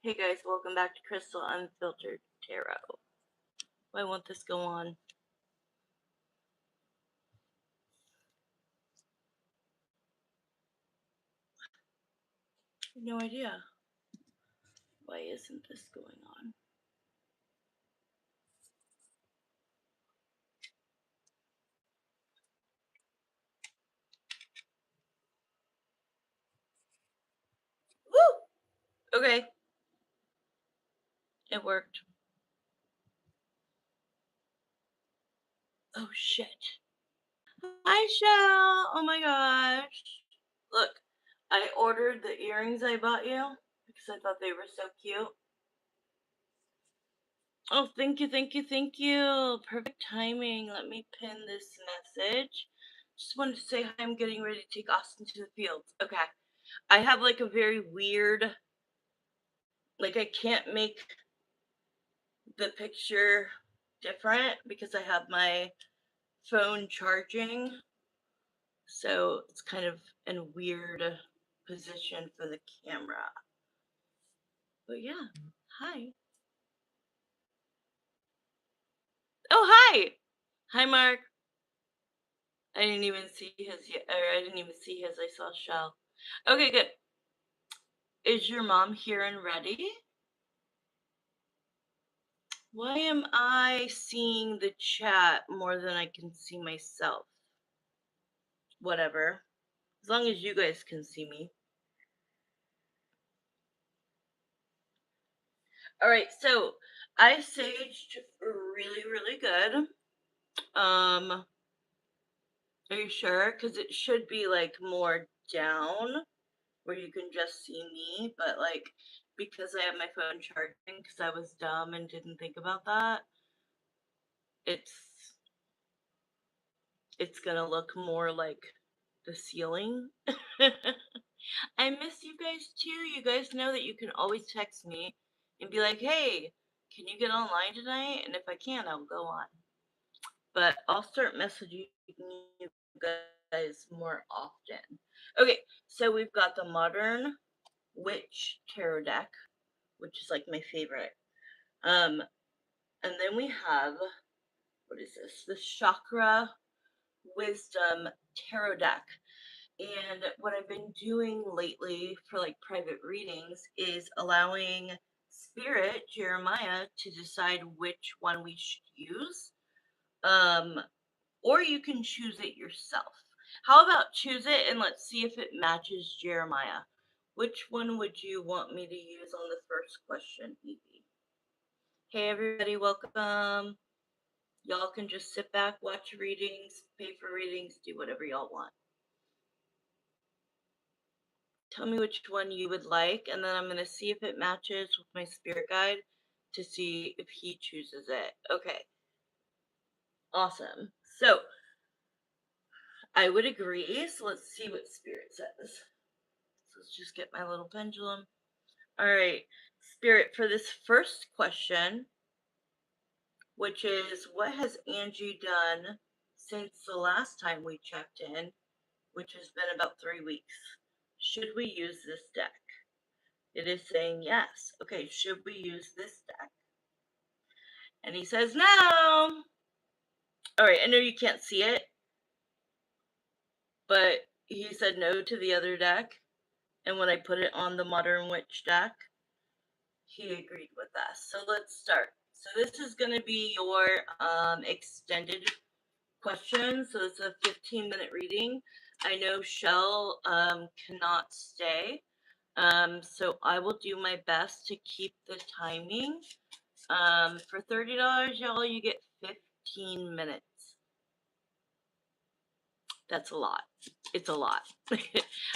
Hey guys, welcome back to Crystal Unfiltered Tarot. Why won't this go on? No idea. Why isn't this going on? Woo! Okay. It worked. Oh shit. Hi Shell! Oh my gosh. Look, I ordered the earrings I bought you because I thought they were so cute. Oh, thank you, thank you, thank you. Perfect timing. Let me pin this message. Just wanted to say hi, I'm getting ready to take Austin to the field. Okay. I have like a very weird, like I can't make the picture different because I have my phone charging. So it's kind of in a weird position for the camera. But yeah, hi. Oh, hi. Hi, Mark. I didn't even see his yet, or I didn't even see his. I saw Shell. Okay, good. Is your mom here and ready? Why am I seeing the chat more than I can see myself? Whatever. As long as you guys can see me. Alright, so I saged really, really good. Are you sure? Because it should be like more down where you can just see me, but like because I have my phone charging because I was dumb and didn't think about that, it's gonna look more like the ceiling. I miss you guys too. You guys know that you can always text me and be like, hey, can you get online tonight? And if I can, I'll go on. But I'll start messaging you guys more often. Okay, so we've got the Modern Witch Tarot deck, which is like my favorite. And then we have, what is this? The Chakra Wisdom Tarot deck. And what I've been doing lately for like private readings is allowing Spirit, Jeremiah, to decide which one we should use. Or you can choose it yourself. How about choose it and let's see if it matches Jeremiah? Which one would you want me to use on the first question, Evie? Hey everybody, welcome. Y'all can just sit back, watch readings, pay for readings, do whatever y'all want. Tell me which one you would like, and then I'm going to see if it matches with my spirit guide to see if he chooses it. Okay. Awesome. So, I would agree. So, let's see what spirit says. So let's just get my little pendulum. All right. Spirit, for this first question, which is what has Angie done since the last time we checked in, which has been about 3 weeks? Should we use this deck? It is saying yes. Okay, should we use this deck? And he says no. Alright, I know you can't see it, but he said no to the other deck. And when I put it on the Modern Witch deck, he agreed with us. So let's start. So this is going to be your extended question. So it's a 15-minute reading. I know Shell cannot stay. So I will do my best to keep the timing. For $30, y'all, you get 15 minutes. That's a lot. It's a lot.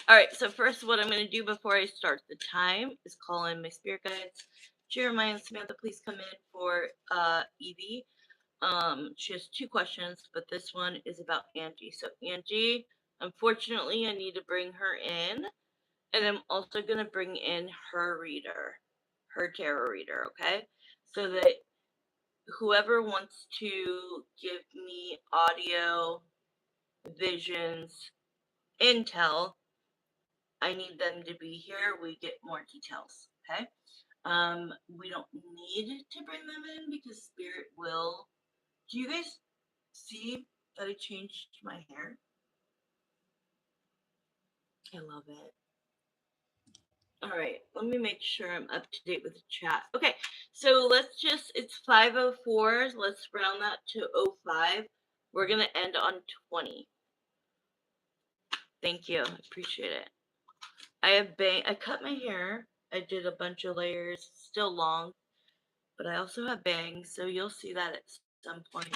Alright, so first what I'm going to do before I start the time is call in my spirit guides. Jeremiah and Samantha, please come in for Evie. She has 2 questions, but this one is about Angie. So Angie, unfortunately, I need to bring her in. And I'm also going to bring in her reader, her tarot reader, okay? So that whoever wants to give me audio, visions, intel, I need them to be here. We get more details, okay? We don't need to bring them in because spirit will. Do you guys see that I changed my hair? I love it. All right, let me make sure I'm up to date with the chat. Okay, so it's 5:04. Let's round that to 05. We're going to end on 20. Thank you. I appreciate it. I cut my hair. I did a bunch of layers, still long, but I also have bangs, so you'll see that at some point.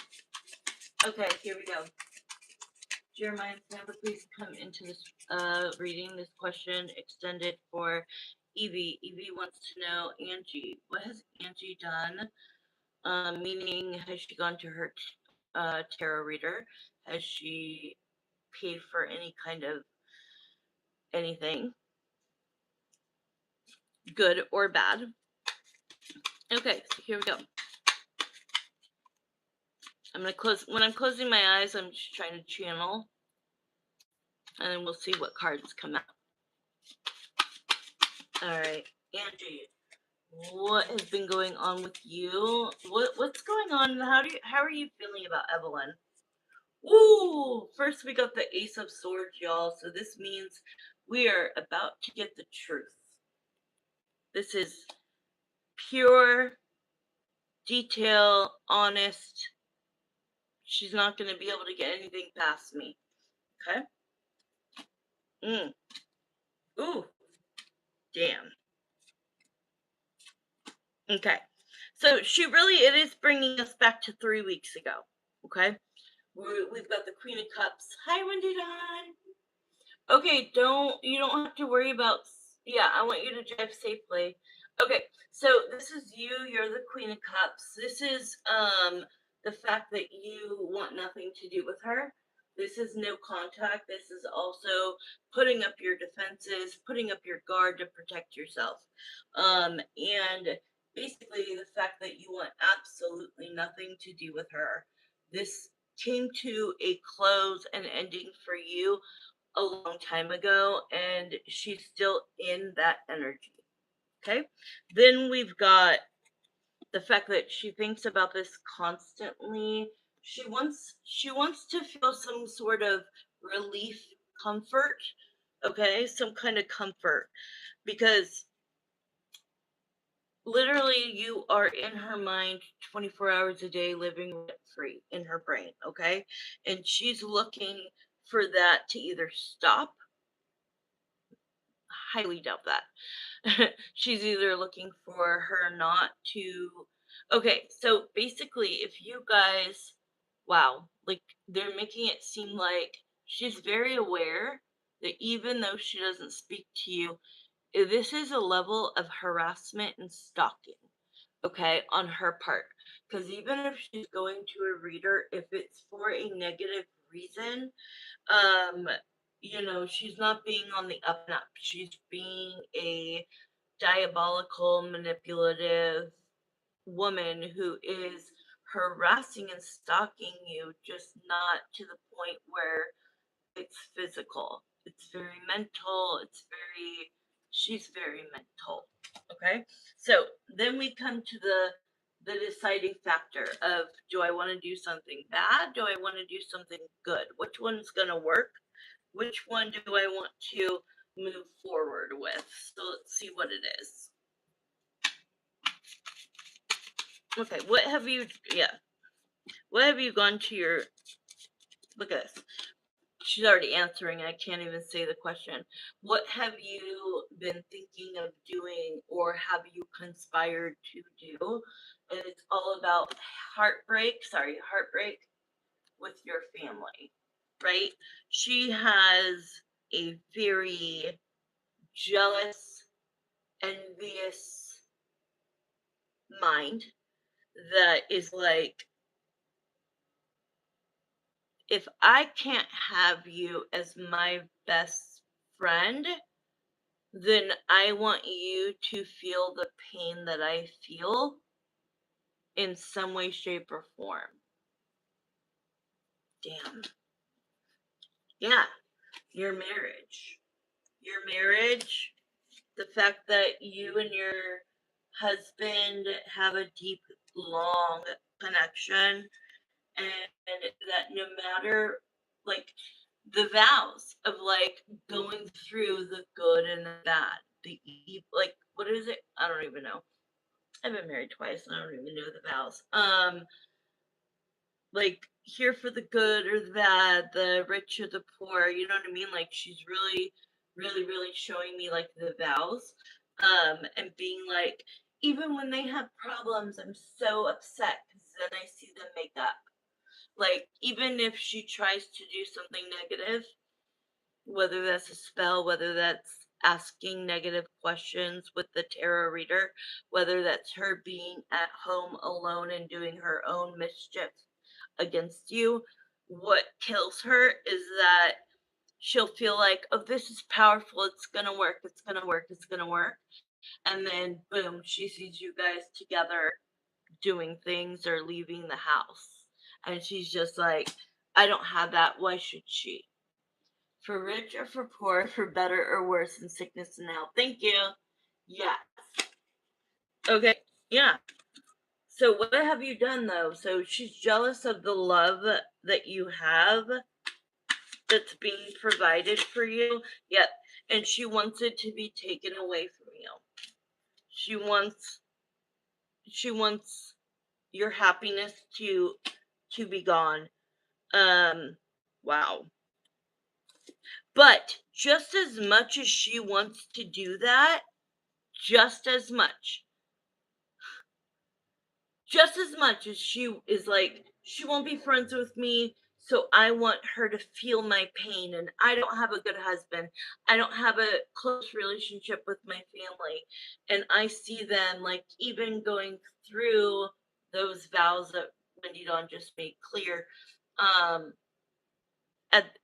Okay, here we go. Jeremiah, Samantha, please come into this reading. This question extended for Evie. Evie wants to know, Angie, what has Angie done? Meaning, has she gone to her tarot reader? Has she paid for any kind of anything, good or bad? Okay, so here we go. I'm gonna close. When I'm closing my eyes, I'm just trying to channel, and then we'll see what cards come out. All right, Angie, what has been going on with you? What's going on? How are you feeling about Evelyn? Ooh, first we got the Ace of Swords, y'all. So this means we are about to get the truth. This is pure, detail, honest. She's not going to be able to get anything past me. Okay? Ooh. Damn. Okay. So it is bringing us back to 3 weeks ago. Okay? We've got the Queen of Cups. Hi, Wendy Dawn. Okay, you don't have to worry about, yeah, I want you to drive safely. Okay, so this is you're the Queen of Cups. This is, the fact that you want nothing to do with her. This is no contact. This is also putting up your defenses, putting up your guard to protect yourself. And basically the fact that you want absolutely nothing to do with her. This came to a close and ending for you a long time ago, and she's still in that energy. Okay? Then we've got the fact that she thinks about this constantly. She wants to feel some sort of relief, comfort, okay? Some kind of comfort, because literally you are in her mind 24 hours a day, living rent free in her brain, okay? And she's looking for that to either stop. Highly doubt that. She's either looking for her not to. Okay, so basically, if you guys, wow, like they're making it seem like she's very aware that even though she doesn't speak to you, this is a level of harassment and stalking, okay, on her part. Because even if she's going to a reader, if it's for a negative reason, um, she's not being on the up and up. She's being a diabolical, manipulative woman who is harassing and stalking you, just not to the point where it's physical. It's very mental. She's very mental. Okay. So then we come to the deciding factor of, do I want to do something bad? Do I want to do something good? Which one's going to work? Which one do I want to move forward with? So let's see what it is. Okay, what have you gone to your, look at this. She's already answering. I can't even say the question. What have you been thinking of doing, or have you conspired to do? And it's all about heartbreak with your family, right? She has a very jealous, envious mind that is like, if I can't have you as my best friend, then I want you to feel the pain that I feel in some way, shape, or form. Damn. Yeah. Your marriage. The fact that you and your husband have a deep, long connection, and that no matter, like, the vows of, like, going through the good and the bad, the like, what is it? I don't even know. I've been married twice, and I don't even know the vows. Like, here for the good or the bad, the rich or the poor, you know what I mean? Like, she's really, really, really showing me, like, the vows, and being like, even when they have problems, I'm so upset because then I see them make up. Like, even if she tries to do something negative, whether that's a spell, whether that's asking negative questions with the tarot reader, whether that's her being at home alone and doing her own mischief against you, what kills her is that she'll feel like, oh, this is powerful, it's gonna work, it's gonna work, it's gonna work. And then, boom, she sees you guys together doing things or leaving the house. And she's just like, I don't have that. Why should she? For rich or for poor, for better or worse, in sickness and health. Thank you. Yes. Okay. Yeah. So what have you done though? So she's jealous of the love that you have that's being provided for you. Yep. And she wants it to be taken away from you. She wants she wants your happiness to be gone. Wow. But just as much as she wants to do that, just as much just as much as she is like, she won't be friends with me, so I want her to feel my pain. And I don't have a good husband. I don't have a close relationship with my family. And I see them, like, even going through those vows that Wendy Dawn just made clear. Um,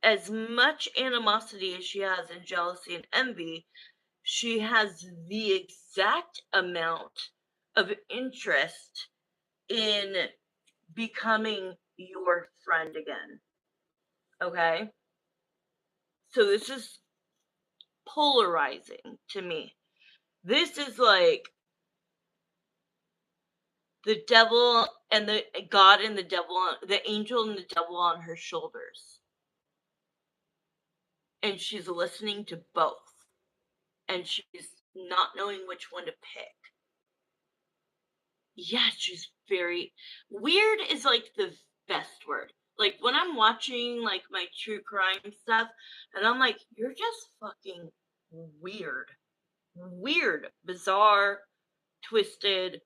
as much animosity as she has and jealousy and envy, she has the exact amount of interest in becoming your friend again. Okay? So this is polarizing to me. This is like the devil and the God and the devil, the angel and the devil on her shoulders. And she's listening to both. And she's not knowing which one to pick. Yeah, she's very weird is like the best word. Like when I'm watching like my true crime stuff and I'm like, you're just fucking weird. Weird, bizarre, twisted.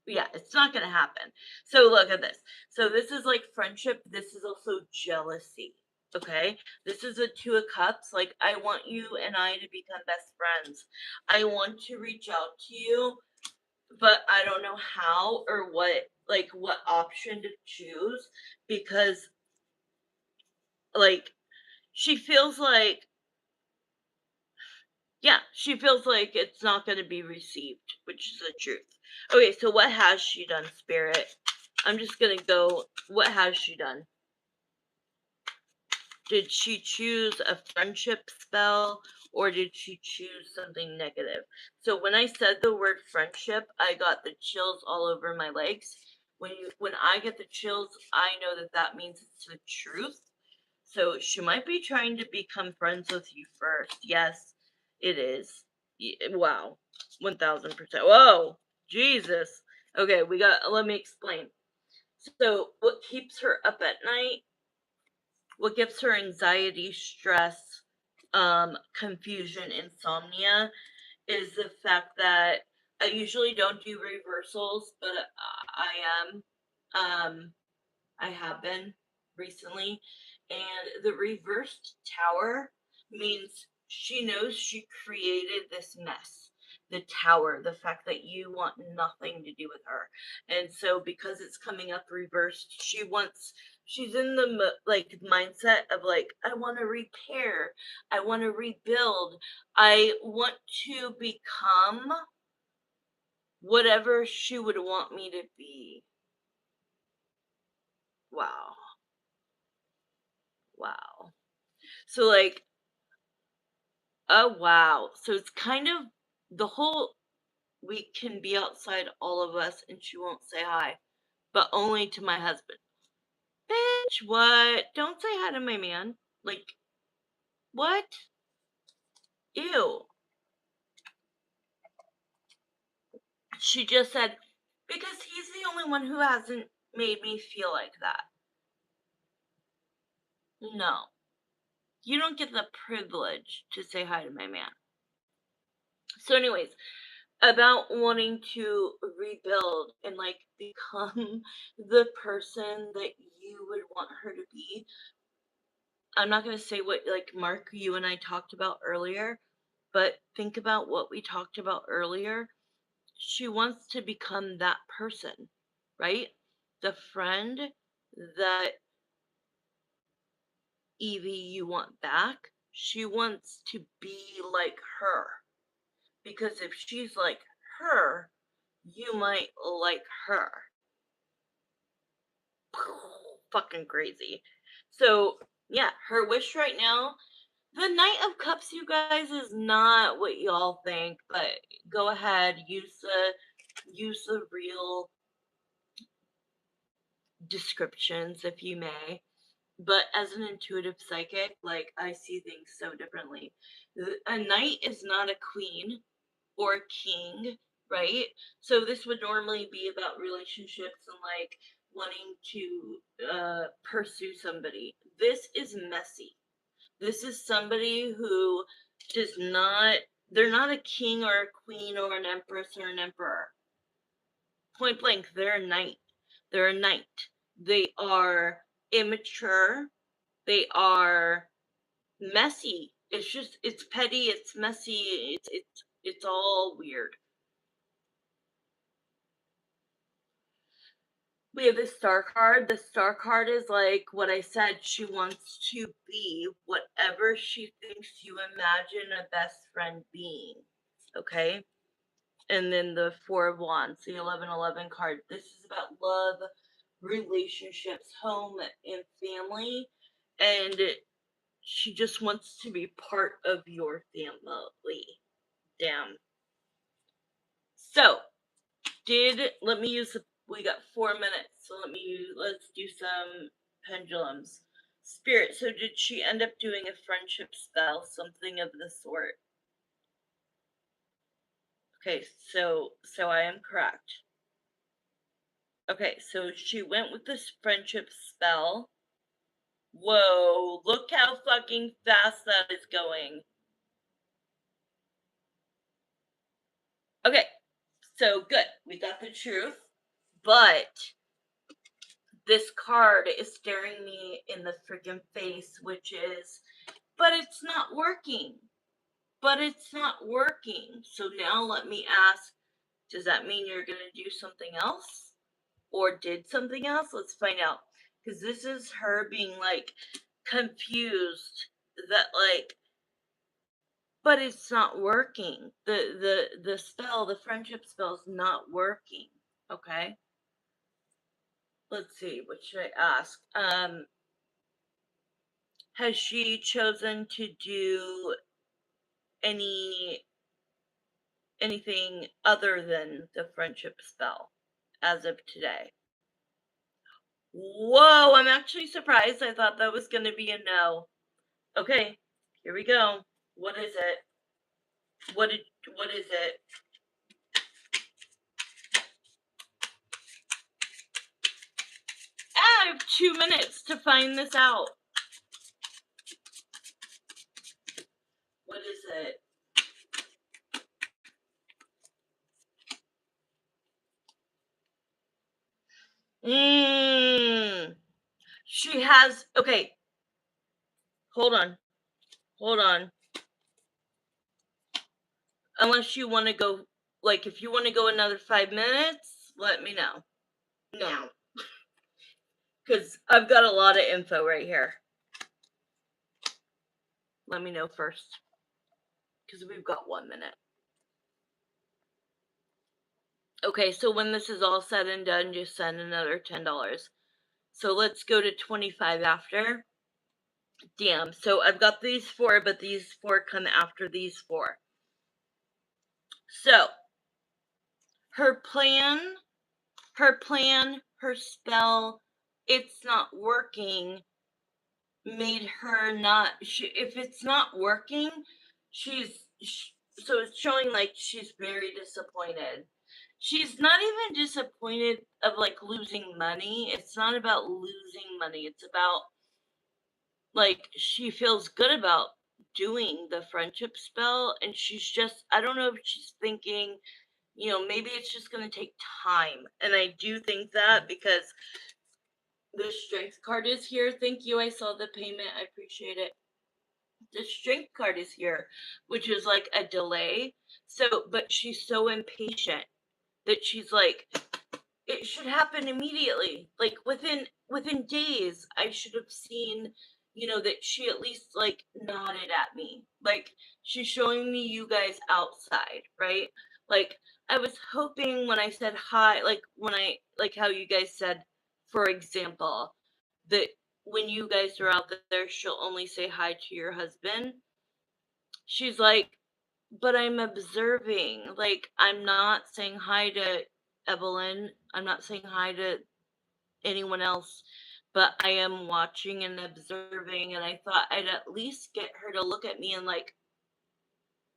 Yeah, it's not gonna happen. So look at this. So this is like friendship. This is also jealousy. Okay, this is a two of cups. Like, I want you and I to become best friends. I want to reach out to you, but I don't know how or what option to choose, because like she feels like, yeah, she feels like it's not going to be received, which is the truth. Okay, so what has she done, Spirit? I'm just going to go, what has she done? Did she choose a friendship spell or did she choose something negative? So when I said the word friendship, I got the chills all over my legs. When I get the chills, I know that that means it's the truth. So she might be trying to become friends with you first. Yes, it is. Wow. 1000%. Whoa. Jesus. Okay, let me explain. So, what keeps her up at night, what gives her anxiety, stress, confusion, insomnia, is the fact that I usually don't do reversals, but I am. I have been recently. And the reversed tower means she knows she created this mess. The tower, the fact that you want nothing to do with her. And so because it's coming up reversed, she's in the like mindset of like, I want to repair, I want to rebuild, I want to become whatever she would want me to be. Wow. Wow. So oh wow. So it's kind of the whole we can be outside, all of us, and she won't say hi, but only to my husband. Bitch, what? Don't say hi to my man. Like, what? Ew. She just said, because he's the only one who hasn't made me feel like that. No. You don't get the privilege to say hi to my man. So, anyways, about wanting to rebuild and like become the person that you would want her to be. I'm not going to say what like Mark, you and I talked about earlier, but think about what we talked about earlier. She wants to become that person, right? The friend that Evie you want back. She wants to be like her. Because if she's like her, you might like her. Fucking crazy. So, yeah, her wish right now, the Knight of Cups, you guys, is not what y'all think, but go ahead, use the real descriptions if you may. But as an intuitive psychic, like, I see things so differently. A knight is not a queen or king, right? So this would normally be about relationships and like wanting to pursue somebody. This is messy. This is somebody who does not, they're not a king or a queen or an empress or an emperor. Point blank, they're a knight. They're a knight. They are immature. They are messy. It's just, it's petty, it's messy, it's all weird. We have the star card. The star card is like what I said. She wants to be whatever she thinks you imagine a best friend being. Okay? And then the Four of Wands, the 1111 card. This is about love, relationships, home, and family. And she just wants to be part of your family. Damn. So, let me use we got 4 minutes, so let's do some pendulums. Spirit, so did she end up doing a friendship spell, something of the sort? Okay, so I am correct. Okay, so she went with this friendship spell. Whoa, look how fucking fast that is going. Okay, so good, we got the truth, but this card is staring me in the freaking face, which is, but it's not working. But it's not working. So now let me ask, does that mean you're going to do something else? Or did something else? Let's find out. Because this is her being like confused that like, but it's not working. The spell, the friendship spell is not working. Okay. Let's see, what should I ask? Has she chosen to do any anything other than the friendship spell as of today? Whoa, I'm actually surprised. I thought that was going to be a no. Okay, here we go. What is it? What is it? I have 2 minutes to find this out. What is it? She has, okay. Hold on. Hold on. Unless you want to go, like, if you want to go another 5 minutes, let me know. No. Because I've got a lot of info right here. Let me know first. Because we've got 1 minute. Okay, so when this is all said and done, just send another $10. So let's go to 25 after. Damn, so I've got these 4, but these 4 come after these 4. So, her plan, her spell, it's not working, made her not if it's not working, so it's showing like she's very disappointed. She's not even disappointed of like losing money. It's not about losing money. It's about like she feels good about doing the friendship spell, and she's just, I don't know if she's thinking, maybe it's just going to take time. And I do think that because the strength card is here. Thank you. I saw the payment. I appreciate it. The strength card is here, which is like a delay. So, but she's so impatient that she's like, it should happen immediately. Like within days, I should have seen, that she at least like nodded at me. Like she's showing me you guys outside, right? Like I was hoping when I said hi, like when I like how you guys said, for example, that when you guys are out there, she'll only say hi to your husband. She's like, but I'm observing. Like, I'm not saying hi to Evelyn. I'm not saying hi to anyone else, but I am watching and observing. And I thought I'd at least get her to look at me and, like,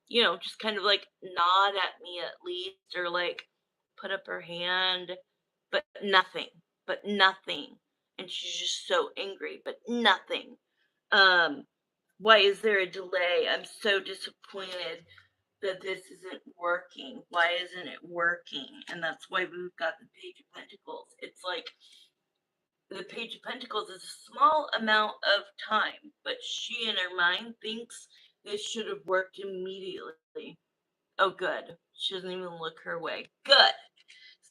just kind of like nod at me at least, or like put up her hand, but nothing, but nothing. And she's just so angry, but nothing. Um, why is there a delay? I'm so disappointed that this isn't working. Why isn't it working? And that's why we've got the Page of Pentacles. It's like the Page of Pentacles is a small amount of time, but she in her mind thinks this should have worked immediately. Oh, good. She doesn't even look her way. Good.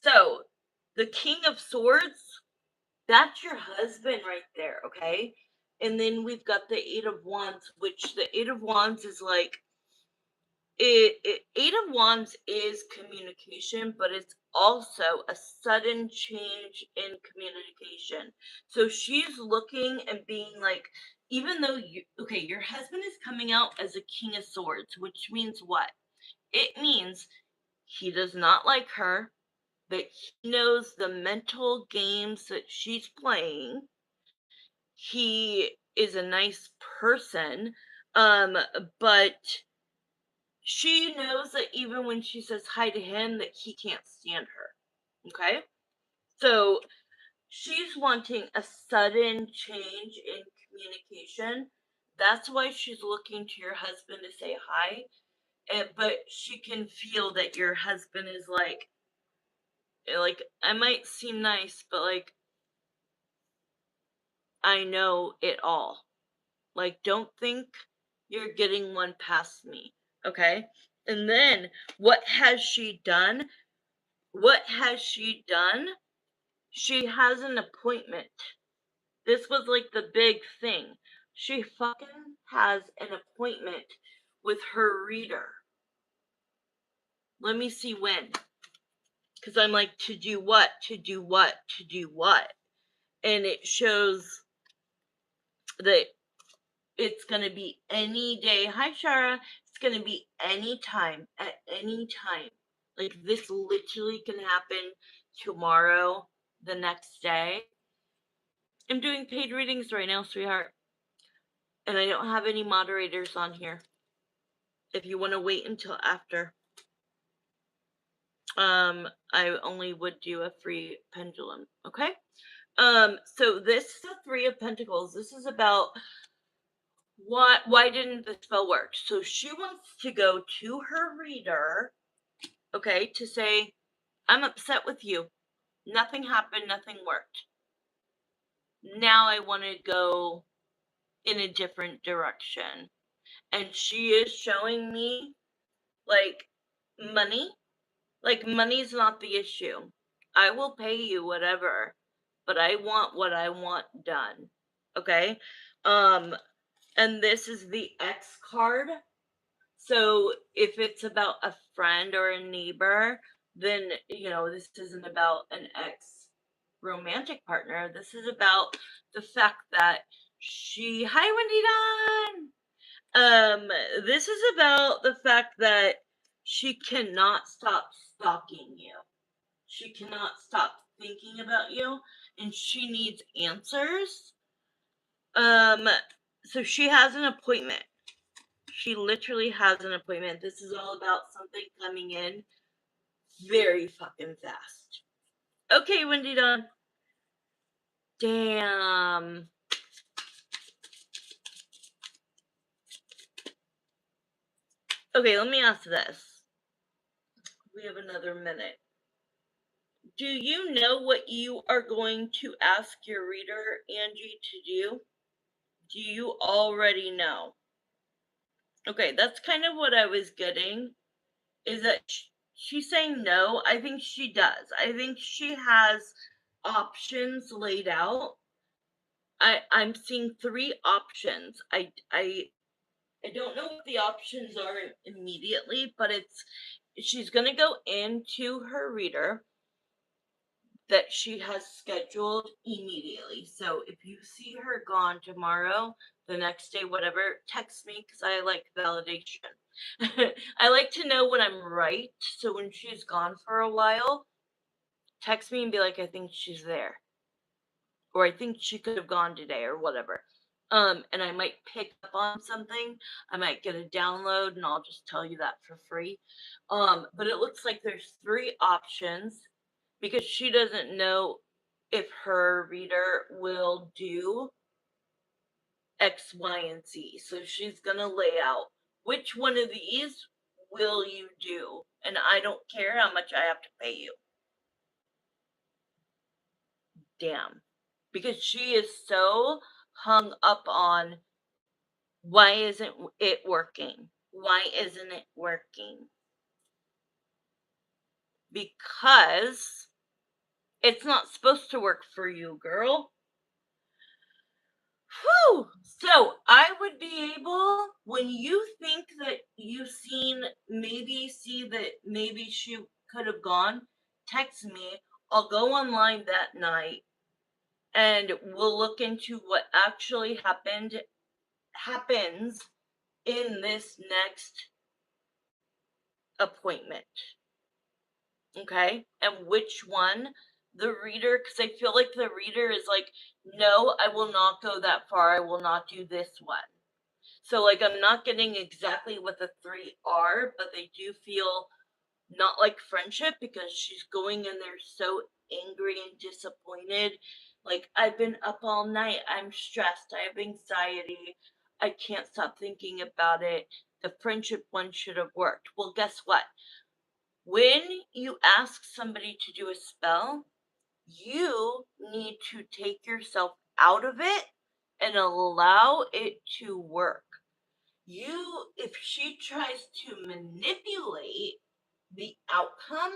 So, the King of Swords, that's your husband right there, okay? And then we've got the Eight of Wands, which the Eight of Wands is like, Eight of Wands is communication, but it's also a sudden change in communication. So she's looking and being like, even though your husband is coming out as a King of Swords, which means what? It means he does not like her, that he knows the mental games that she's playing. He is a nice person, but she knows that even when she says hi to him, that he can't stand her. Okay? So she's wanting a sudden change in communication. That's why she's looking to your husband to say hi. But she can feel that your husband is like, I might seem nice, but like, I know it all. Like, don't think you're getting one past me. Okay? And then what has she done? What has she done? She has an appointment. This was like the big thing. She fucking has an appointment with her reader. Let me see when. Because I'm like, to do what? To do what? To do what? And it shows that it's going to be any day. Hi, Shara. It's going to be any time, at any time. Like, this literally can happen tomorrow, the next day. I'm doing paid readings right now, sweetheart. And I don't have any moderators on here. If you want to wait until after. I only would do a free pendulum, okay? So this is the Three of Pentacles. This is about why didn't the spell work? So she wants to go to her reader, okay, to say, I'm upset with you. Nothing happened, nothing worked. Now I want to go in a different direction. And she is showing me like money. Like, money's not the issue. I will pay you whatever, but I want what I want done. Okay? And this is the X card. So if it's about a friend or a neighbor, then, this isn't about an ex romantic partner. This is about the fact that hi, Wendy Dawn! This is about the fact that she cannot stop stalking you. She cannot stop thinking about you, and she needs answers. Um, so she has an appointment. She literally has an appointment. This is all about something coming in very fucking fast. Okay, Wendy Dawn. Damn. Okay, let me ask this. We have another minute. Do you know what you are going to ask your reader, Angie, to do? Do you already know? Okay, that's kind of what I was getting. Is that she's saying no? I think she does. I think she has options laid out. I'm seeing 3 options. I don't know what the options are immediately, but she's going to go into her reader that she has scheduled immediately. So if you see her gone tomorrow, the next day, whatever, text me because I like validation. I like to know when I'm right. So when she's gone for a while, text me and be like, I think she's there. Or I think she could have gone today or whatever. And I might pick up on something. I might get a download and I'll just tell you that for free. But it looks like there's 3 options because she doesn't know if her reader will do X, Y, and Z. So she's going to lay out which one of these will you do? And I don't care how much I have to pay you. Damn. Because she is so hung up on why isn't it working? Why isn't it working? Because it's not supposed to work for you, girl. Whew! So I would be able, when you think that you've see that maybe she could have gone, text me. I'll go online that night and we'll look into what actually happens in this next appointment. Okay? And which one the reader, because I feel like the reader is like, no, I will not go that far. I will not do this one. So, like, I'm not getting exactly what the 3 are, but they do feel not like friendship because she's going in there so angry and disappointed. Like, I've been up all night. I'm stressed. I have anxiety. I can't stop thinking about it. The friendship one should have worked. Well, guess what? When you ask somebody to do a spell, you need to take yourself out of it and allow it to work. If she tries to manipulate the outcome,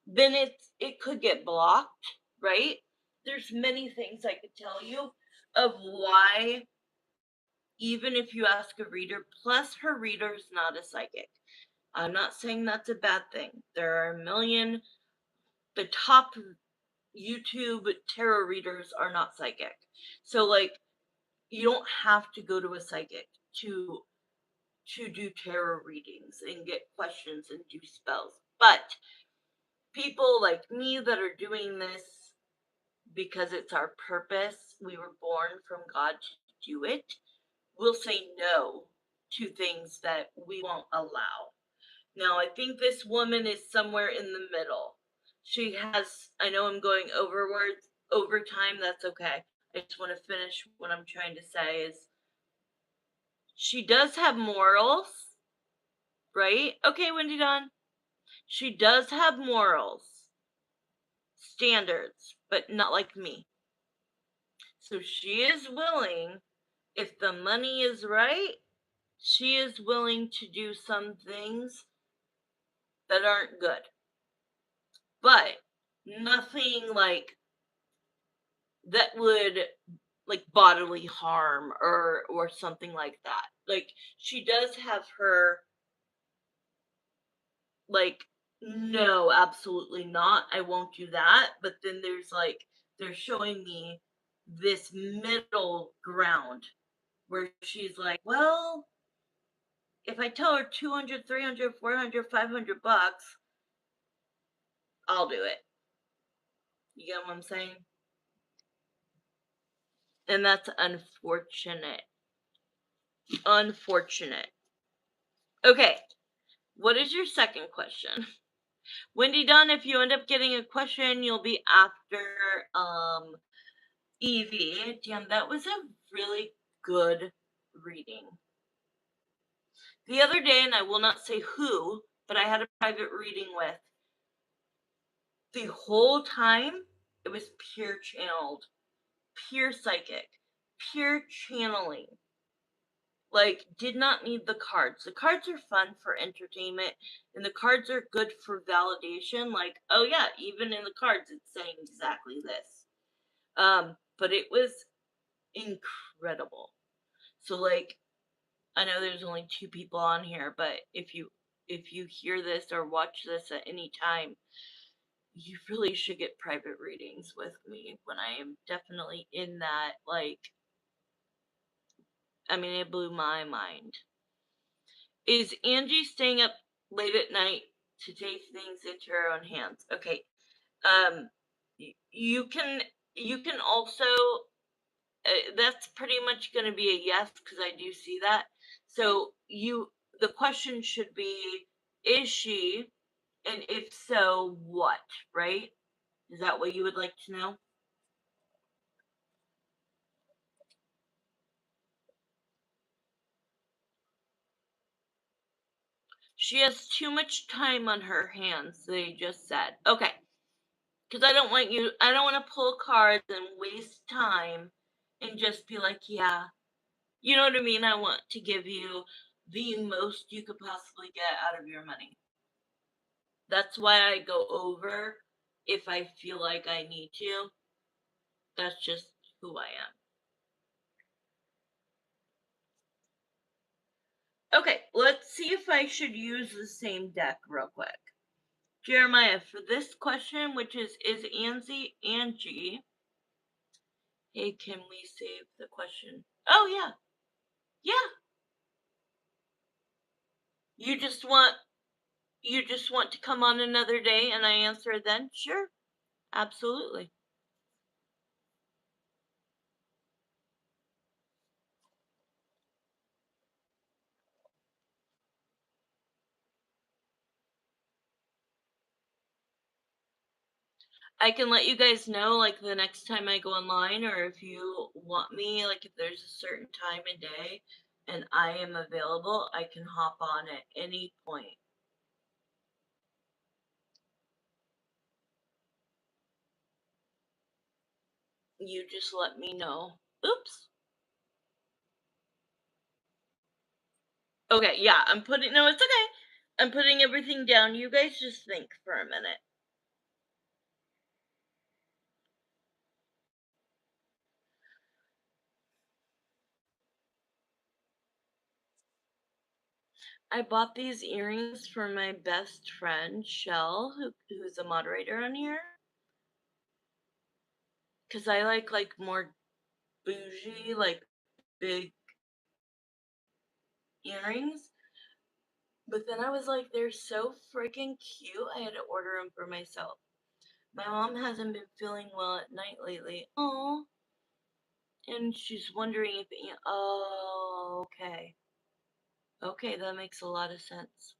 then it could get blocked, right? There's many things I could tell you of why, even if you ask a reader, plus her reader's not a psychic. I'm not saying that's a bad thing. There are a million, the top YouTube tarot readers are not psychic. So, like, you don't have to go to a psychic to do tarot readings and get questions and do spells. But people like me that are doing this because it's our purpose, we were born from God to do it, will say no to things that we won't allow. Now, I think this woman is somewhere in the middle. She has, I know I'm going over time, that's okay. I just want to finish what I'm trying to say is she does have morals, right? Okay, Wendy Dawn. She does have morals, standards, but not like me. So she is willing, if the money is right, she is willing to do some things that aren't good. But nothing like that would like bodily harm or something like that. Like she does have her like no, absolutely not. I won't do that. But then they're showing me this middle ground where she's like, well, if I tell her 200, 300, 400, 500 bucks, I'll do it. You get what I'm saying? And that's unfortunate. Unfortunate. Okay, what is your second question? Wendy Dunn, if you end up getting a question, you'll be after Evie. Damn, that was a really good reading. The other day, and I will not say who, but I had a private reading with. The whole time, it was pure channeled, pure psychic, pure channeling. Like, did not need the cards. The cards are fun for entertainment, and the cards are good for validation. Like, oh yeah, even in the cards, it's saying exactly this. But it was incredible. So, like, I know there's only 2 people on here, but if you hear this or watch this at any time, you really should get private readings with me when I am definitely in that. Like, I mean, it blew my mind. Is Angie staying up late at night to take things into her own hands? Okay. Um, you can also that's pretty much going to be a yes because I do see that. So the question should be, is she, and if so, what? Right? Is that what you would like to know? She has too much time on her hands, they just said. Okay. Because I don't want to pull cards and waste time and just be like, yeah. You know what I mean? I want to give you the most you could possibly get out of your money. That's why I go over if I feel like I need to. That's just who I am. Okay, let's see if I should use the same deck real quick. Jeremiah, for this question, which is Angie? Hey, can we save the question? Oh, yeah. Yeah. You just want to come on another day and I answer then? Sure. Absolutely. I can let you guys know like the next time I go online, or if you want me, like if there's a certain time and day and I am available, I can hop on at any point. You just let me know. Oops. Okay, yeah, no, it's okay. I'm putting everything down. You guys just think for a minute. I bought these earrings for my best friend, Shell, who's a moderator on here. Because I like more bougie, like big earrings. But then I was like, they're so freaking cute. I had to order them for myself. My mom hasn't been feeling well at night lately. Oh, and she's wondering if. Oh, okay. Okay, that makes a lot of sense.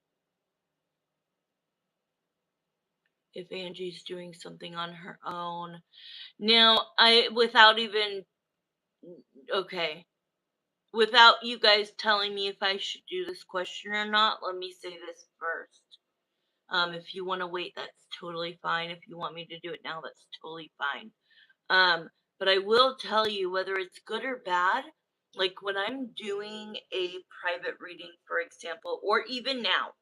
If Angie's doing something on her own. Now, okay, without you guys telling me if I should do this question or not, let me say this first. If you want to wait, that's totally fine. If you want me to do it now, that's totally fine. But I will tell you whether it's good or bad, like when I'm doing a private reading, for example, or even now,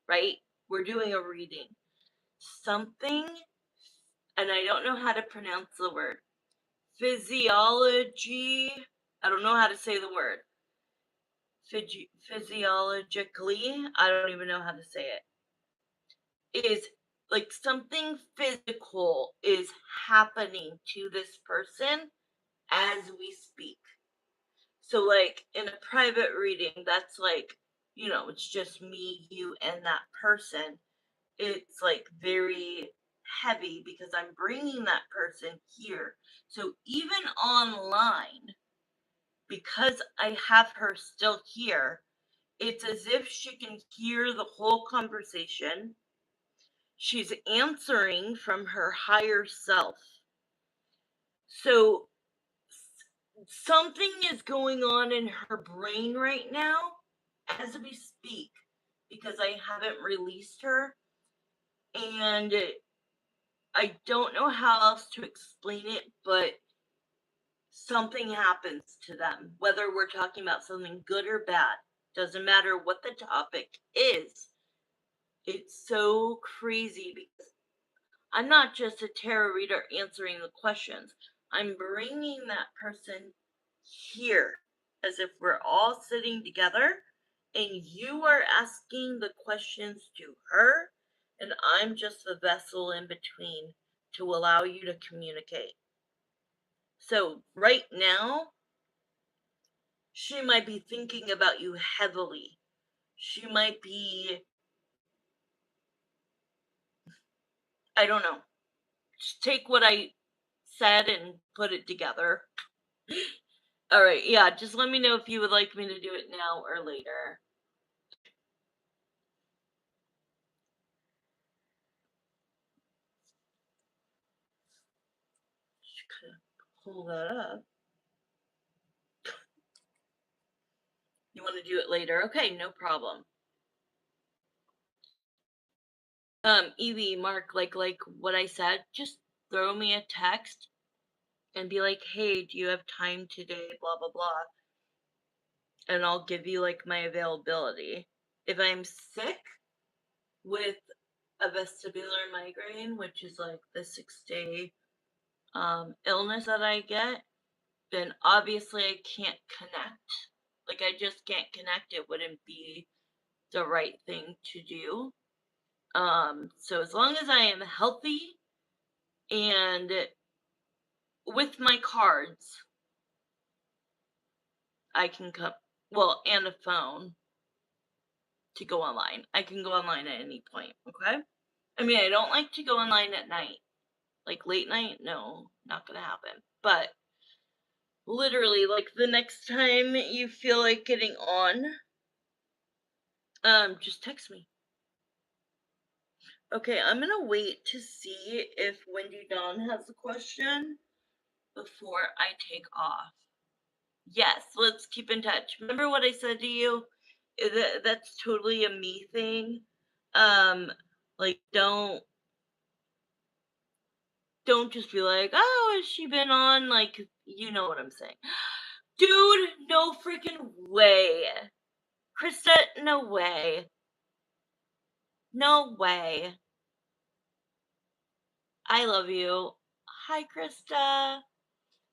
right? We're doing a reading. Something, and I don't know how to pronounce the word, physiology. I don't know how to say the word. Physiologically, I don't even know how to say it. Is like something physical is happening to this person as we speak. So, like in a private reading, that's like, it's just me, you, and that person. It's like very heavy because I'm bringing that person here. So even online, because I have her still here, it's as if she can hear the whole conversation. She's answering from her higher self. So something is going on in her brain right now as we speak because I haven't released her. And I don't know how else to explain it, but something happens to them, whether we're talking about something good or bad. Doesn't matter what the topic is. It's so crazy because I'm not just a tarot reader answering the questions. I'm bringing that person here as if we're all sitting together and you are asking the questions to her and I'm just the vessel in between to allow you to communicate. So right now, she might be thinking about you heavily. She might be, I don't know, just take what I said and put it together. All right, yeah, just let me know if you would like me to do it now or later. Just kind of pull that up. You want to do it later? Okay, no problem. Evie, Mark, like what I said, just throw me a text and be like, hey, do you have time today? Blah blah blah. And I'll give you like my availability. If I'm sick with a vestibular migraine, which is like the 6-day illness that I get, then obviously I can't connect. Like I just can't connect. It wouldn't be the right thing to do. So as long as I am healthy and with my cards, I can come. Well, and a phone to go online. I can go online at any point. Okay. I mean, I don't like to go online at night. Like late night, no, not gonna happen. But literally, like the next time you feel like getting on, just text me. Okay, I'm gonna wait to see if Wendy Dawn has a question before I take off. Yes, let's keep in touch. Remember what I said to you? That's totally a me thing. Um, like don't just be like, oh, has she been on? Like, you know what I'm saying. Dude, no freaking way. Krista, no way. No way. I love you. Hi, Krista.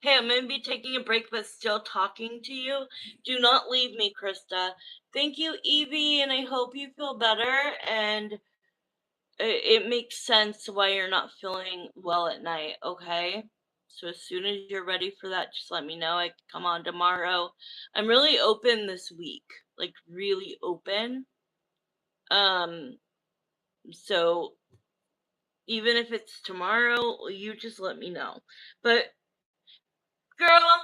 Hey, I'm going to be taking a break, but still talking to you. Do not leave me, Krista. Thank you, Evie, and I hope you feel better. And it makes sense why you're not feeling well at night, okay? So as soon as you're ready for that, just let me know. I can come on tomorrow. I'm really open this week, like really open. Um, so even if it's tomorrow, you just let me know. But girl,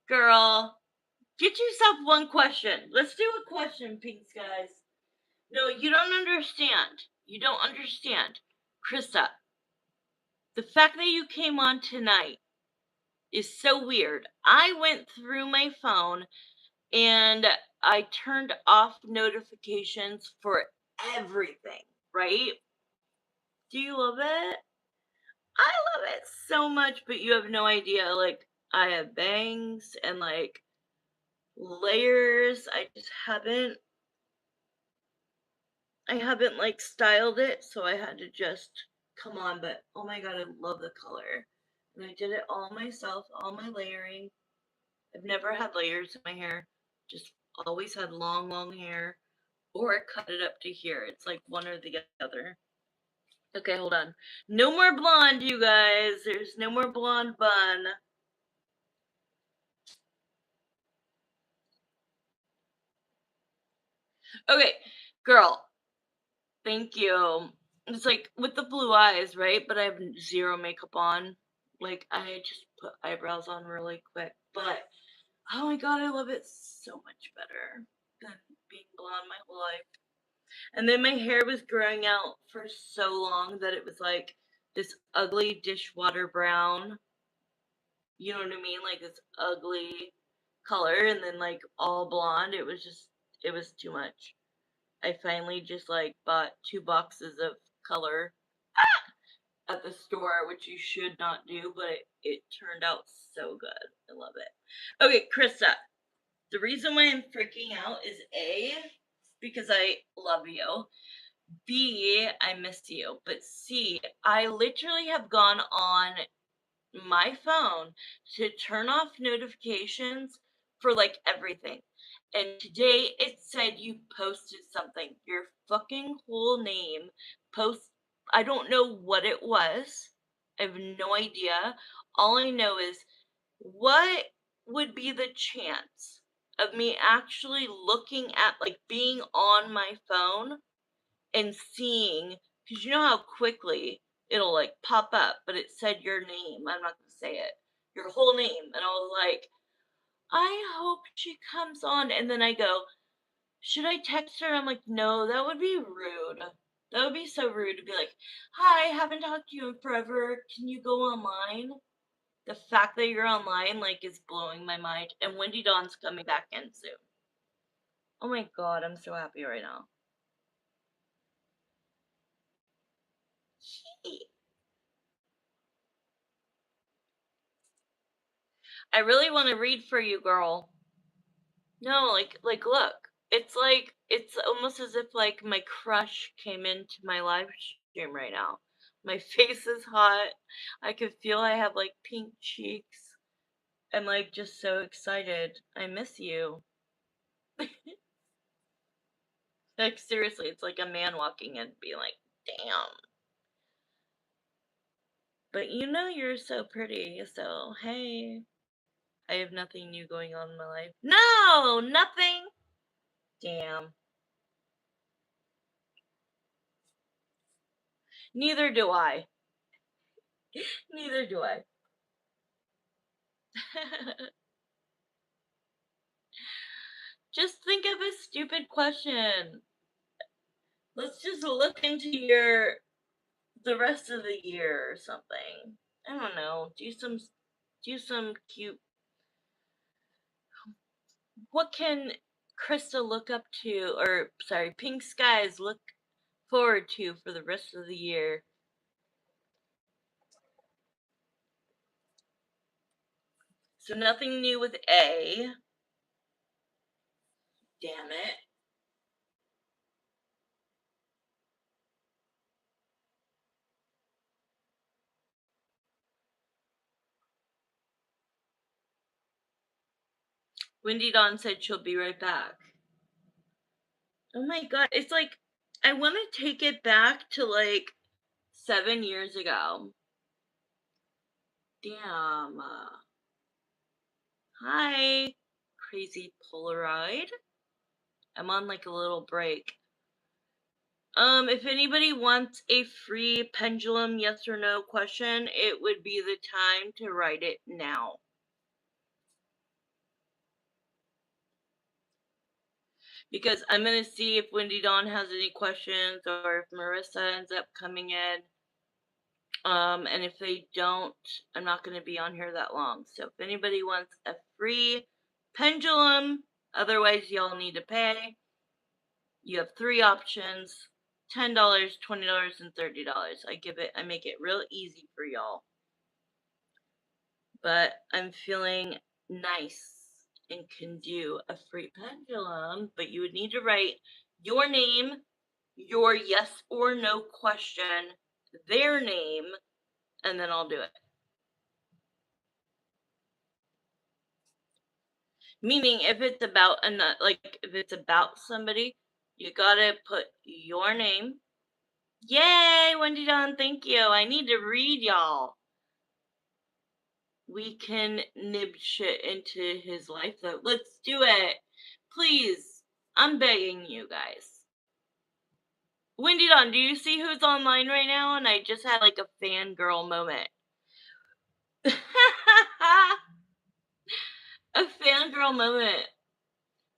girl, get yourself one question. Let's do a question, Pinks, guys. No, you don't understand. You don't understand. Krista, the fact that you came on tonight is so weird. I went through my phone and I turned off notifications for everything, right? Do you love it? I love it so much, but you have no idea. Like, I have bangs and like layers. I haven't like styled it, so I had to just come on. But oh my god, I love the color. And I did it all myself, all my layering. I've never had layers in my hair, just always had long, long hair, or I cut it up to here. It's like one or the other. Okay, hold on. No more blonde, you guys. There's no more blonde bun. Okay, girl. Thank you. It's like with the blue eyes, right? But I have zero makeup on. Like I just put eyebrows on really quick. But oh my god, I love it so much better than being blonde my whole life. And then my hair was growing out for so long that it was like this ugly dishwater brown. You know what I mean? Like this ugly color and then like all blonde. It was too much. I finally just like bought 2 boxes of color at the store, which you should not do, but it turned out so good. I love it. Okay, Krista, the reason why I'm freaking out is A, because I love you. B, I miss you. But C, I literally have gone on my phone to turn off notifications for like everything. And today it said you posted something. Your fucking whole name post I don't know what it was. I have no idea. All I know is what would be the chance of me actually looking at like being on my phone and seeing, because you know how quickly it'll like pop up, but it said your name. I'm not gonna say it, your whole name, and I was like, I hope she comes on. And then I go, should I text her? I'm like, no, that would be rude. That would be so rude to be like, hi, haven't talked to you in forever. Can you go online? The fact that you're online like is blowing my mind. And Wendy Dawn's coming back in soon. Oh my god, I'm so happy right now. I really want to read for you, girl. No, like look. It's almost as if like my crush came into my live stream right now. My face is hot. I can feel I have like pink cheeks. I'm like just so excited. I miss you. Like seriously, it's like a man walking in being like, "Damn." But you know you're so pretty, so hey. I have nothing new going on in my life. No, nothing. Damn. Neither do I. Neither do I. Just think of a stupid question. Let's just look into the rest of the year or something. I don't know. Do some cute. What can Krista look up to, or sorry, Pink Skies look forward to for the rest of the year? So nothing new with A. Damn it. Wendy Dawn said she'll be right back. Oh my god, it's like I want to take it back to like 7 years ago. Damn. Hi, crazy Polaroid. I'm on like a little break. If anybody wants a free pendulum yes or no question, it would be the time to write it now. Because I'm gonna see if Wendy Dawn has any questions or if Marissa ends up coming in. And if they don't, I'm not going to be on here that long. So if anybody wants a free pendulum, otherwise y'all need to pay, you have 3 options: $10, $20, and $30. I make it real easy for y'all. But I'm feeling nice and can do a free pendulum, but you would need to write your name, your yes or no question, their name, and then I'll do it. Meaning, if it's about if it's about somebody, you gotta put your name. Yay, Wendy Dawn, thank you. I need to read y'all. We can nib shit into his life though. Let's do it. Please. I'm begging you guys. Wendy Dawn, do you see who's online right now? And I just had like a fangirl moment. A fangirl moment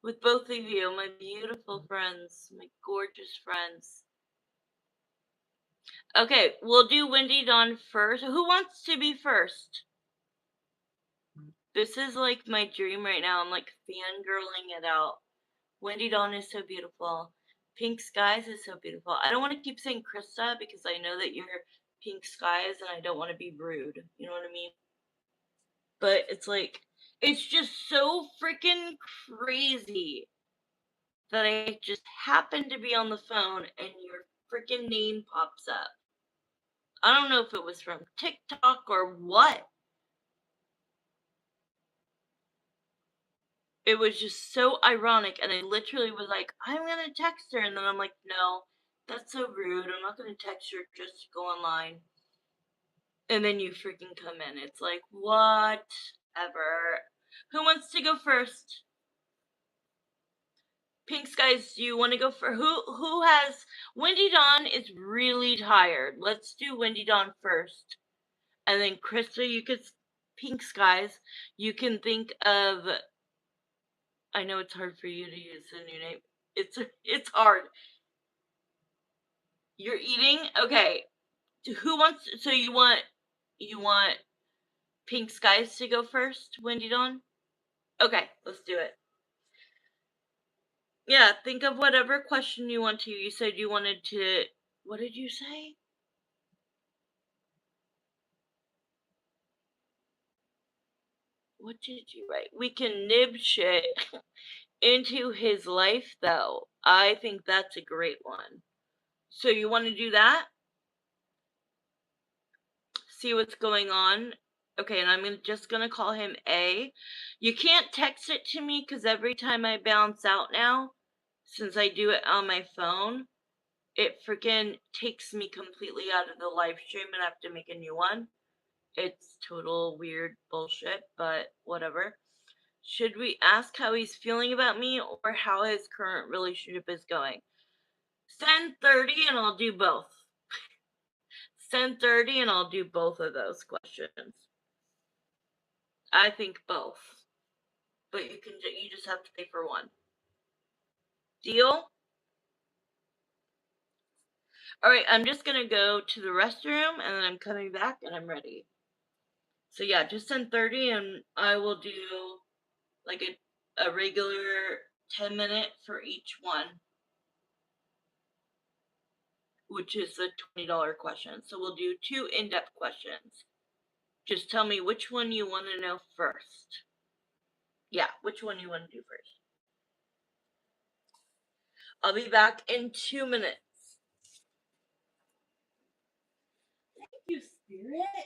with both of you, my beautiful friends, my gorgeous friends. Okay, we'll do Wendy Dawn first. Who wants to be first? This is like my dream right now. I'm like fangirling it out. Wendy Dawn is so beautiful. Pink Skies is so beautiful. I don't want to keep saying Krista because I know that you're Pink Skies and I don't want to be rude. You know what I mean? But it's like, it's just so freaking crazy that I just happened to be on the phone and your freaking name pops up. I don't know if it was from TikTok or what. It was just so ironic, and I literally was like, I'm gonna text her, and then I'm like, no, that's so rude. I'm not gonna text her just to go online. And then you freaking come in. It's like, whatever. Who wants to go first? Pink Skies, do you want to go for who has Wendy Dawn is really tired. Let's do Wendy Dawn first. And then Krista, you could Pink Skies, you can think of I know it's hard for you to use a new name. It's hard. You're eating? Okay. Who wants so you want Pink Skies to go first, Wendy Dawn? Okay, let's do it. Yeah, think of whatever question you want to. You said you wanted to what did you say? What did you write? We can nib shit into his life though. I think that's a great one. So you want to do that? See what's going on. Okay, and just gonna call him A. You can't text it to me because every time I bounce out now, since I do it on my phone, it freaking takes me completely out of the live stream and I have to make a new one. It's total weird bullshit, but whatever. Should we ask how he's feeling about me or how his current relationship is going? Send 30 and I'll do both. Send 30 and I'll do both of those questions. I think both. But you just have to pay for one. Deal? Alright, I'm just gonna go to the restroom and then I'm coming back and I'm ready. So yeah, just send 30 and I will do like a regular 10-minute for each one, which is a $20 question. So we'll do 2 in-depth questions. Just tell me which one you want to know first. Yeah, which one you want to do first. I'll be back in 2 minutes. Thank you, Spirit.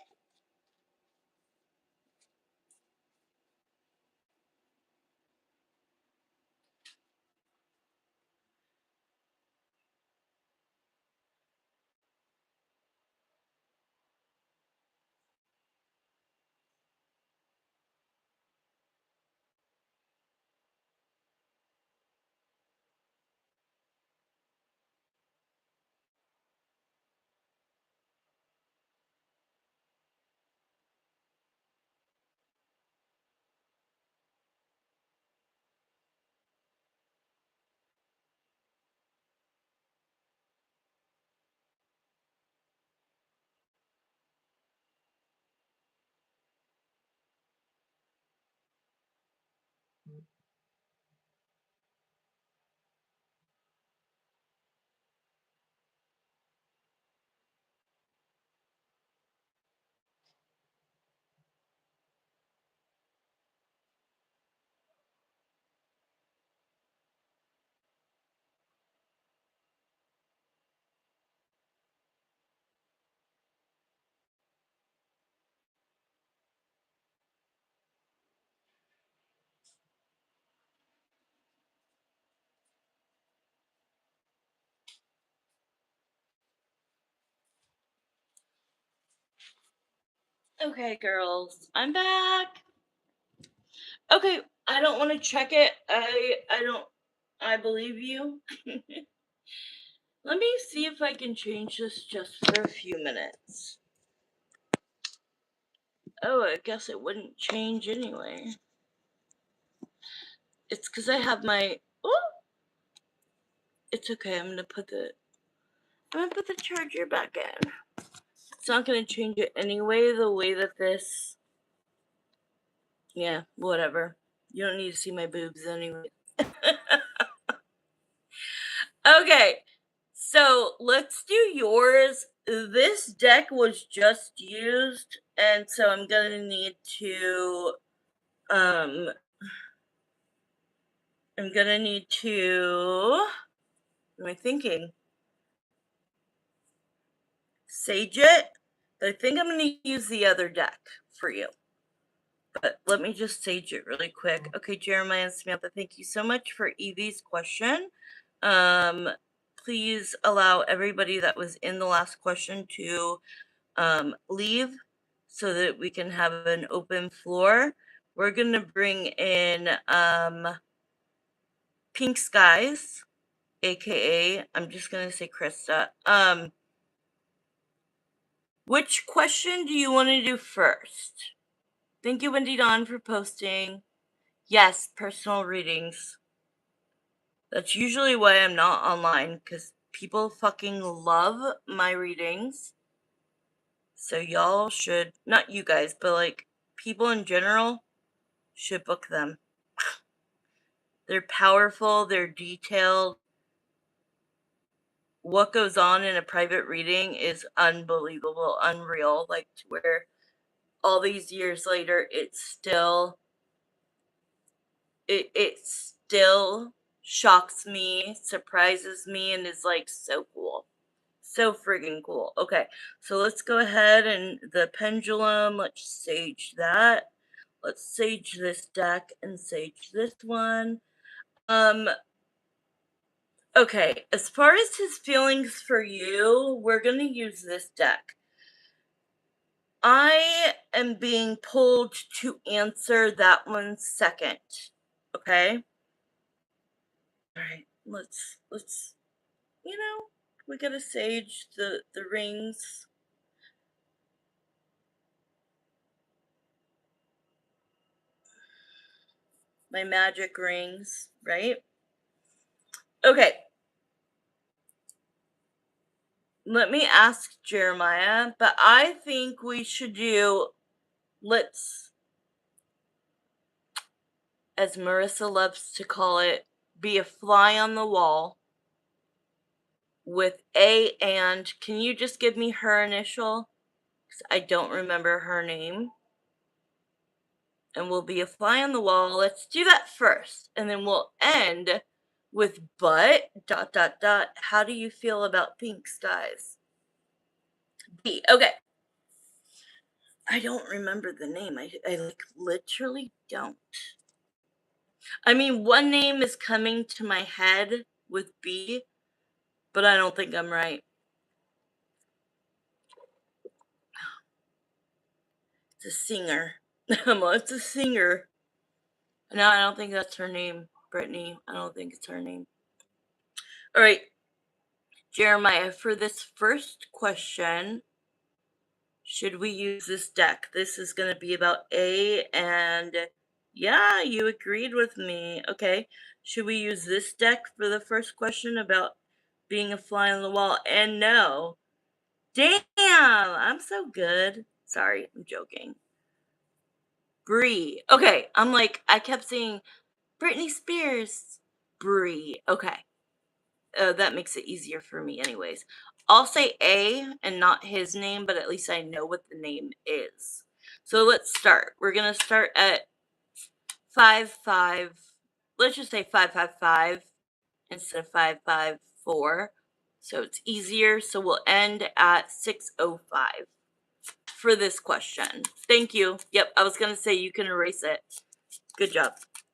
Okay, girls, I'm back. Okay, I don't want to check it. I believe you. Let me see if I can change this just for a few minutes. Oh, I guess it wouldn't change anyway. It's because I have my... Oh! It's okay, I'm gonna put the charger back in. It's not gonna change it anyway, the way that this... Yeah, whatever. You don't need to see my boobs anyway. Okay, so let's do yours. This deck was just used, and so I'm gonna need to, I'm gonna need to, what am I thinking? Sage it, but I think I'm gonna use the other deck for you. But let me just sage it really quick. Okay, Jeremiah and Samantha, thank you so much for Evie's question. Please allow everybody that was in the last question to leave so that we can have an open floor. We're going to bring in Pink Skies, aka, I'm just going to say Krista. Which question do you want to do first? Thank you, Wendy Dawn, for posting. Yes, personal readings. That's usually why I'm not online, because people fucking love my readings. So y'all should, not you guys, but like people in general should book them. They're powerful, they're detailed. What goes on in a private reading is unbelievable, unreal, like to where all these years later it still shocks me, surprises me, and is like so cool. So friggin' cool. Okay, so let's go ahead and the pendulum, let's sage that. Let's sage this deck and sage this one. Okay, as far as his feelings for you, we're going to use this deck. I am being pulled to answer that one second. Okay? All right, let's we got to sage the rings. My magic rings, right? Okay. Let me ask Jeremiah, but I think we should do, let's, as Marissa loves to call it, be a fly on the wall with and can you just give me her initial? Because I don't remember her name. And we'll be a fly on the wall. Let's do that first. And then we'll end with but, ... How do you feel about Pink Skies? B. Okay. I don't remember the name. I like literally don't. I mean, one name is coming to my head with B, but I don't think I'm right. It's a singer. It's a singer. No, I don't think that's her name, Brittany. I don't think it's her name. All right, Jeremiah, for this first question, should we use this deck? This is going to be about A, and yeah, you agreed with me. Okay, should we use this deck for the first question about being a fly on the wall? And no. Damn, I'm so good. Sorry, I'm joking. Brie. Okay, I'm like, I kept saying Britney Spears. Brie. Okay. That makes it easier for me anyways. I'll say A and not his name, but at least I know what the name is. So let's start. We're going to start at 5-5. Let's just say 5-5-5 instead of 5-5-4. So it's easier. So we'll end at 6-0-5 for this question. Thank you. Yep, I was going to say you can erase it. Good job.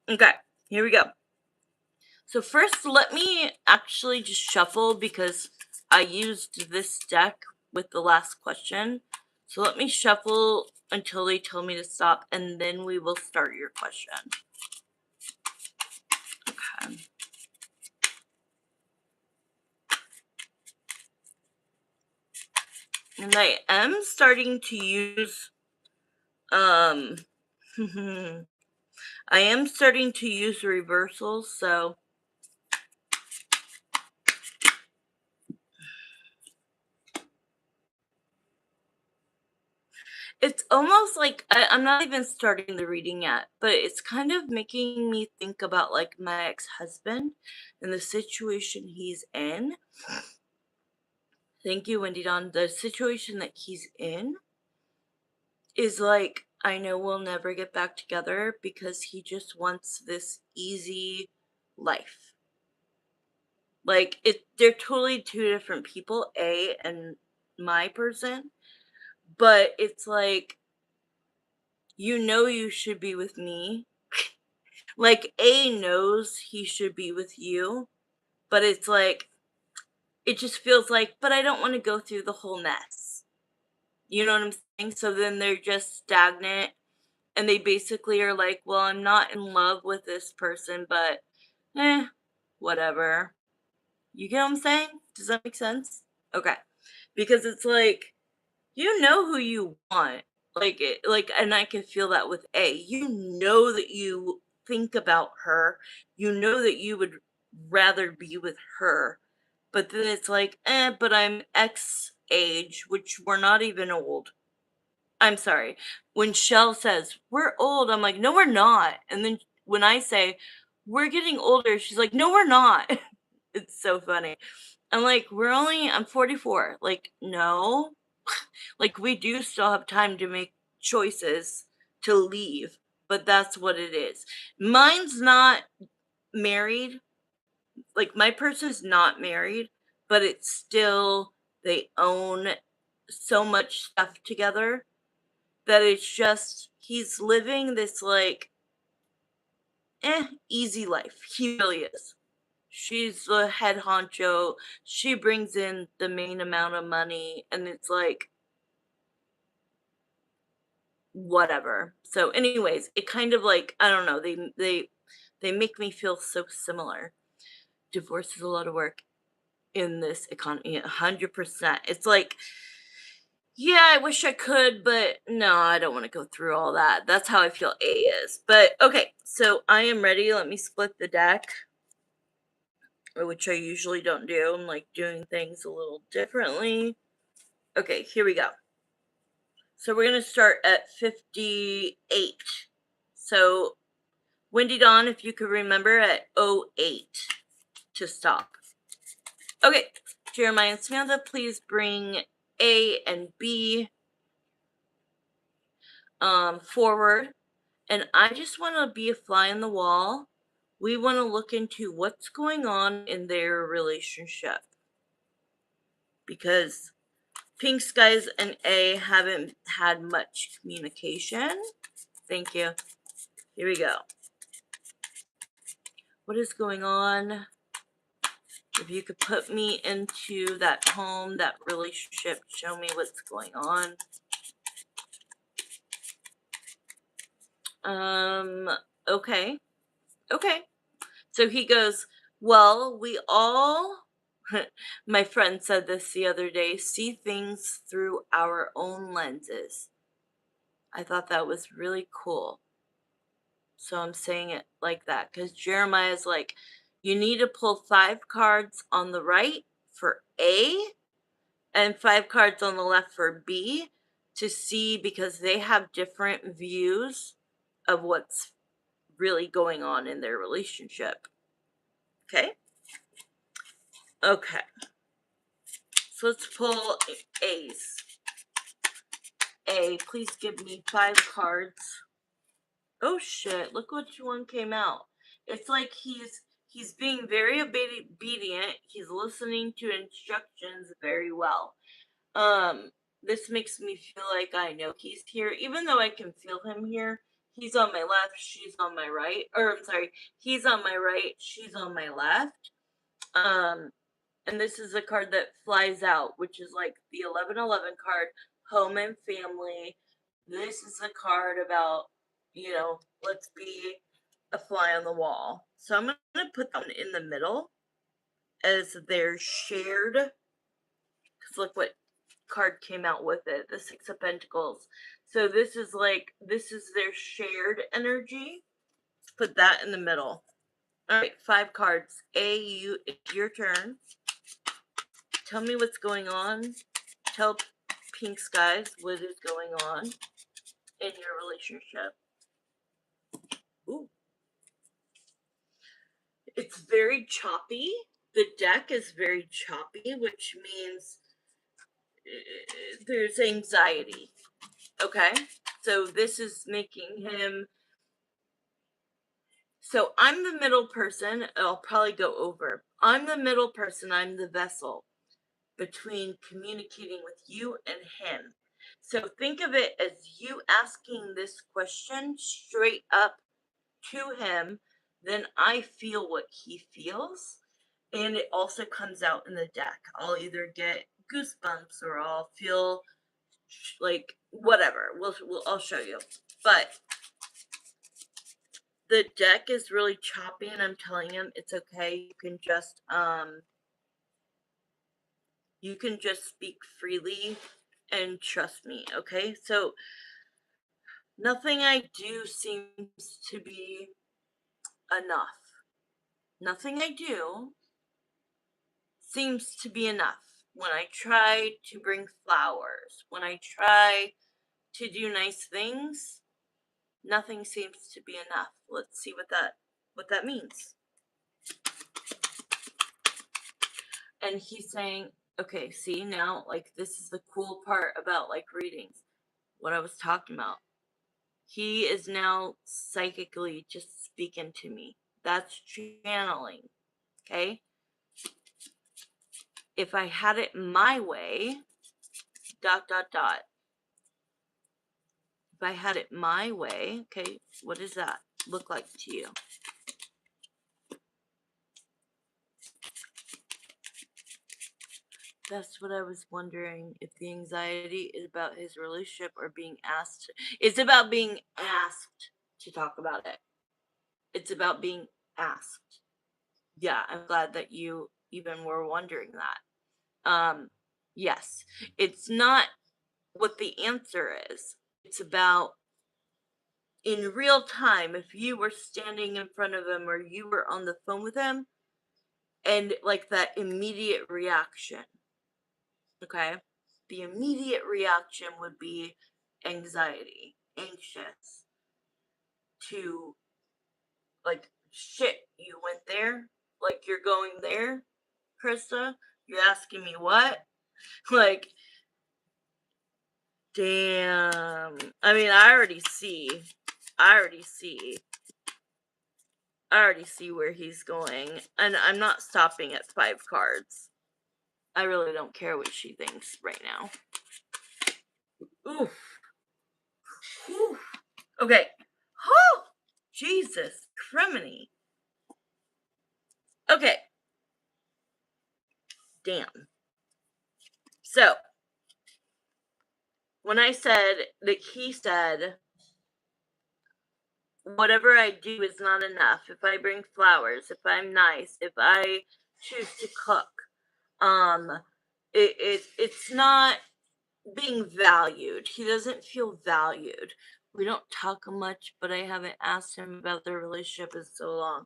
Okay, here we go. So first, let me actually just shuffle because I used this deck with the last question. So let me shuffle until they tell me to stop, and then we will start your question. Okay. And I am starting to use, um, I am starting to use reversals, so it's almost like I'm not even starting the reading yet, but it's kind of making me think about like my ex-husband and the situation he's in. Thank you, Wendy Don. The situation that he's in is like, I know we'll never get back together because he just wants this easy life. Like they're totally two different people, A and my person, but it's like you should be with me. Like A knows he should be with you, but it's like it just feels like, but I don't want to go through the whole mess. You know what I'm saying? So then they're just stagnant and they basically are like, well, I'm not in love with this person, but whatever. You get what I'm saying? Does that make sense? Okay. Because it's like, you know who you want. Like and I can feel that with A. You know that you think about her. You know that you would rather be with her. But then it's like, but I'm X age, which we're not even old. I'm sorry. When Shell says, "We're old," I'm like, "No, we're not." And then when I say, "We're getting older," she's like, "No, we're not." It's so funny. I'm like, I'm 44. Like, no. Like, we do still have time to make choices to leave, but that's what it is. Mine's not married. Like, my person's not married, but it's still, they own so much stuff together that it's just, he's living this, like, easy life. He really is. She's the head honcho. She brings in the main amount of money, and it's like, whatever. So, anyways, it kind of like, I don't know. They make me feel so similar. Divorce is a lot of work in this economy. 100%. It's like, yeah, I wish I could, but no, I don't want to go through all that. That's how I feel A is. But okay, so I am ready. Let me split the deck, which I usually don't do. I'm like doing things a little differently. Okay, here we go. So we're going to start at 58. So, Wendy Dawn, if you could remember at 08 to stop. Okay, Jeremiah and Samantha, please bring A and B forward. And I just want to be a fly on the wall. We want to look into what's going on in their relationship. Because Pink Skies and A haven't had much communication. Thank you. Here we go. What is going on? If you could put me into that home, that relationship, show me what's going on. Okay. Okay. So he goes, well, we all, my friend said this the other day, see things through our own lenses. I thought that was really cool. So I'm saying it like that because Jeremiah is like, you need to pull 5 cards on the right for A and 5 cards on the left for B to see because they have different views of what's really going on in their relationship. Okay? Okay. So let's pull A's. A, please give me 5 cards. Oh shit, look which one came out. It's like he's being very obedient. He's listening to instructions very well. This makes me feel like I know he's here, even though I can feel him here. He's on my left, she's on my right. Or I'm sorry, he's on my right, she's on my left. And this is a card that flies out, which is like the 1111 card, home and family. This is a card about, let's be a fly on the wall. So I'm going to put them in the middle as they're shared. Because look what card came out with it, the Six of Pentacles. So this is their shared energy. Put that in the middle. All right, 5 cards. It's your turn. Tell me what's going on. Tell Pink Skies what is going on in your relationship. Ooh. It's very choppy. The deck is very choppy, which means there's anxiety. Okay? So this is making him. So I'm the middle person. I'll probably go over. I'm the middle person. I'm the vessel between communicating with you and him. So think of it as you asking this question straight up to him. Then I feel what he feels. And it also comes out in the deck. I'll either get goosebumps or I'll feel like whatever. I'll show you. But the deck is really choppy, and I'm telling him it's okay. You can just speak freely and trust me, okay? So nothing I do seems to be enough. Nothing I do seems to be enough. When I try to bring flowers, when I try to do nice things, nothing seems to be enough. Let's see what that means. And he's saying, okay, see now, like, this is the cool part about like readings, what I was talking about. He is now psychically just speaking to me. That's channeling. Okay. If I had it my way, ... If I had it my way, okay, what does that look like to you? That's what I was wondering, if the anxiety is about his relationship or being asked. It's about being asked to talk about it. It's about being asked. Yeah, I'm glad that you even were wondering that. Yes, it's not what the answer is. It's about in real time, if you were standing in front of him or you were on the phone with him, and like that immediate reaction. Okay? The immediate reaction would be anxiety, anxious, to like, shit, you went there? Like, you're going there, Krista? You're asking me what? Like, damn. I mean, I already see where he's going. And I'm not stopping at 5 cards. I really don't care what she thinks right now. Oof. Whew. Okay. Oh, Jesus criminy. Okay. Damn. So, when I said that he said, whatever I do is not enough. If I bring flowers, if I'm nice, if I choose to cook, it's not being valued. He doesn't feel valued. We don't talk much, but I haven't asked him about their relationship in so long.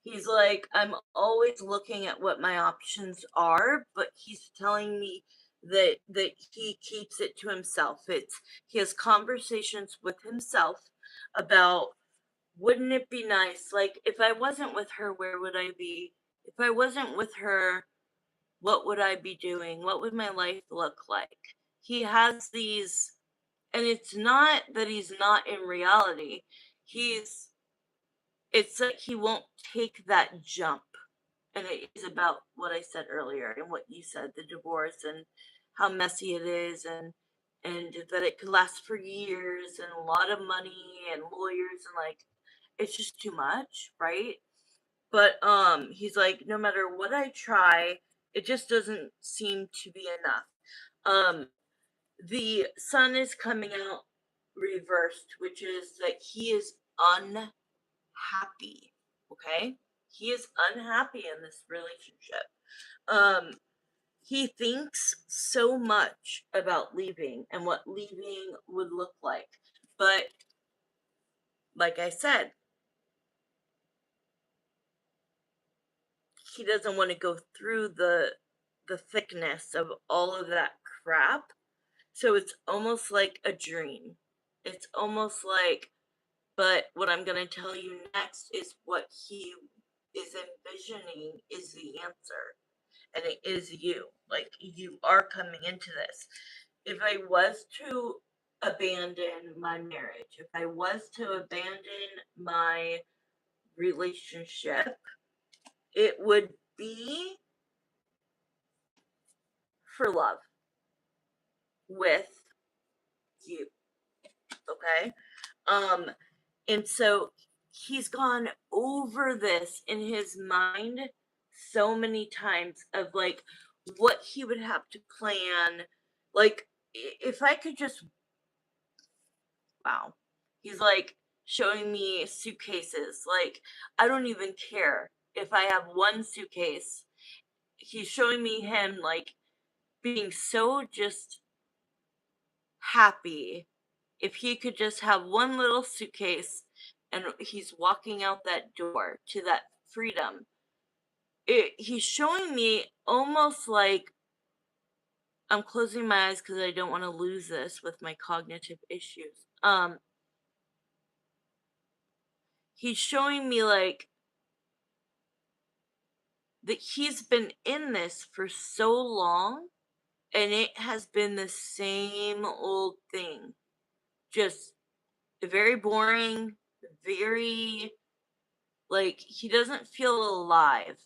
He's like, I'm always looking at what my options are, but he's telling me that he keeps it to himself. He has conversations with himself about, wouldn't it be nice, like, if I wasn't with her, where would I be? If I wasn't with her, what would I be doing? What would my life look like? He has these, and it's not that he's not in reality. It's like he won't take that jump. And it is about what I said earlier and what you said, the divorce and how messy it is, and that it could last for years and a lot of money and lawyers, and like, it's just too much, right? But he's like, no matter what I try, it just doesn't seem to be enough. The sun is coming out reversed, which is that he is unhappy. Okay? He is unhappy in this relationship. he thinks so much about leaving and what leaving would look like. But like I said, he doesn't want to go through the thickness of all of that crap. So it's almost like a dream. It's almost like, but what I'm going to tell you next is what he is envisioning is the answer. And it is you. Like, you are coming into this. If I was to abandon my marriage, if I was to abandon my relationship, it would be for love with you. Okay? Um, and so he's gone over this in his mind so many times of like what he would have to plan. Like, if I could just, wow. He's like showing me suitcases. Like, I don't even care if I have one suitcase. He's showing me him like being so just happy if he could just have one little suitcase and he's walking out that door to that freedom. He's showing me almost like I'm closing my eyes because I don't want to lose this with my cognitive issues. He's showing me like that he's been in this for so long and it has been the same old thing. Just very boring, very like he doesn't feel alive.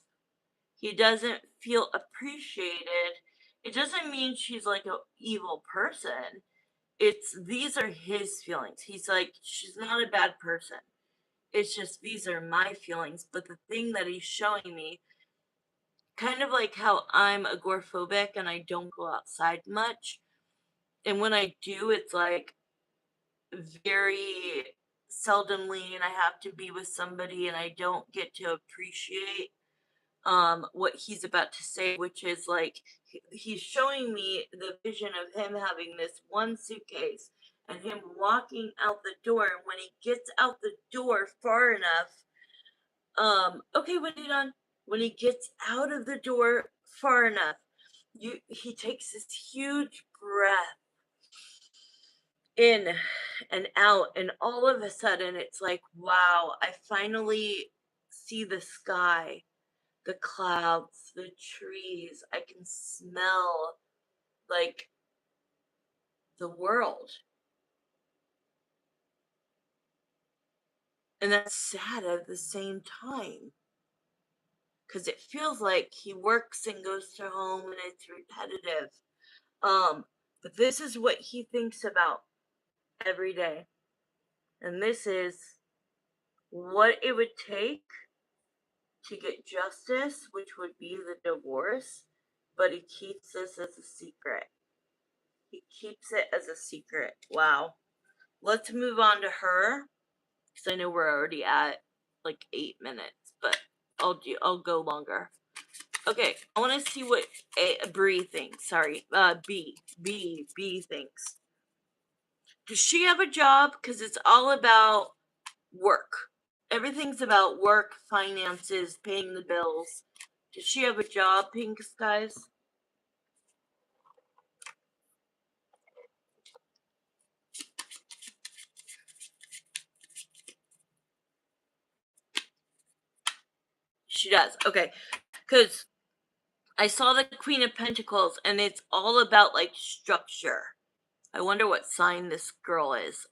He doesn't feel appreciated. It doesn't mean she's like an evil person. It's these are his feelings. He's like, she's not a bad person. It's just these are my feelings. But the thing that he's showing me, kind of like how I'm agoraphobic and I don't go outside much. And when I do, it's like very seldomly, and I have to be with somebody and I don't get to appreciate what he's about to say, which is like he's showing me the vision of him having this one suitcase and him walking out the door, and when he gets out the door far enough, okay, when he gets out of the door far enough, he takes this huge breath in and out, and all of a sudden it's like, wow, I finally see the sky, the clouds, the trees. I can smell like the world. And that's sad at the same time because it feels like he works and goes to home and it's repetitive. Um, but this is what he thinks about every day. And this is what it would take to get justice, which would be the divorce, but he keeps this as a secret. He keeps it as a secret. Wow. Let's move on to her because I know we're already at like 8 minutes, but I'll go longer. Okay, I want to see what Bree thinks. Sorry, B thinks. Does she have a job? Because it's all about work. Everything's about work, finances, paying the bills. Does she have a job, Pink Skies? She does. Okay, because I saw the Queen of Pentacles, and it's all about like structure. I wonder what sign this girl is.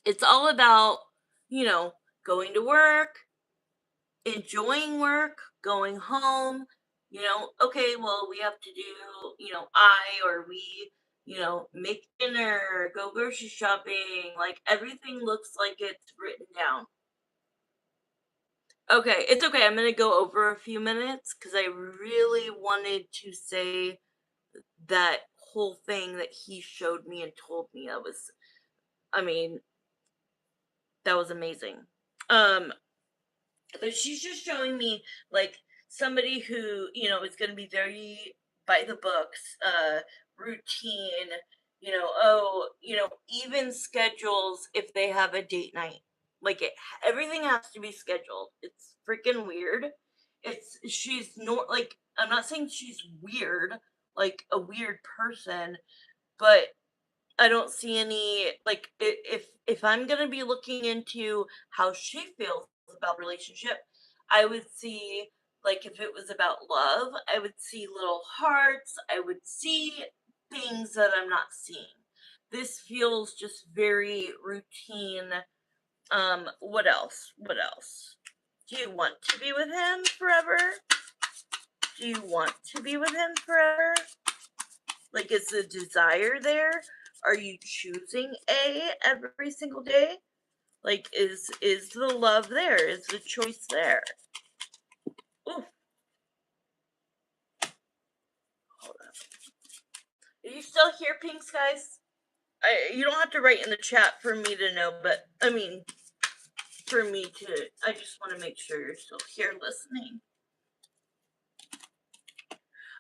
It's all about, you know, going to work, enjoying work, going home, okay, well, we have to do, make dinner, go grocery shopping, like everything looks like it's written down. Okay, it's okay. I'm going to go over a few minutes because I really wanted to say that whole thing that he showed me and told me. I mean, that was amazing. Um, but she's just showing me like somebody who, is going to be very by the books, routine, even schedules if they have a date night. Like everything has to be scheduled. It's freaking weird. She's no like I'm not saying she's weird, like a weird person, but I don't see any like if I'm gonna be looking into how she feels about the relationship, I would see like if it was about love, I would see little hearts, I would see things that I'm not seeing. This feels just very routine. What else? What else? Do you want to be with him forever? Do you want to be with him forever? Like, is the desire there? Are you choosing A every single day? Like, is the love there? Is the choice there? Ooh, hold on. Are you still here, Pink Skies? You don't have to write in the chat for me to know, but I mean, for me to. I just want to make sure you're still here listening.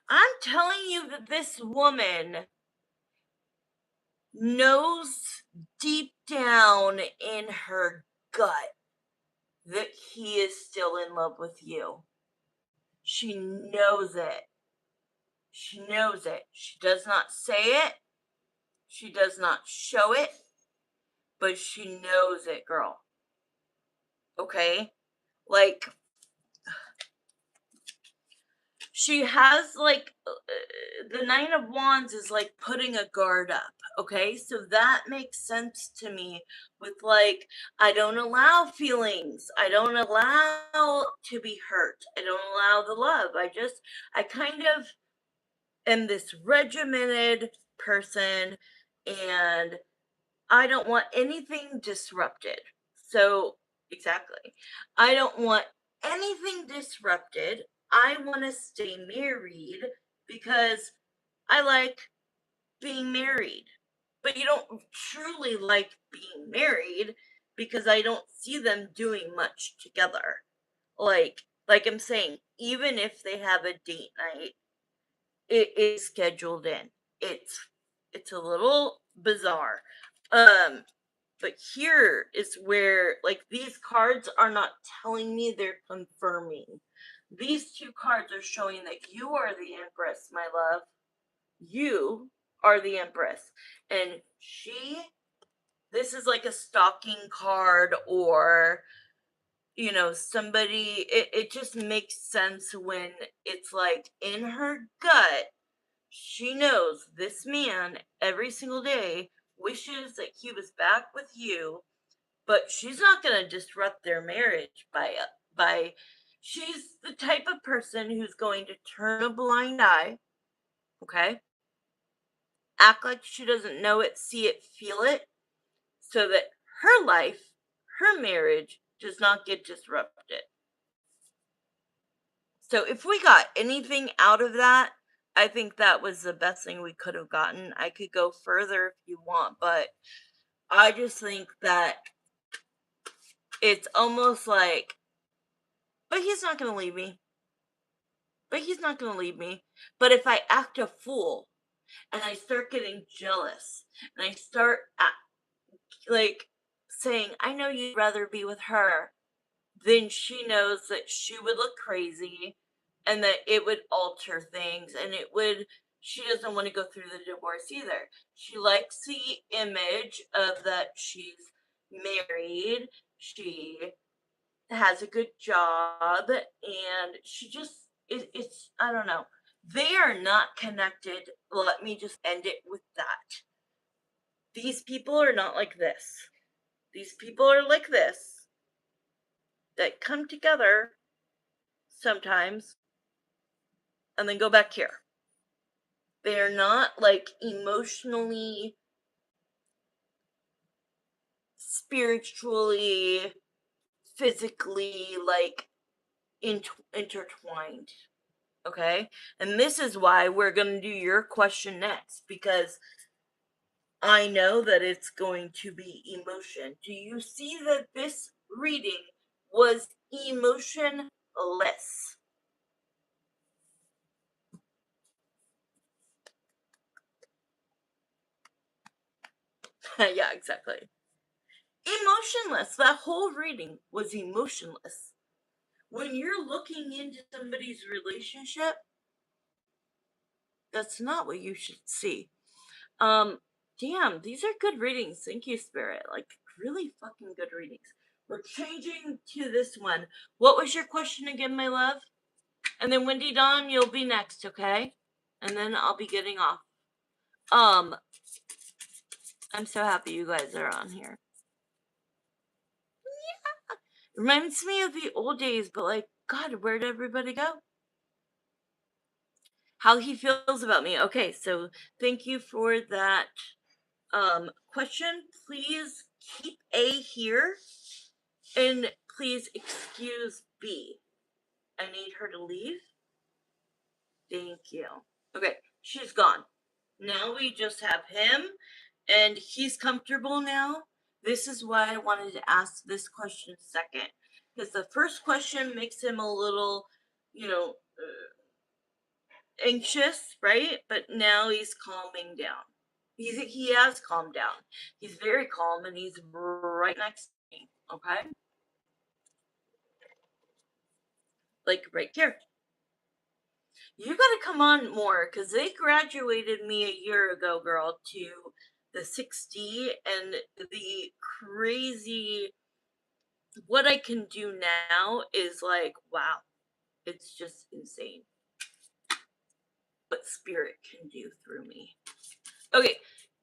I'm telling you that this woman knows deep down in her gut that he is still in love with you. She knows it. She knows it. She does not say it. She does not show it, but she knows it, girl. Okay? Like, she has, like, the Nine of Wands is like putting a guard up. Okay? So that makes sense to me with, like, I don't allow feelings. I don't allow to be hurt. I don't allow the love. I kind of am this regimented person, and I don't want anything disrupted. So, exactly. I don't want anything disrupted. I want to stay married because I like being married. But you don't truly like being married because I don't see them doing much together. Like I'm saying, even if they have a date night, it is scheduled in. It's a little bizarre. Um, but here is where like these cards are not telling me, they're confirming. These two cards are showing that you are the Empress, my love. You are the Empress. And this is like a stalking card, or somebody, it just makes sense when it's like in her gut she knows this man every single day wishes that he was back with you, but she's not going to disrupt their marriage by she's the type of person who's going to turn a blind eye, okay? Act like she doesn't know it, see it, feel it, so that her life, her marriage does not get disrupted. So if we got anything out of that, I think that was the best thing we could have gotten. I could go further if you want, but I just think that it's almost like, but he's not going to leave me. But he's not going to leave me. But if I act a fool and I start getting jealous and I start like saying, I know you'd rather be with her, then she knows that she would look crazy and that it would alter things, and she doesn't want to go through the divorce either. She likes the image of that she's married, she has a good job, and she just it's I don't know. They are not connected. Let me just end it with that. These people are not like this. These people are like this, that come together sometimes and then go back here. They are not like emotionally, spiritually, physically like intertwined. Okay? And this is why we're going to do your question next, because I know that it's going to be emotion. Do you see that this reading was emotionless? Yeah, exactly. Emotionless. That whole reading was emotionless. When you're looking into somebody's relationship, that's not what you should see. Um, Damn, these are good readings. Thank you, Spirit. Like, really fucking good readings. We're changing to this one. What was your question again, my love? And then Wendy Dawn, you'll be next, okay? And then I'll be getting off. Um, I'm so happy you guys are on here. Reminds me of the old days, but like, God, where'd everybody go? How he feels about me. Okay, so thank you for that question. Please keep A here, and please excuse B. I need her to leave. Thank you. Okay, she's gone. Now we just have him, and he's comfortable now. This is why I wanted to ask this question second, because the first question makes him a little, you know, anxious, right? But now he's calming down. He has calmed down. He's very calm, and he's right next to me. Okay, like right here. You gotta come on more because they graduated me a year ago, girl, to the 60 and the crazy. What I can do now is like, wow, it's just insane what spirit can do through me. Okay,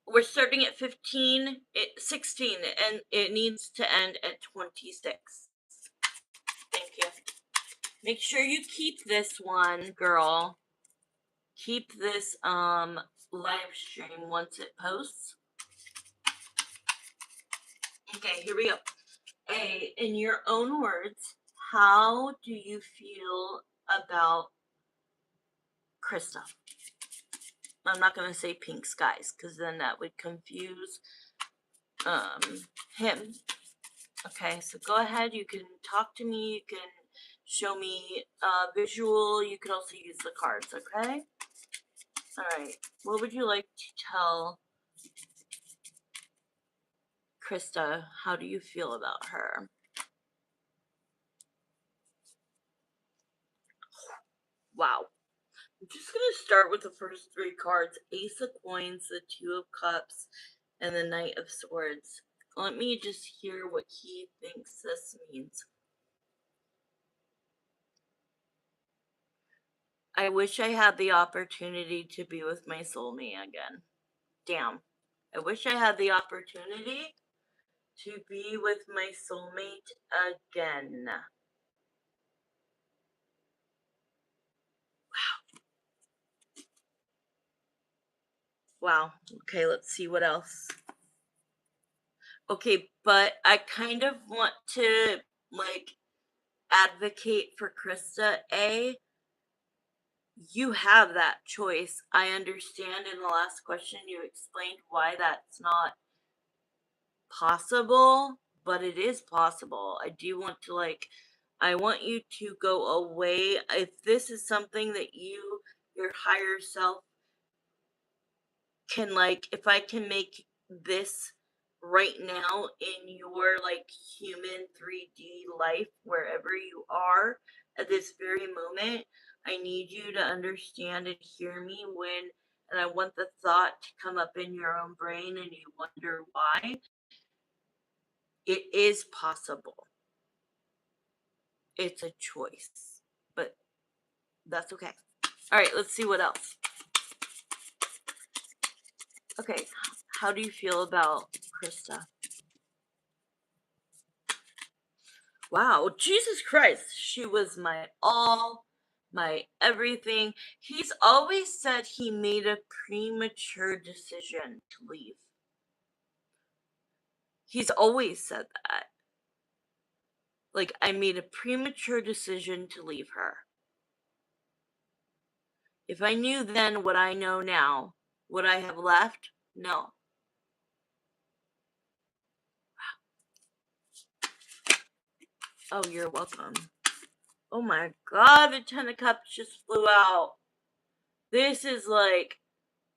we're starting at 16, and it needs to end at 26. Thank you. Make sure you keep this one, girl. Keep this live stream once it posts. Okay, here we go. A, in your own words, how do you feel about Krista? I'm not going to say pink skies because then that would confuse him. Okay, so go ahead. You can talk to me. You can show me visual. You can also use the cards, okay? All right. What would you like to tell Krista? How do you feel about her? Wow. I'm just going to start with the first three cards. Ace of Coins, the Two of Cups, and the Knight of Swords. Let me just hear what he thinks this means. I wish I had the opportunity to be with my soulmate again. Damn. I wish I had the opportunity to be with my soulmate again. Wow. Okay, let's see what else. Okay, but I kind of want to like advocate for Krista. You have that choice. I understand in the last question you explained why that's not possible, but it is possible. I do want to I want you to go away. If this is something that your higher self can if I can make this right now in your human 3D life wherever you are at this very moment, I need you to understand and hear me and I want the thought to come up in your own brain and you wonder why. It is possible. It's a choice, but that's okay. All right, let's see what else. Okay, how do you feel about Krista? Wow, Jesus Christ, she was my all, my everything. He's always said he made a premature decision to leave. He's always said that. Like, I made a premature decision to leave her. If I knew then what I know now, would I have left? No. Oh, you're welcome. Oh my god, the Ten of Cups just flew out. This is like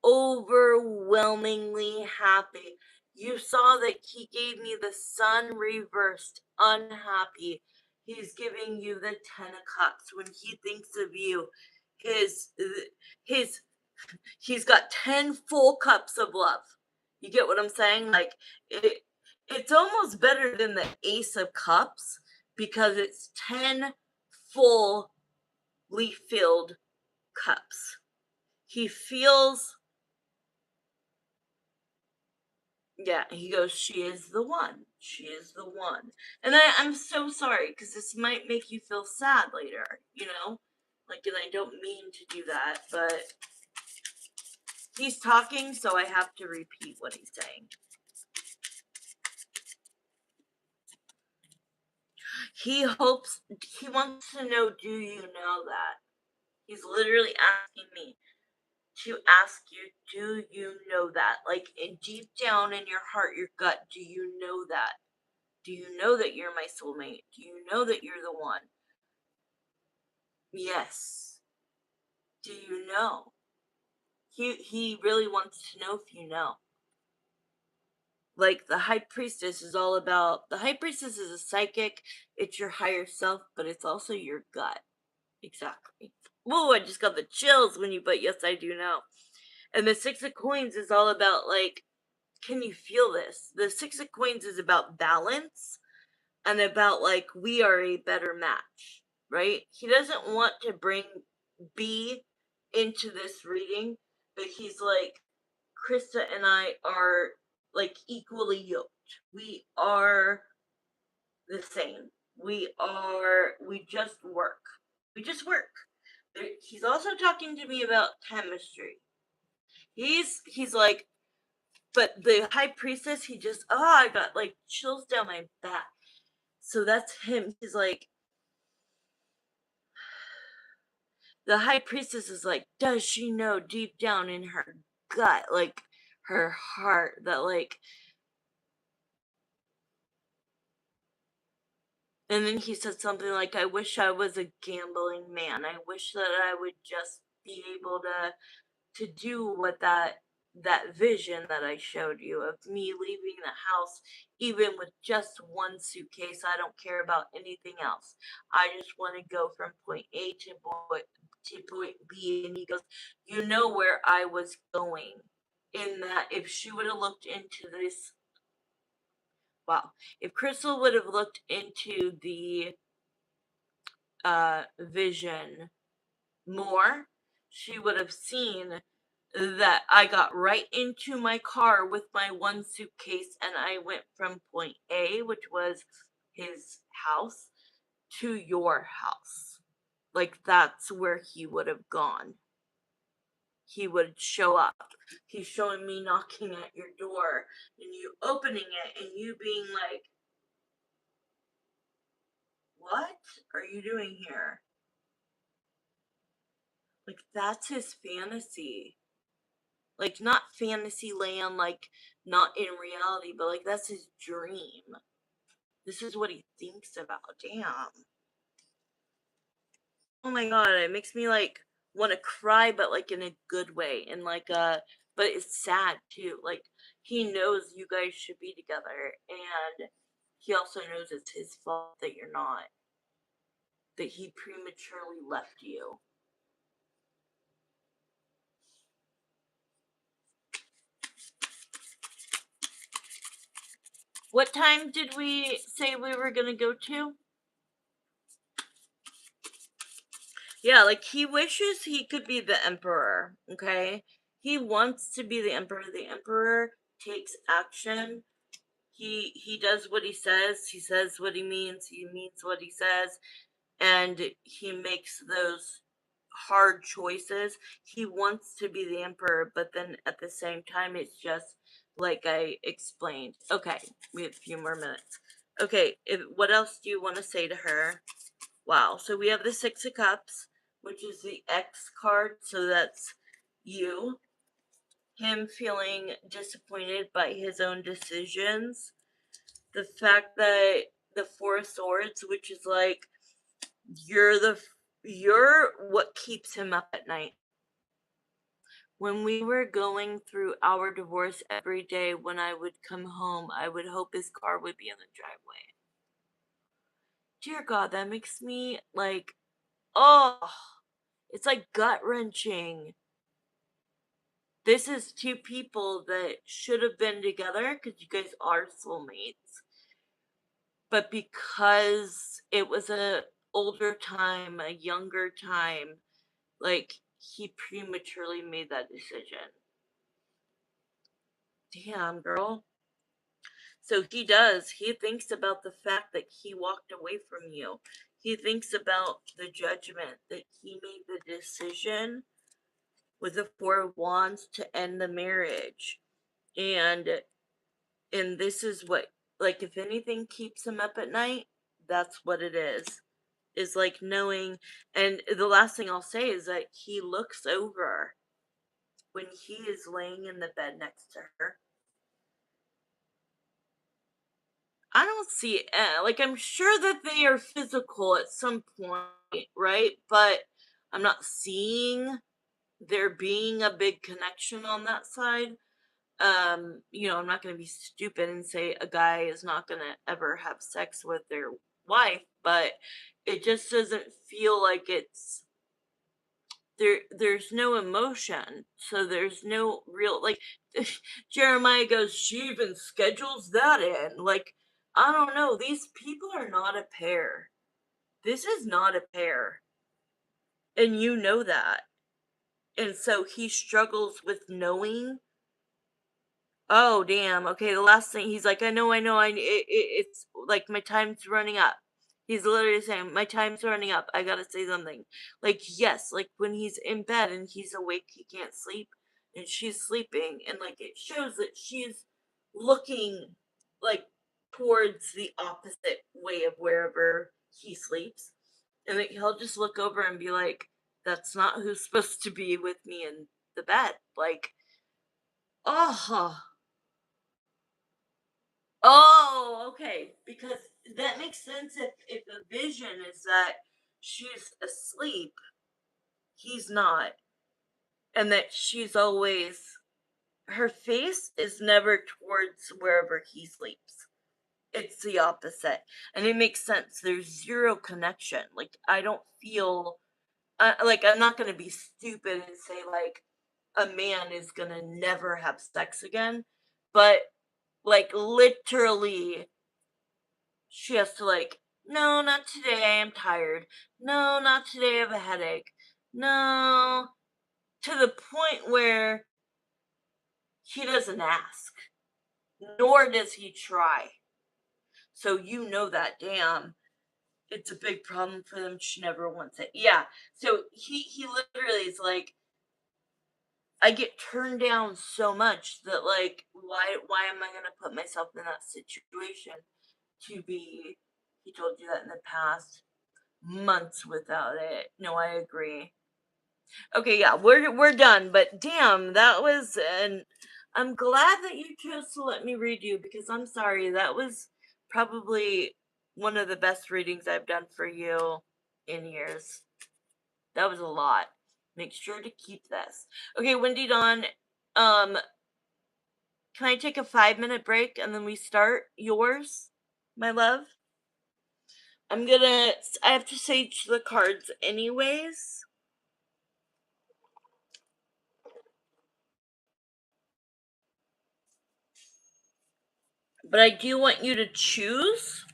overwhelmingly happy. You saw that he gave me the sun reversed, unhappy. He's giving you the 10 of cups when he thinks of you. His his he's got 10 full cups of love. You get what I'm saying? Like it's almost better than the ace of cups because it's 10 fully filled cups. He feels, yeah, he goes, she is the one. She is the one. And I'm so sorry because this might make you feel sad later, you know? Like, and I don't mean to do that, but he's talking, so I have to repeat what he's saying. He hopes, he wants to know, do you know that? He's literally asking me to ask you, do you know that? Like, deep down in your heart, your gut, do you know that? Do you know that you're my soulmate? Do you know that you're the one? Yes. Do you know? He really wants to know if you know. Like the high priestess is all about, the high priestess is a psychic, it's your higher self, but it's also your gut. Exactly. Whoa, I just got the chills when you, but yes, I do know. And the 6 of coins is all about, like, can you feel this? The 6 of coins is about balance and about, like, we are a better match, right? He doesn't want to bring B into this reading, but he's like, Krista and I are like equally yoked. We are the same. We just work. We just work. He's also talking to me about chemistry. He's like, but the high priestess, he just, I got like chills down my back. So that's him. He's like, the high priestess is like, does she know deep down in her gut, like her heart, that like, and then he said something like, I wish I was a gambling man. I wish that I would just be able to do what that vision that I showed you of me leaving the house, even with just one suitcase. I don't care about anything else. I just want to go from point A to point B. And he goes, you know where I was going. In that, if she would have looked into this, wow, if Crystal would have looked into the vision more, she would have seen that I got right into my car with my one suitcase and I went from point A, which was his house, to your house. Like, that's where he would have gone. He would show up. He's showing me knocking at your door and you opening it and you being like, what are you doing here? Like, that's his fantasy. Like, not fantasy land, like, not in reality, but like, that's his dream. This is what he thinks about. Damn. Oh my god, it makes me like want to cry, but like in a good way. And like, but it's sad too. Like, he knows you guys should be together, and he also knows it's his fault that you're not, that he prematurely left you. What time did we say we were gonna go to? Yeah, like he wishes he could be the emperor, okay? He wants to be the emperor. The emperor takes action. He does what he says what he means what he says, and he makes those hard choices. He wants to be the emperor, but then at the same time it's just like I explained. Okay, we have a few more minutes. Okay, what else do you want to say to her? Wow. So we have the 6 of cups, which is the X card. So that's you. Him feeling disappointed by his own decisions. The fact that the 4 of swords, which is like you're what keeps him up at night. When we were going through our divorce every day when I would come home, I would hope his car would be in the driveway. Dear God, that makes me like, oh, it's like gut wrenching. This is two people that should have been together because you guys are soulmates. But because it was a older time, a younger time, like he prematurely made that decision. Damn, girl. So he does. He thinks about the fact that he walked away from you. He thinks about the judgment that he made the decision with the Four of Wands to end the marriage. And this is what, like, if anything keeps him up at night, that's what it is like knowing. And the last thing I'll say is that he looks over when he is laying in the bed next to her. I don't see, like, I'm sure that they are physical at some point, right? But I'm not seeing there being a big connection on that side. I'm not going to be stupid and say a guy is not going to ever have sex with their wife, but it just doesn't feel like it's there's no emotion, so there's no real, like, Jeremiah goes, she even schedules that in, like, I don't know, these people are not a pair. This is not a pair, and you know that. And so he struggles with knowing, oh, damn. Okay, the last thing he's like, it's like my time's running up. He's literally saying, my time's running up. I gotta say something. Like, yes, like when he's in bed and he's awake, he can't sleep, and she's sleeping, and like it shows that she's looking like towards the opposite way of wherever he sleeps. And like he'll just look over and be like, that's not who's supposed to be with me in the bed. Like, oh, oh, okay. Because that makes sense if the vision is that she's asleep, he's not, and that she's always, her face is never towards wherever he sleeps. It's the opposite. And it makes sense. There's zero connection. Like I don't feel like I'm not going to be stupid and say like a man is going to never have sex again, but like literally she has to like, no, not today, I'm tired. No, not today, I have a headache. No, to the point where he doesn't ask, nor does he try. So you know that, damn, it's a big problem for them. She never wants it. Yeah. So he literally is like, I get turned down so much that like, why am I gonna put myself in that situation to be? He told you that in the past. Months without it. No, I agree. Okay, yeah, we're done. But damn, that was, and I'm glad that you chose to let me read you because I'm sorry, that was probably one of the best readings I've done for you in years. That was a lot. Make sure to keep this. Okay, Wendy Dawn, um, can I take a 5 minute break and then we start yours, my love? I have to sage the cards anyways. But I do want you to choose.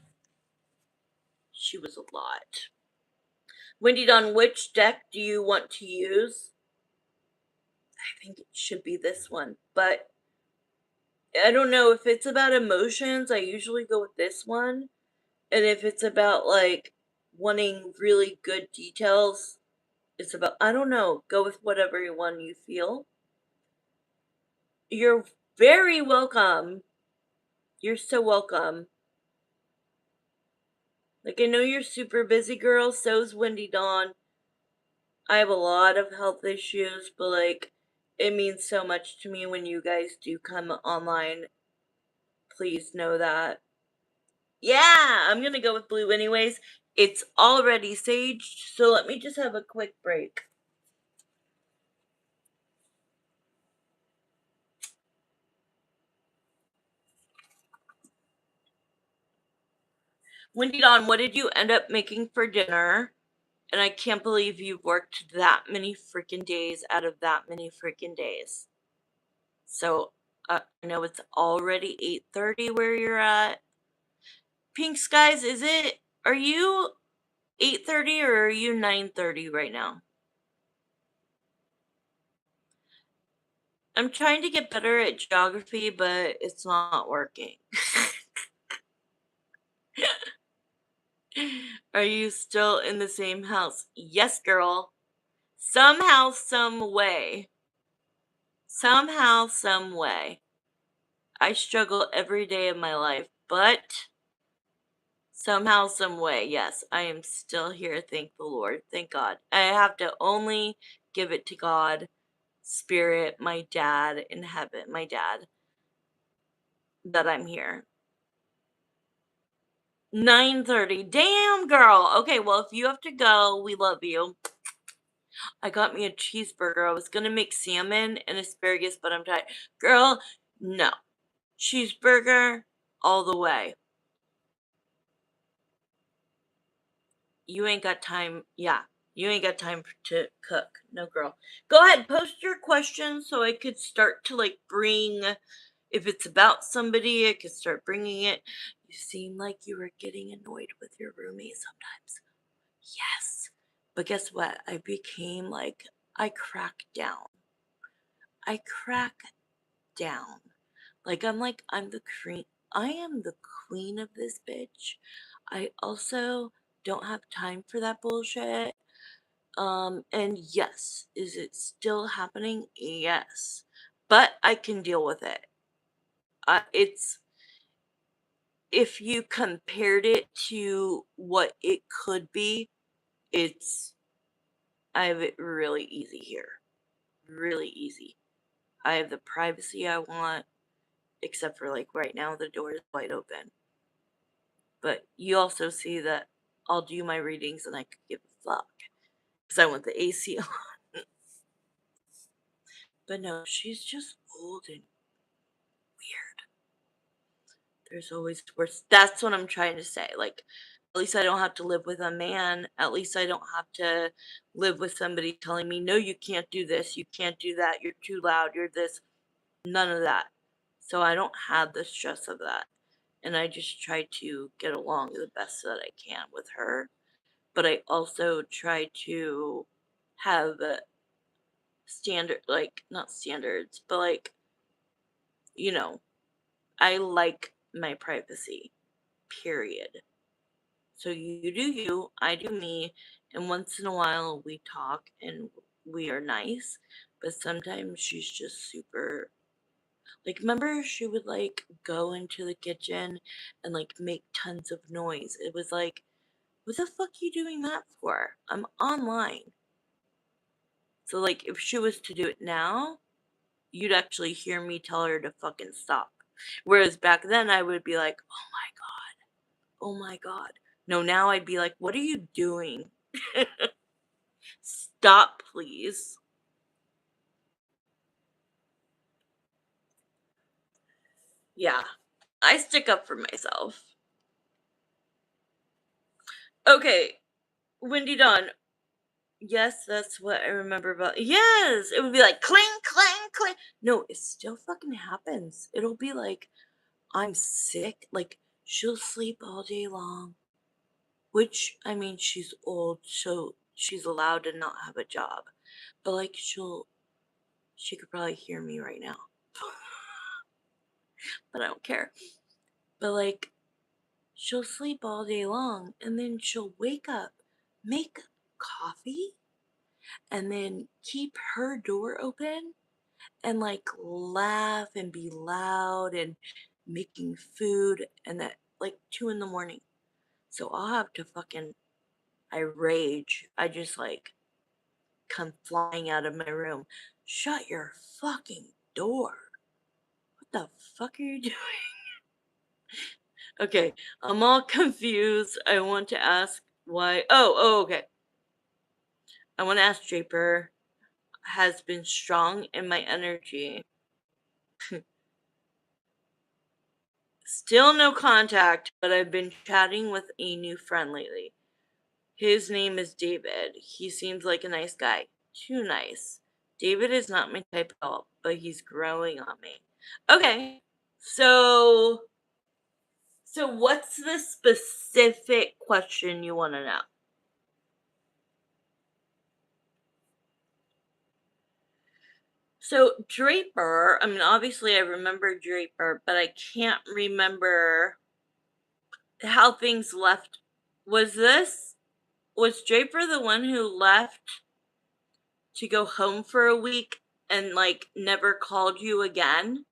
She was a lot. Wendy Don, which deck do you want to use? I think it should be this one. But I don't know if it's about emotions. I usually go with this one. And if it's about like wanting really good details, it's about, I don't know, go with whatever one you feel. You're very welcome. You're so welcome. Like, I know you're super busy, girl. So's Wendy Dawn. I have a lot of health issues, but like it means so much to me when you guys do come online. Please know that. Yeah, I'm gonna go with blue anyways. It's already saged, so let me just have a quick break. Wendy Dawn, what did you end up making for dinner? And I can't believe you've worked that many freaking days out of that many freaking days. So I know it's already 8:30 where you're at. Pink Skies, are you 8:30 or are you 9:30 right now? I'm trying to get better at geography, but it's not working. Are you still in the same house? Yes, girl. Somehow, some way. Somehow, some way. I struggle every day of my life, but somehow, some way, yes, I am still here. Thank the Lord. Thank God. I have to only give it to God, Spirit, my dad in heaven, my dad, that I'm here. 9:30. Damn, girl. Okay, well, if you have to go, we love you. I got me a cheeseburger. I was gonna make salmon and asparagus, but I'm tired. Girl, no. Cheeseburger all the way. You ain't got time. Yeah, you ain't got time to cook. No, girl. Go ahead, post your questions so I could start to like bring, if it's about somebody, I could start bringing it. You seem like you were getting annoyed with your roommate sometimes. Yes. But guess what? I crack down. I crack down. I'm the queen. I am the queen of this bitch. I also don't have time for that bullshit. And yes, is it still happening? Yes. But I can deal with it. It's if you compared it to what it could be, it's I have it really easy here. Really easy. I have the privacy I want, except for like right now the door is wide open. But you also see that I'll do my readings and I could give a fuck because I want the AC on. But no, she's just old and weird. There's always worse. That's what I'm trying to say. Like, at least I don't have to live with a man. At least I don't have to live with somebody telling me, no, you can't do this. You can't do that. You're too loud. You're this. None of that. So I don't have the stress of that. And I just try to get along the best that I can with her. But I also try to have not standards, but you know, I like my privacy, period. So you do you, I do me, and once in a while we talk and we are nice, but sometimes she's just super like remember she would like go into the kitchen and like make tons of noise. It was like, what the fuck you doing that for? I'm online. So like if she was to do it now, you'd actually hear me tell her to fucking stop. Whereas back then I would be like, oh my god, oh my god. No, now I'd be like, what are you doing? Stop, please. Yeah, I stick up for myself. Okay, Windy Dawn. Yes, that's what I remember about. Yes, it would be like cling, clang, cling. No, it still fucking happens. It'll be like, I'm sick. Like, she'll sleep all day long, which, I mean, she's old, so she's allowed to not have a job. But, like, she could probably hear me right now. But I don't care. But, like, she'll sleep all day long and then she'll wake up, make coffee, and then keep her door open and like laugh and be loud and making food and at like 2 in the morning. So I'll have to I rage. I just like come flying out of my room. Shut your fucking door. What the fuck are you doing? Okay, I'm all confused. I want to ask why. Okay. I want to ask Draper has been strong in my energy Still no contact, but I've been chatting with a new friend lately. His name is David. He seems like a nice guy. Too nice. David is not my type at all, but he's growing on me. Okay. So what's the specific question you want to know? So Draper, I mean obviously I remember Draper, but I can't remember how things left. Was Draper the one who left to go home for a week and like never called you again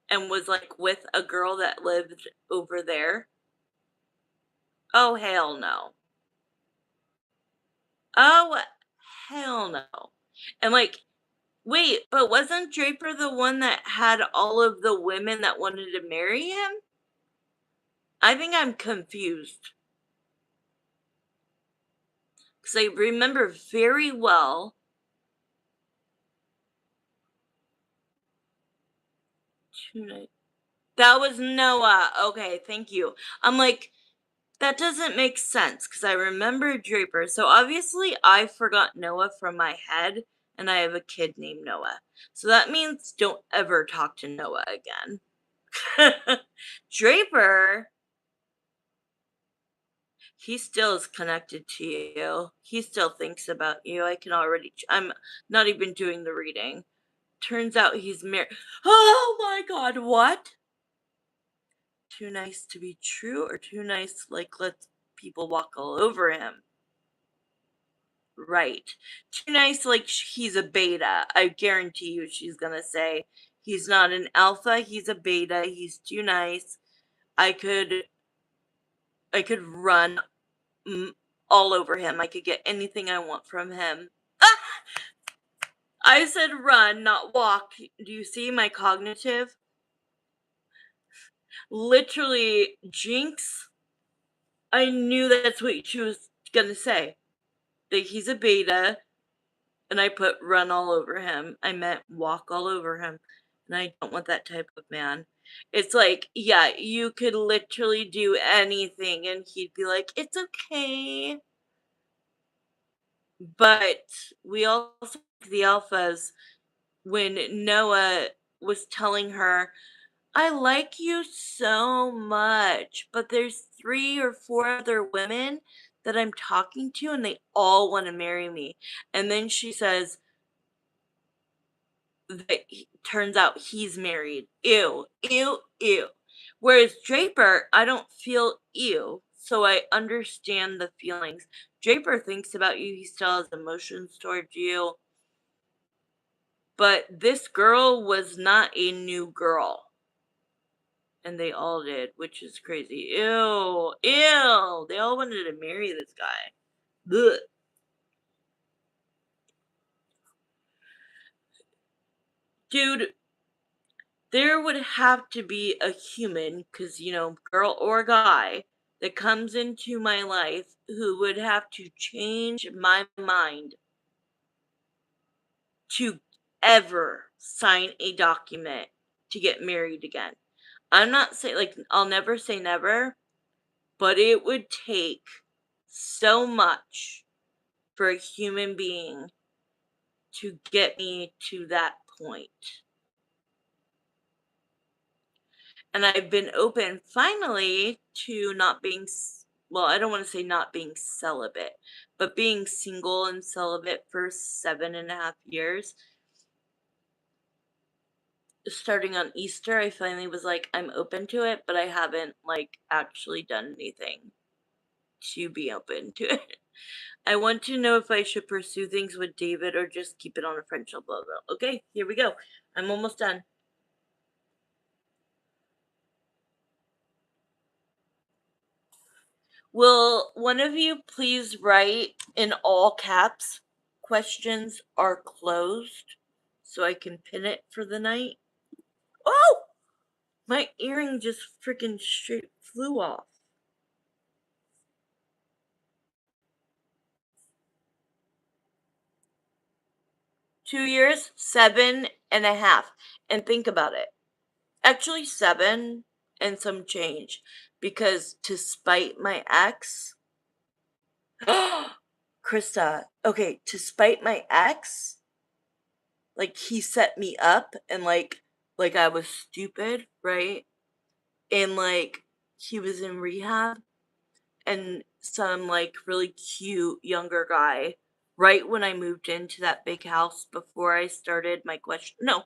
and was like with a girl that lived over there? Oh hell no. Oh hell no. And like wait, but wasn't Draper the one that had all of the women that wanted to marry him? I think I'm confused because I remember very well. Tonight. That was Noah. Okay, thank you. I'm like, that doesn't make sense because I remember Draper. So obviously, I forgot Noah from my head, and I have a kid named Noah. So that means don't ever talk to Noah again. Draper, he still is connected to you. He still thinks about you. I'm not even doing the reading. Turns out he's married. Oh my god, what? Too nice to be true or too nice, like, let people walk all over him? Right. Too nice, like, he's a beta. I guarantee you she's gonna say he's not an alpha, he's a beta, he's too nice. I could I could run mm, all over him. I could get anything I want from him. Ah! I said run, not walk. Do you see my cognitive? Literally, Jinx, I knew that's what she was gonna say. That he's a beta, and I put run all over him. I meant walk all over him. And I don't want that type of man. It's like, yeah, you could literally do anything and he'd be like, it's okay. But we also the alphas when Noah was telling her, I like you so much, but there's 3 or 4 other women that I'm talking to and they all want to marry me. And then she says, that turns out he's married. Ew, ew, ew. Whereas Draper, I don't feel ew, so I understand the feelings. Draper thinks about you, he still has emotions towards you. But this girl was not a new girl. And they all did, which is crazy. Ew, ew. They all wanted to marry this guy. Ugh. Dude, there would have to be a human, because, girl or guy, that comes into my life who would have to change my mind to ever sign a document to get married again. I'm not saying, like, I'll never say never, but it would take so much for a human being to get me to that point. And I've been open finally to not being well, I don't want to say not being celibate, but being single and celibate for 7.5 years. Starting on Easter, I finally was like, I'm open to it, but I haven't like actually done anything to be open to it. I want to know if I should pursue things with David or just keep it on a friendship level. Okay, here we go. I'm almost done. Will one of you please write in all caps, questions are closed, so I can pin it for the night? Oh! My earring just freaking straight flew off. 2 years, 7.5. And think about it. Actually, 7 and some change because to spite my ex, Krista, okay, to spite my ex, like he set me up and like I was stupid, right? And like he was in rehab and some like really cute younger guy right when I moved into that big house before I started my question. No,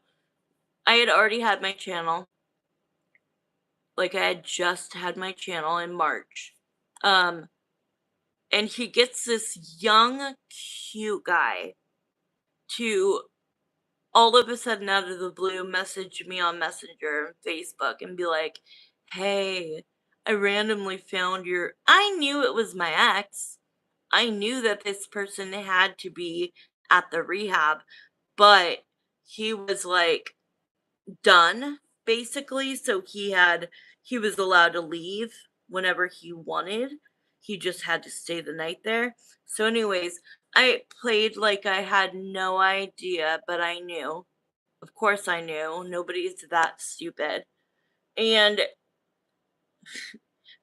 I had already had my channel. Like I had just had my channel in March. Um and he gets this young cute guy to all of a sudden out of the blue message me on Messenger and Facebook and be like, "Hey, I randomly found your." I knew it was my ex. I knew that this person had to be at the rehab, but he was like done basically, so he was allowed to leave whenever he wanted. He just had to stay the night there. So anyways, I played like I had no idea, but I knew. Of course I knew. Nobody's that stupid. And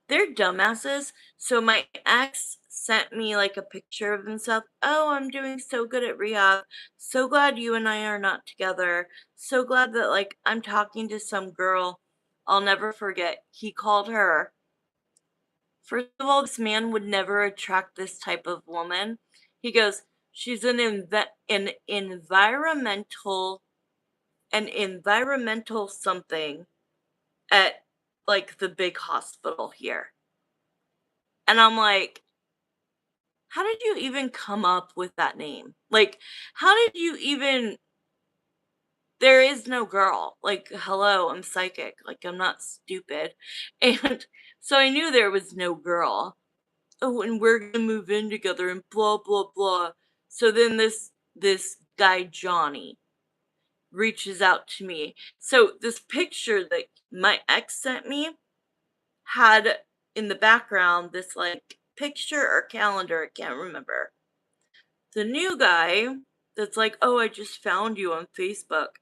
they're dumbasses. So my ex sent me like a picture of himself. Oh, I'm doing so good at rehab. So glad you and I are not together. So glad that like I'm talking to some girl. I'll never forget. He called her. First of all, this man would never attract this type of woman. He goes, she's an environmental something at like the big hospital here. And I'm like, how did you even come up with that name? Like, how did you even? There is no girl. Like, hello, I'm psychic. Like, I'm not stupid. And so I knew there was no girl. Oh, and we're gonna move in together and blah blah blah. So then this guy Johnny reaches out to me. So this picture that my ex sent me had in the background this like picture or calendar, I can't remember. The new guy that's like, oh, I just found you on Facebook,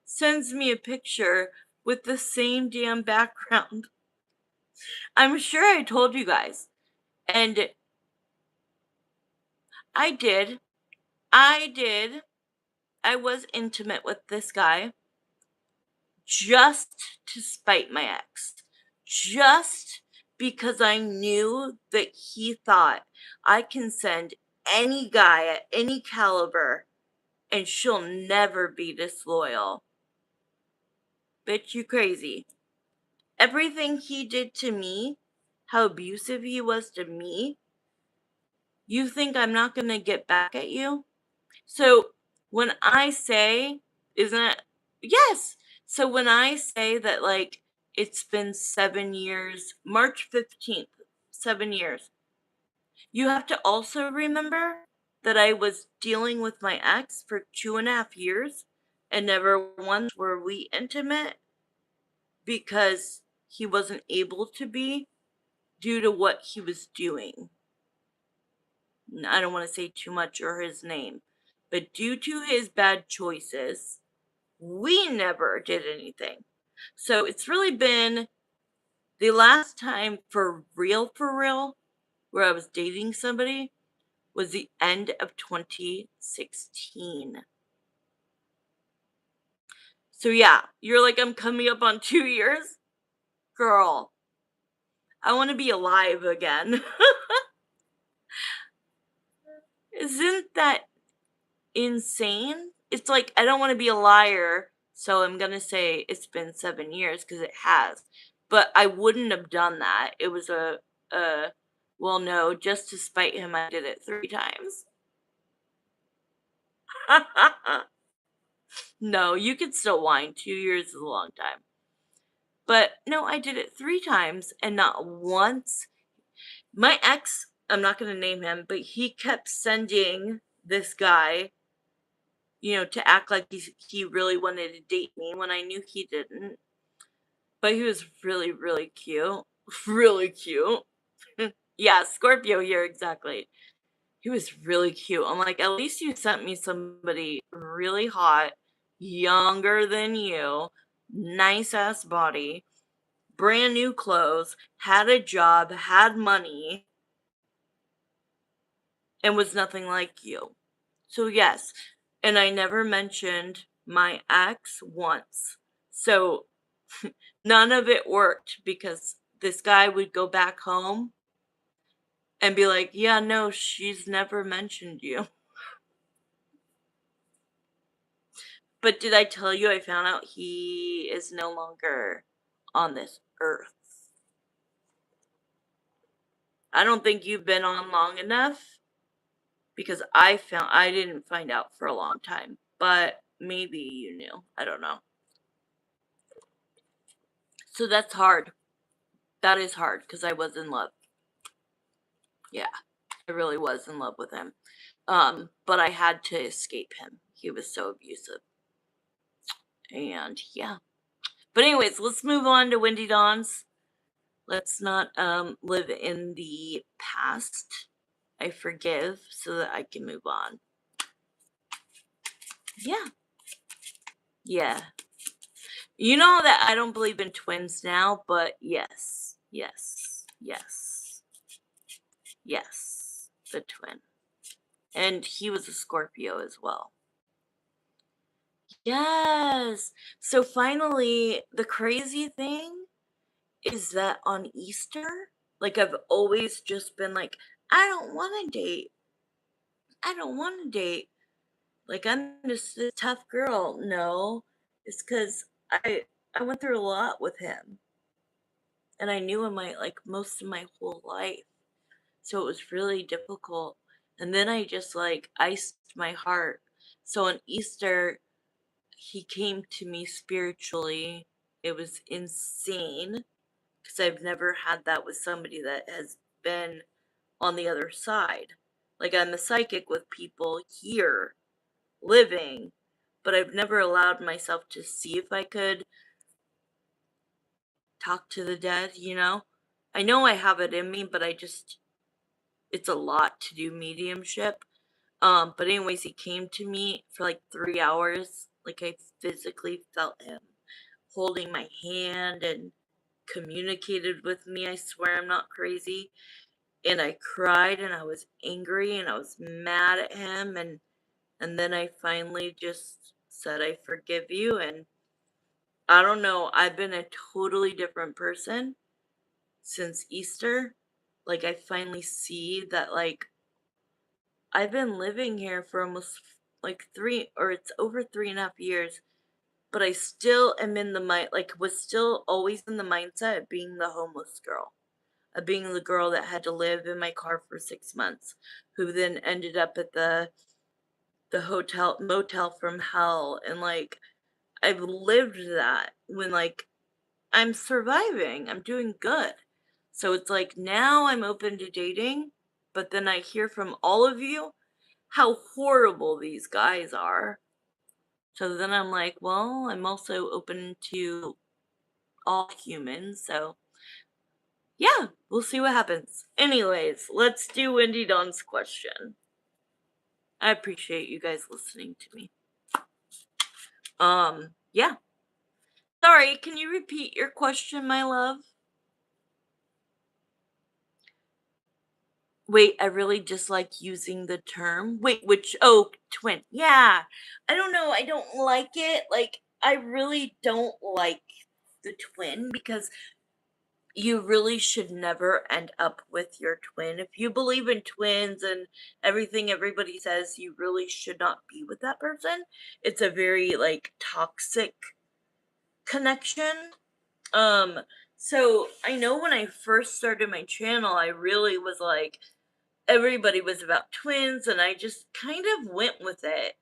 sends me a picture with the same damn background. I'm sure I told you guys. And I did. I did. I was intimate with this guy just to spite my ex. Just because I knew that he thought I can send any guy at any caliber and she'll never be disloyal. Bitch, you crazy. Everything he did to me, how abusive he was to me, you think I'm not going to get back at you? So when I say, isn't it? Yes. So when I say that, like, it's been 7 years, March 15th, 7 years, you have to also remember that I was dealing with my ex for 2.5 years and never once were we intimate because he wasn't able to be due to what he was doing. I don't want to say too much or his name, but due to his bad choices, we never did anything. So it's really been the last time for real, where I was dating somebody was the end of 2016. So yeah, you're like, I'm coming up on 2 years? Girl, I want to be alive again. Isn't that insane? It's like I don't want to be a liar, so I'm gonna say it's been 7 years because it has. But I wouldn't have done that. It was a well, no, just to spite him, I did it 3 times. No, you could still whine. 2 years is a long time. But no, I did it 3 times and not once. My ex, I'm not gonna name him, but he kept sending this guy to act like he really wanted to date me when I knew he didn't. But he was really, really cute. Really cute. Yeah, Scorpio here, exactly. He was really cute. I'm like, at least you sent me somebody really hot, younger than you, nice ass body, brand new clothes, had a job, had money, and was nothing like you. So, yes, and I never mentioned my ex once. So, none of it worked because this guy would go back home and be like, "Yeah, no, she's never mentioned you." But did I tell you I found out he is no longer on this earth? I don't think you've been on long enough because I didn't find out for a long time, but maybe you knew. I don't know. So that's hard. That is hard because I was in love. Yeah, I really was in love with him. But I had to escape him. He was so abusive. And yeah. But anyways, let's move on to Windy Dawns. Let's not live in the past. I forgive so that I can move on. Yeah. Yeah. You know that I don't believe in twins now, but yes. Yes. Yes. Yes. The twin. And he was a Scorpio as well. Yes. So finally, the crazy thing is that on Easter, like I've always just been like, I don't want to date. I don't want to date. Like I'm just a tough girl. No, it's because I went through a lot with him, and I knew him my like most of my whole life, so it was really difficult. And then I just like iced my heart. So on Easter, he came to me spiritually. It was insane because I've never had that with somebody that has been on the other side. Like I'm a psychic with people here living, but I've never allowed myself to see if I could talk to the dead. I know I have it in me, but it's a lot to do mediumship. But anyways, he came to me for like 3 hours. Like I physically felt him holding my hand and communicated with me. I swear I'm not crazy. And I cried and I was angry and I was mad at him and then I finally just said I forgive you and I don't know, I've been a totally different person since Easter. Like I finally see that like I've been living here for almost like 3 or it's over 3.5 years, but I still am in the mind like was still always in the mindset of being the homeless girl. Of being the girl that had to live in my car for 6 months, who then ended up at the hotel motel from hell, and like I've lived that when like I'm surviving, I'm doing good. So it's like now I'm open to dating, but then I hear from all of you how horrible these guys are. So then I'm like, well, I'm also open to all humans, so yeah, we'll see what happens. Anyways, let's do Wendy Dawn's question. I appreciate you guys listening to me. Yeah. Sorry, can you repeat your question, my love? Wait, I really dislike using the term. Wait, which twin. Yeah. I don't know, I don't like it. Like I really don't like the twin because you really should never end up with your twin. If you believe in twins and everything everybody says, you really should not be with that person. It's a very like toxic connection. Um so I know when I first started my channel, I really was like everybody was about twins and I just kind of went with it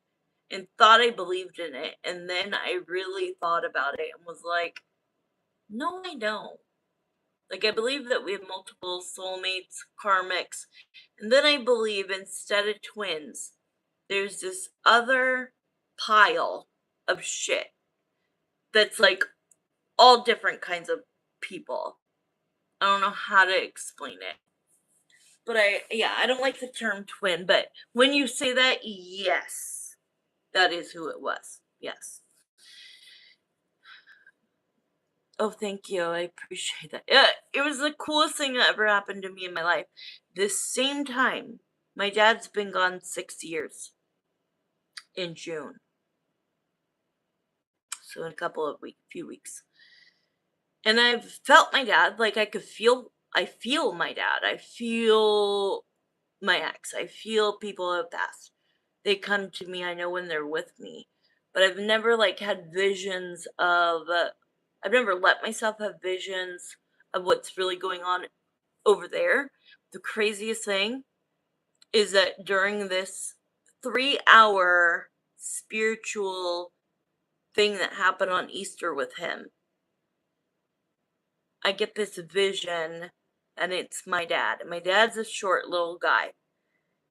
and thought I believed in it. And then I really thought about it and was like, no, I don't. Like, I believe that we have multiple soulmates, karmics, and then I believe instead of twins, there's this other pile of shit that's like all different kinds of people. I don't know how to explain it. But yeah, I don't like the term twin, but when you say that, yes, that is who it was. Yes. Oh, thank you. I appreciate that. It was the coolest thing that ever happened to me in my life. This same time, my dad's been gone 6 years in June. So in a couple of few weeks. And I've felt my dad, like I feel my dad. I feel my ex. I feel people who have passed. They come to me, I know when they're with me. But I've never like had visions of I've never let myself have visions of what's really going on over there. The craziest thing is that during this 3 hour spiritual thing that happened on Easter with him, I get this vision and it's my dad. And my dad's a short little guy.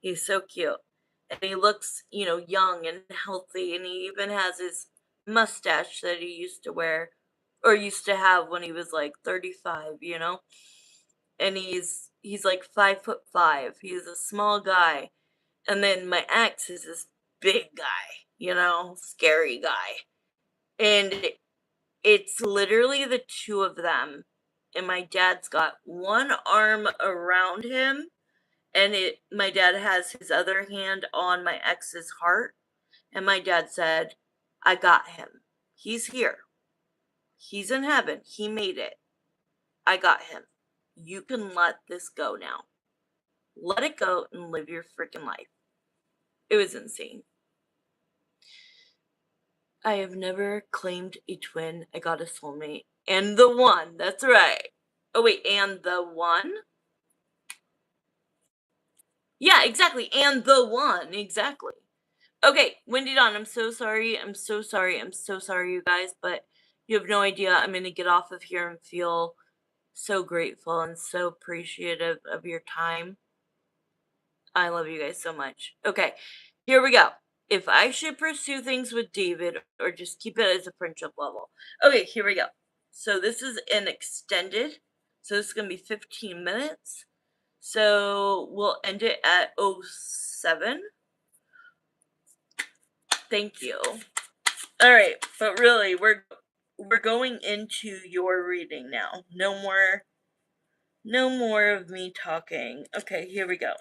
He's so cute. And he looks, young and healthy. And he even has his mustache that he used to wear or used to have when he was like 35. And he's like 5'5". He's a small guy. And then my ex is this big guy, scary guy. And it's literally the two of them. And my dad's got one arm around him, and my dad has his other hand on my ex's heart. And my dad said, I got him. He's here. He's in heaven. He made it. I got him. You can let this go now. Let it go and live your freaking life. It was insane. I have never claimed a twin. I got a soulmate. And the one. That's right. Oh, wait. And the one? Yeah, exactly. And the one. Exactly. Okay, Wendy Dawn, I'm so sorry. I'm so sorry. I'm so sorry, you guys. But you have no idea. I'm going to get off of here and feel so grateful and so appreciative of your time. I love you guys so much. Okay, here we go. If I should pursue things with David or just keep it as a friendship level. Okay, here we go. So this is an extended. So this is going to be 15 minutes. So we'll end it at 07. Thank you. All right, but really, we're going into your reading now. No more of me talking. Okay, here we go.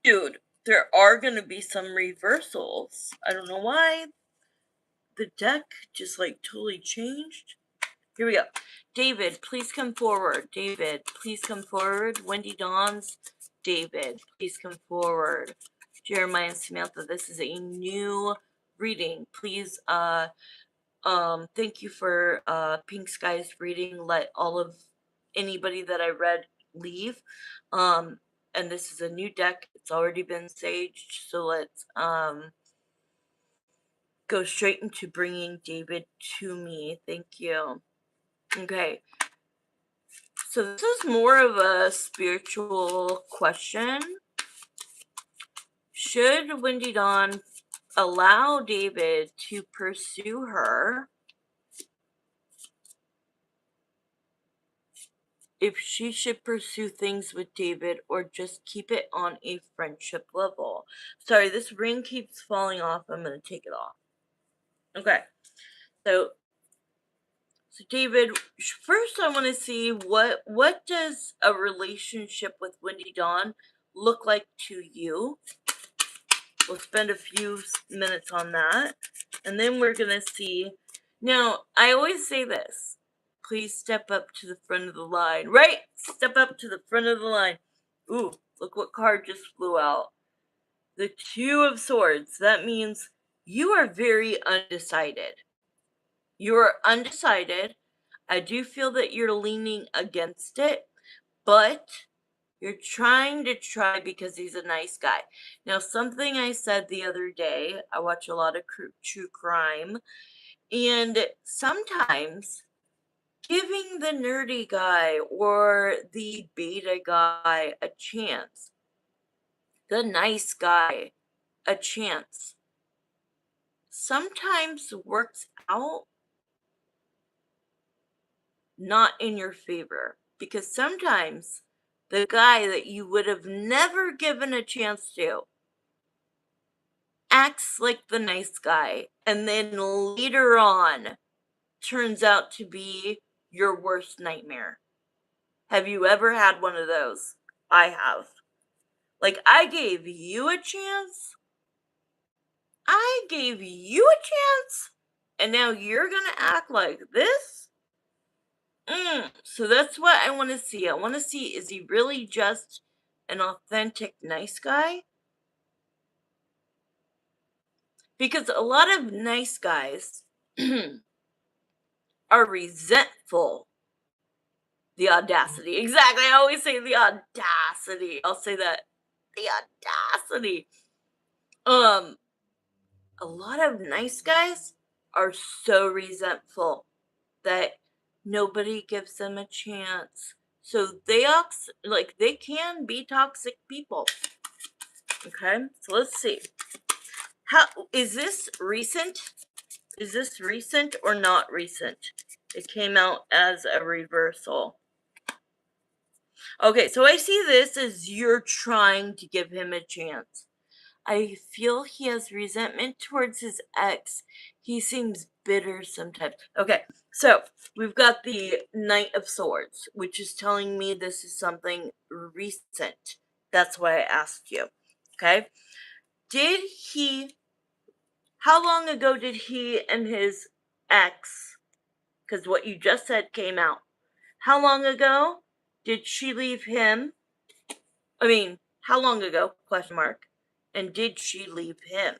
Dude, there are going to be some reversals. I don't know why the deck just like totally changed. Here we go. David, please come forward. David, please come forward. Wendy Dawn's David, please come forward. Jeremiah and Samantha, this is a new reading. Please thank you for Pink Skies reading. Let all of anybody that I read leave. And this is a new deck. It's already been saged, so let's go straight into bringing David to me. Thank you. Okay. So this is more of a spiritual question. Should Wendy Dawn allow David to pursue her if she should pursue things with David or just keep it on a friendship level? Sorry, this ring keeps falling off. I'm going to take it off. Okay. So David, first I want to see what does a relationship with Wendy Dawn look like to you? We'll spend a few minutes on that. And then we're going to see. Now, I always say this. Please step up to the front of the line. Right? Step up to the front of the line. Ooh, look what card just flew out. The Two of Swords. That means you are very undecided. You are undecided. I do feel that you're leaning against it, but you're trying because he's a nice guy. Now, something I said the other day, I watch a lot of true crime, and sometimes giving the nerdy guy or the beta guy a chance, the nice guy a chance, sometimes works out not in your favor. Because sometimes the guy that you would have never given a chance to acts like the nice guy. And then later on, turns out to be your worst nightmare. Have you ever had one of those? I have. Like, I gave you a chance. I gave you a chance. And now you're going to act like this? So that's what I want to see. I want to see, is he really just an authentic nice guy? Because a lot of nice guys are resentful. The audacity. Exactly. I always say the audacity. I'll say that. The audacity. A lot of nice guys are so resentful that nobody gives them a chance. So they can be toxic people. Okay? So let's see. How is this recent? Is this recent or not recent? It came out as a reversal. Okay, so I see this as you're trying to give him a chance. I feel he has resentment towards his ex. He seems bitter sometimes. Okay, so we've got the Knight of Swords, which is telling me this is something recent. That's why I asked you. Okay? How long ago did he and his ex, because what you just said came out, how long ago did she leave him? I mean, how long ago? Question mark. And did she leave him?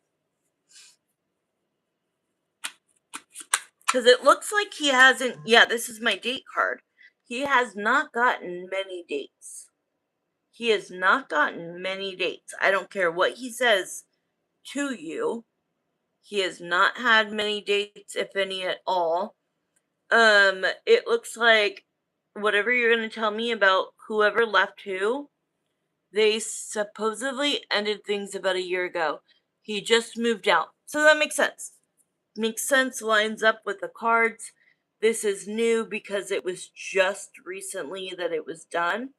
Because it looks like he hasn't. Yeah, this is my date card. He has not gotten many dates. He has not gotten many dates. I don't care what he says to you. He has not had many dates, if any at all. It looks like whatever you're going to tell me about whoever left who, they supposedly ended things about a year ago. He just moved out. So that makes sense. Makes sense, lines up with the cards. This is new because it was just recently that it was done.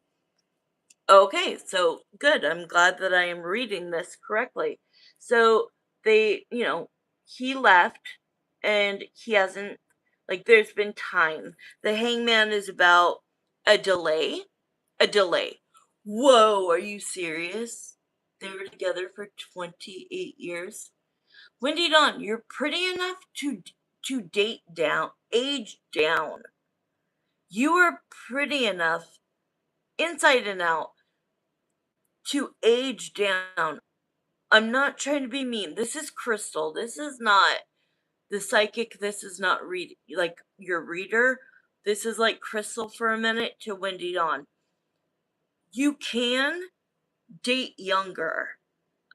Okay, so good. I'm glad that I am reading this correctly. So he left and he hasn't, like, there's been time. The Hangman is about a delay. A delay. Whoa, are you serious? They were together for 28 years. Wendy Dawn, you're pretty enough to age down. You are pretty enough, inside and out, to age down. I'm not trying to be mean. This is Crystal. This is not the psychic. This is not like your reader. This is like Crystal for a minute to Wendy Dawn. You can date younger.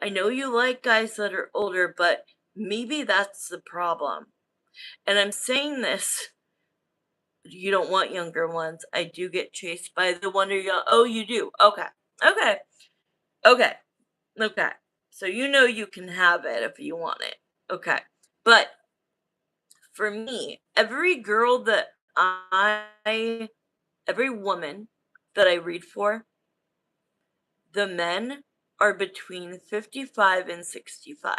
I know you like guys that are older, but maybe that's the problem. And I'm saying this, you don't want younger ones. I do get chased by the Wonder Young. Oh, you do? Okay. Okay. Okay. Okay. So you can have it if you want it. Okay. But for me, every woman that I read for, the men are between 55 and 65.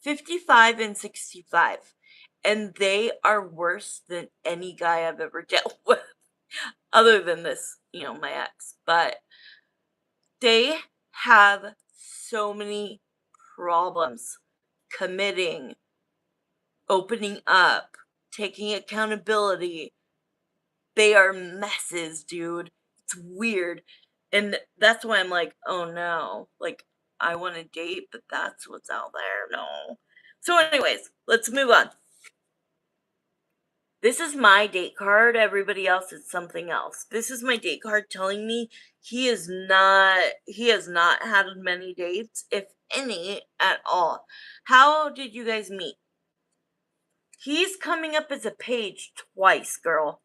55 and 65. And they are worse than any guy I've ever dealt with, other than this, my ex. But they have so many problems committing, opening up, taking accountability. They are messes, dude. It's weird. And that's why I'm like, oh no. Like, I want to date, but that's what's out there. No. So, anyways, let's move on. This is my date card. Everybody else is something else. This is my date card telling me he has not had many dates, if any at all. How did you guys meet? He's coming up as a page twice, girl.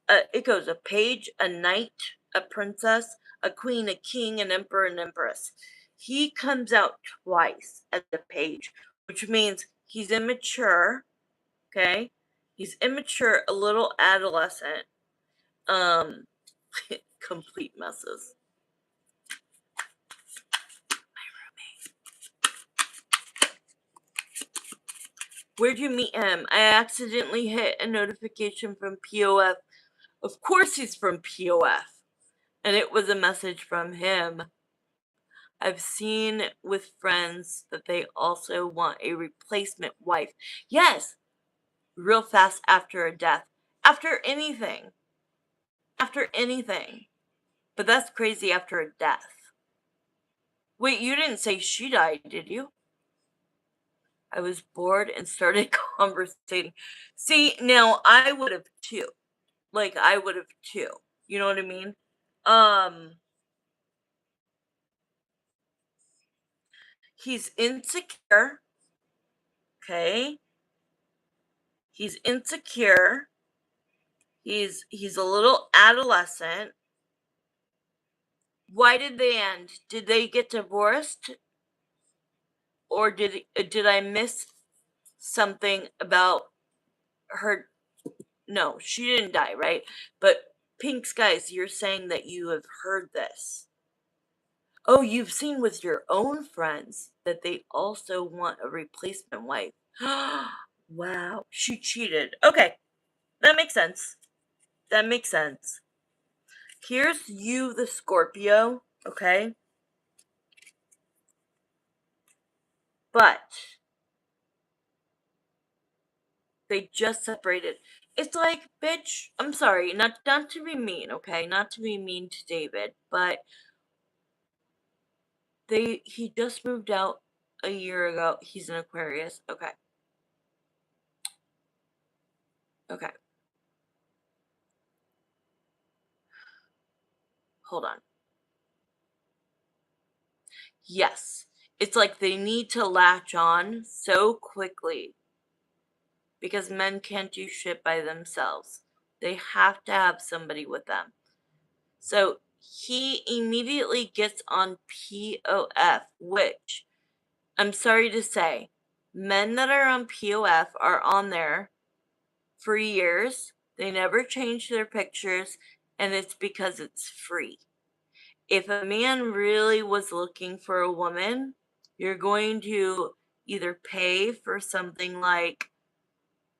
It goes a page, a knight, a princess, a queen, a king, an emperor, an empress. He comes out twice as a page, which means he's immature. Okay, he's immature, a little adolescent. Um, complete messes. Where'd you meet him? I accidentally hit a notification from POF. Of course he's from POF. And it was a message from him. I've seen with friends that they also want a replacement wife. Yes, real fast after a death. After anything. After anything. But that's crazy after a death. Wait, you didn't say she died, did you? I was bored and started conversating. See, now I would have too. Like I would have too. You know what I mean? Um he's insecure, okay? He's insecure. He's a little adolescent. Why did they end? Did they get divorced or did I miss something about her? No, she didn't die, right? But Pink Skies, you're saying that you have heard this. Oh, you've seen with your own friends that they also want a replacement wife. Wow, she cheated. Okay, that makes sense. That makes sense. Here's you, the Scorpio, okay? But they just separated. It's like, bitch, I'm sorry, not to be mean, okay? Not to be mean to David, but he just moved out a year ago. He's an Aquarius. Okay. Okay. Hold on. Yes. It's like they need to latch on so quickly because men can't do shit by themselves. They have to have somebody with them. So he immediately gets on POF, which I'm sorry to say, men that are on POF are on there for years. They never change their pictures, and it's because it's free. If a man really was looking for a woman, you're going to either pay for something like,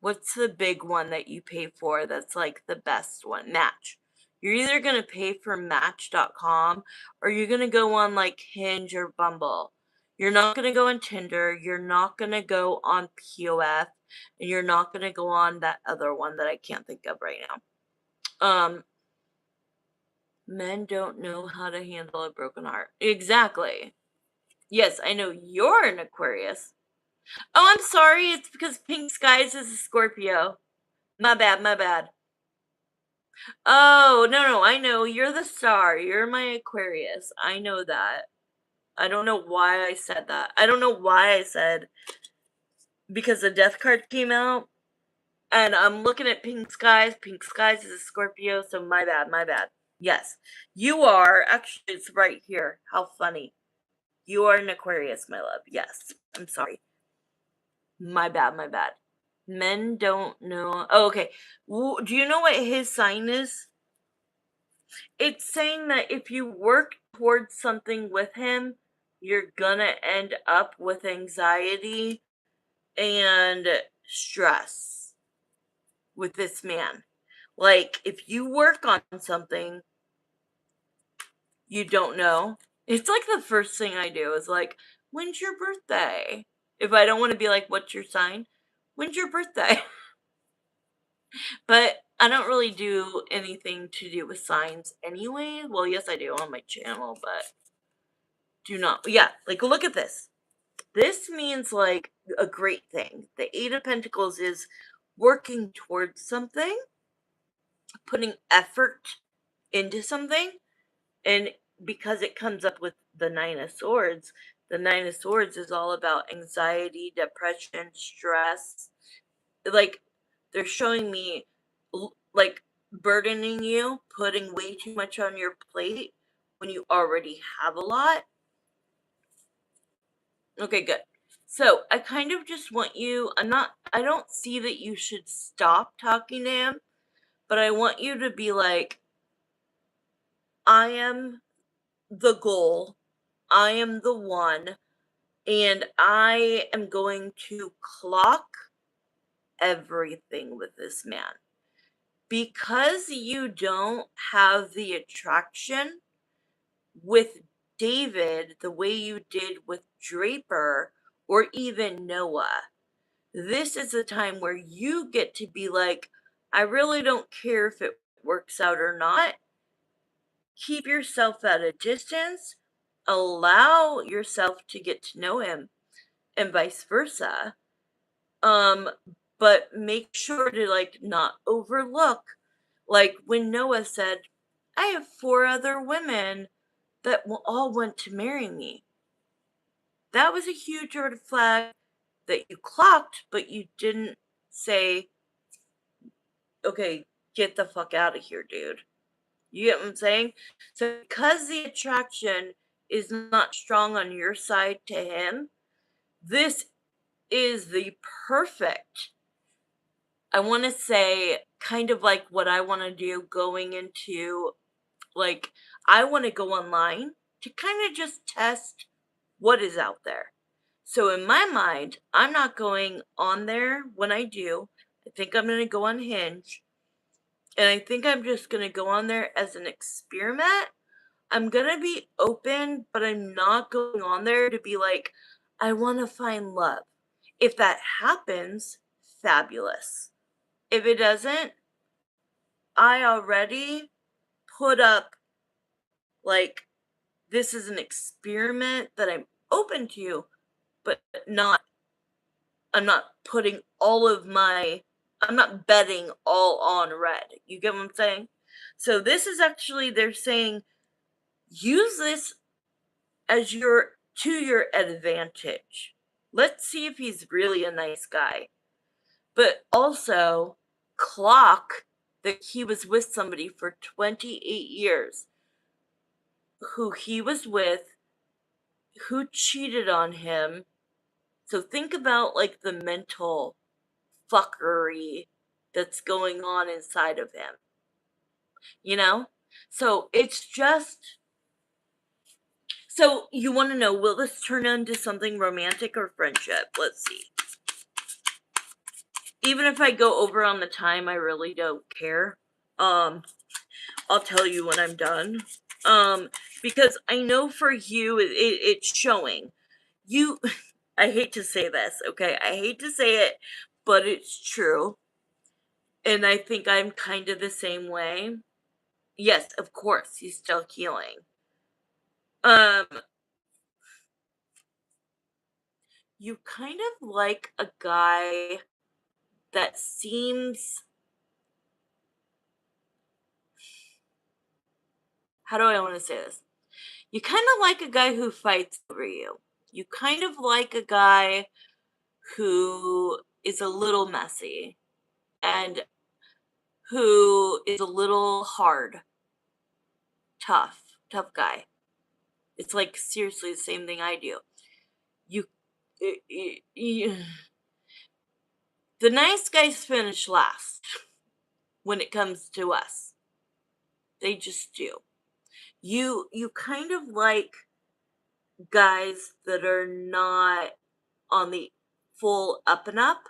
what's the big one that you pay for that's like the best one? Match. You're either going to pay for match.com or you're going to go on like Hinge or Bumble. You're not going to go on Tinder. You're not going to go on POF. And you're not going to go on that other one that I can't think of right now. Men don't know how to handle a broken heart. Exactly. Yes, I know you're an Aquarius. Oh, I'm sorry. It's because Pink Skies is a Scorpio. My bad, my bad. Oh, no, no, I know. You're the star. You're my Aquarius. I know that. I don't know why I said that. I don't know why I said because the death card came out and I'm looking at Pink Skies. Pink Skies is a Scorpio, so my bad, my bad. Yes, you are. Actually, it's right here. How funny. You are an Aquarius, my love. Yes. I'm sorry. My bad, my bad. Men don't know. Oh, okay. Do you know what his sign is? It's saying that if you work towards something with him, you're gonna end up with anxiety and stress with this man. Like, if you work on something you don't know, it's like the first thing I do is like, when's your birthday? If I don't want to be like, what's your sign? When's your birthday? But I don't really do anything to do with signs anyway. Well, yes, I do on my channel, but do not. Yeah, like look at this. This means like a great thing. The Eight of Pentacles is working towards something, putting effort into something, and because it comes up with the Nine of Swords is all about anxiety, depression, stress. Like they're showing me like burdening you, putting way too much on your plate when you already have a lot. Okay, good. So I kind of just want you, I don't see that you should stop talking to him, but I want you to be like, I am the goal, I am the one, and I am going to clock everything with this man. Because you don't have the attraction with David the way you did with Draper or even Noah, this is a time where you get to be like, I really don't care if it works out or not. Keep yourself at a distance, allow yourself to get to know him, and vice versa. Um, but make sure to like not overlook, like when Noah said, I have four other women that all want to marry me. That was a huge red flag that you clocked, but you didn't say, okay, get the fuck out of here, dude. You get what I'm saying? So, because the attraction is not strong on your side to him, this is the perfect, I want to say, kind of like what I want to do going into, like, I want to go online to kind of just test what is out there. So, in my mind, I'm not going on there when I do. I think I'm going to go on Hinge. And I think I'm just going to go on there as an experiment. I'm going to be open, but I'm not going on there to be like, I want to find love. If that happens, fabulous. If it doesn't, I already put up like, this is an experiment that I'm open to, but not, I'm not putting all of my, I'm not betting all on red. You get what I'm saying? So this is actually, they're saying, use this as your advantage. Let's see if he's really a nice guy. But also clock that he was with somebody for 28 years who he was with, who cheated on him. So think about like the mental fuckery that's going on inside of him, you know? So it's just, so you want to know, will this turn into something romantic or friendship? Let's see. Even if I go over on the time, I really don't care. Um, I'll tell you when I'm done. Because I know for you, it's showing. You, I hate to say this, okay? I hate to say it, but it's true. And I think I'm kind of the same way. Yes, of course, he's still healing. Um, you kind of like a guy that seems, how do I want to say this? You kind of like a guy who fights over you. You kind of like a guy who is a little messy and who is a little hard, tough guy. It's like seriously the same thing I do. You, you the nice guys finish last when it comes to us. They just do. You kind of like guys that are not on the full up and up.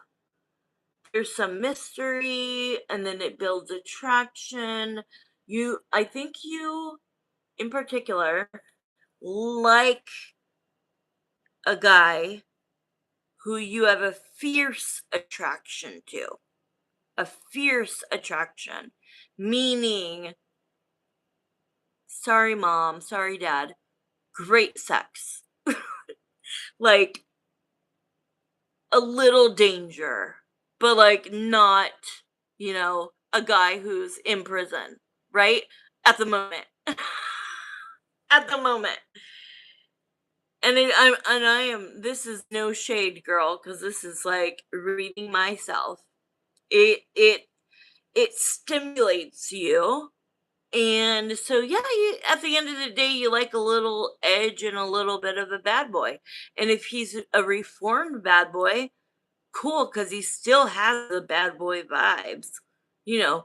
There's some mystery and then it builds attraction. I think you in particular like a guy who you have a fierce attraction to. A fierce attraction, meaning, sorry mom, sorry dad, great sex. Like a little danger, but like not, a guy who's in prison, right? At the moment. At the moment. I am, this is no shade, girl, because this is like reading myself. It stimulates you. And so, yeah, at the end of the day, you like a little edge and a little bit of a bad boy. And if he's a reformed bad boy, cool, because he still has the bad boy vibes. You know,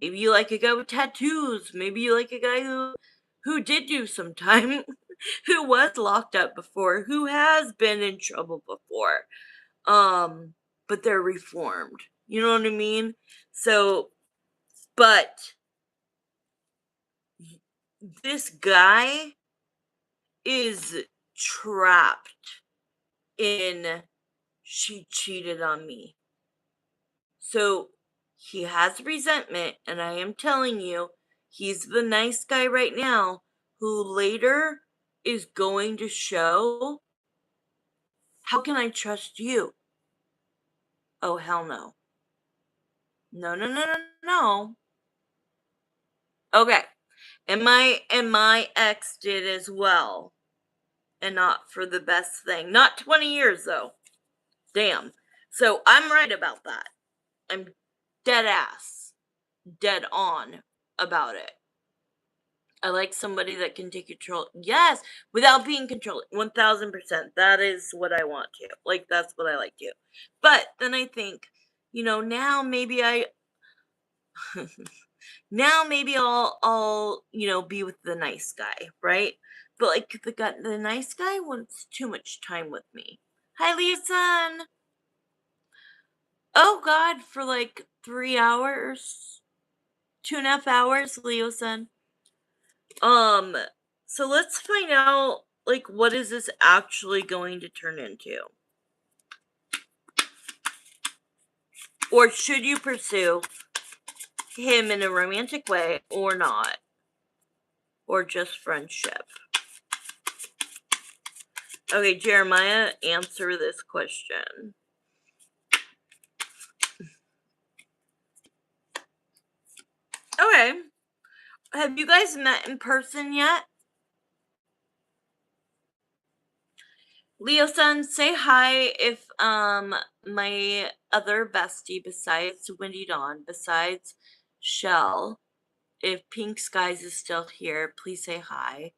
maybe you like a guy with tattoos. Maybe you like a guy who did do some time, who was locked up before, who has been in trouble before. Um, but they're reformed. You know what I mean? So, but this guy is trapped in she cheated on me. So he has resentment, and I am telling you, he's the nice guy right now who later is going to show, how can I trust you? Oh, hell no. No, no, no, no, no. Okay. And my ex did as well. And not for the best thing. Not 20 years though. Damn. So I'm right about that. I'm dead ass, dead on about it. I like somebody that can take control. Yes, without being controlled. 1000%. That is what I want to. Like, that's what I like to. But then I think, now maybe now maybe I'll be with the nice guy, right? But like the nice guy wants too much time with me. Hi, Leo son. Oh God, for like 3 hours, 2.5 hours, Leo son. Um, so let's find out, like, what is this actually going to turn into? Or should you pursue him in a romantic way or not? Or just friendship? Okay, Jeremiah, answer this question. Okay. Have you guys met in person yet? Leo son, say hi if my other bestie besides Windy Dawn, besides Shell, if Pink Skies is still here, please say hi.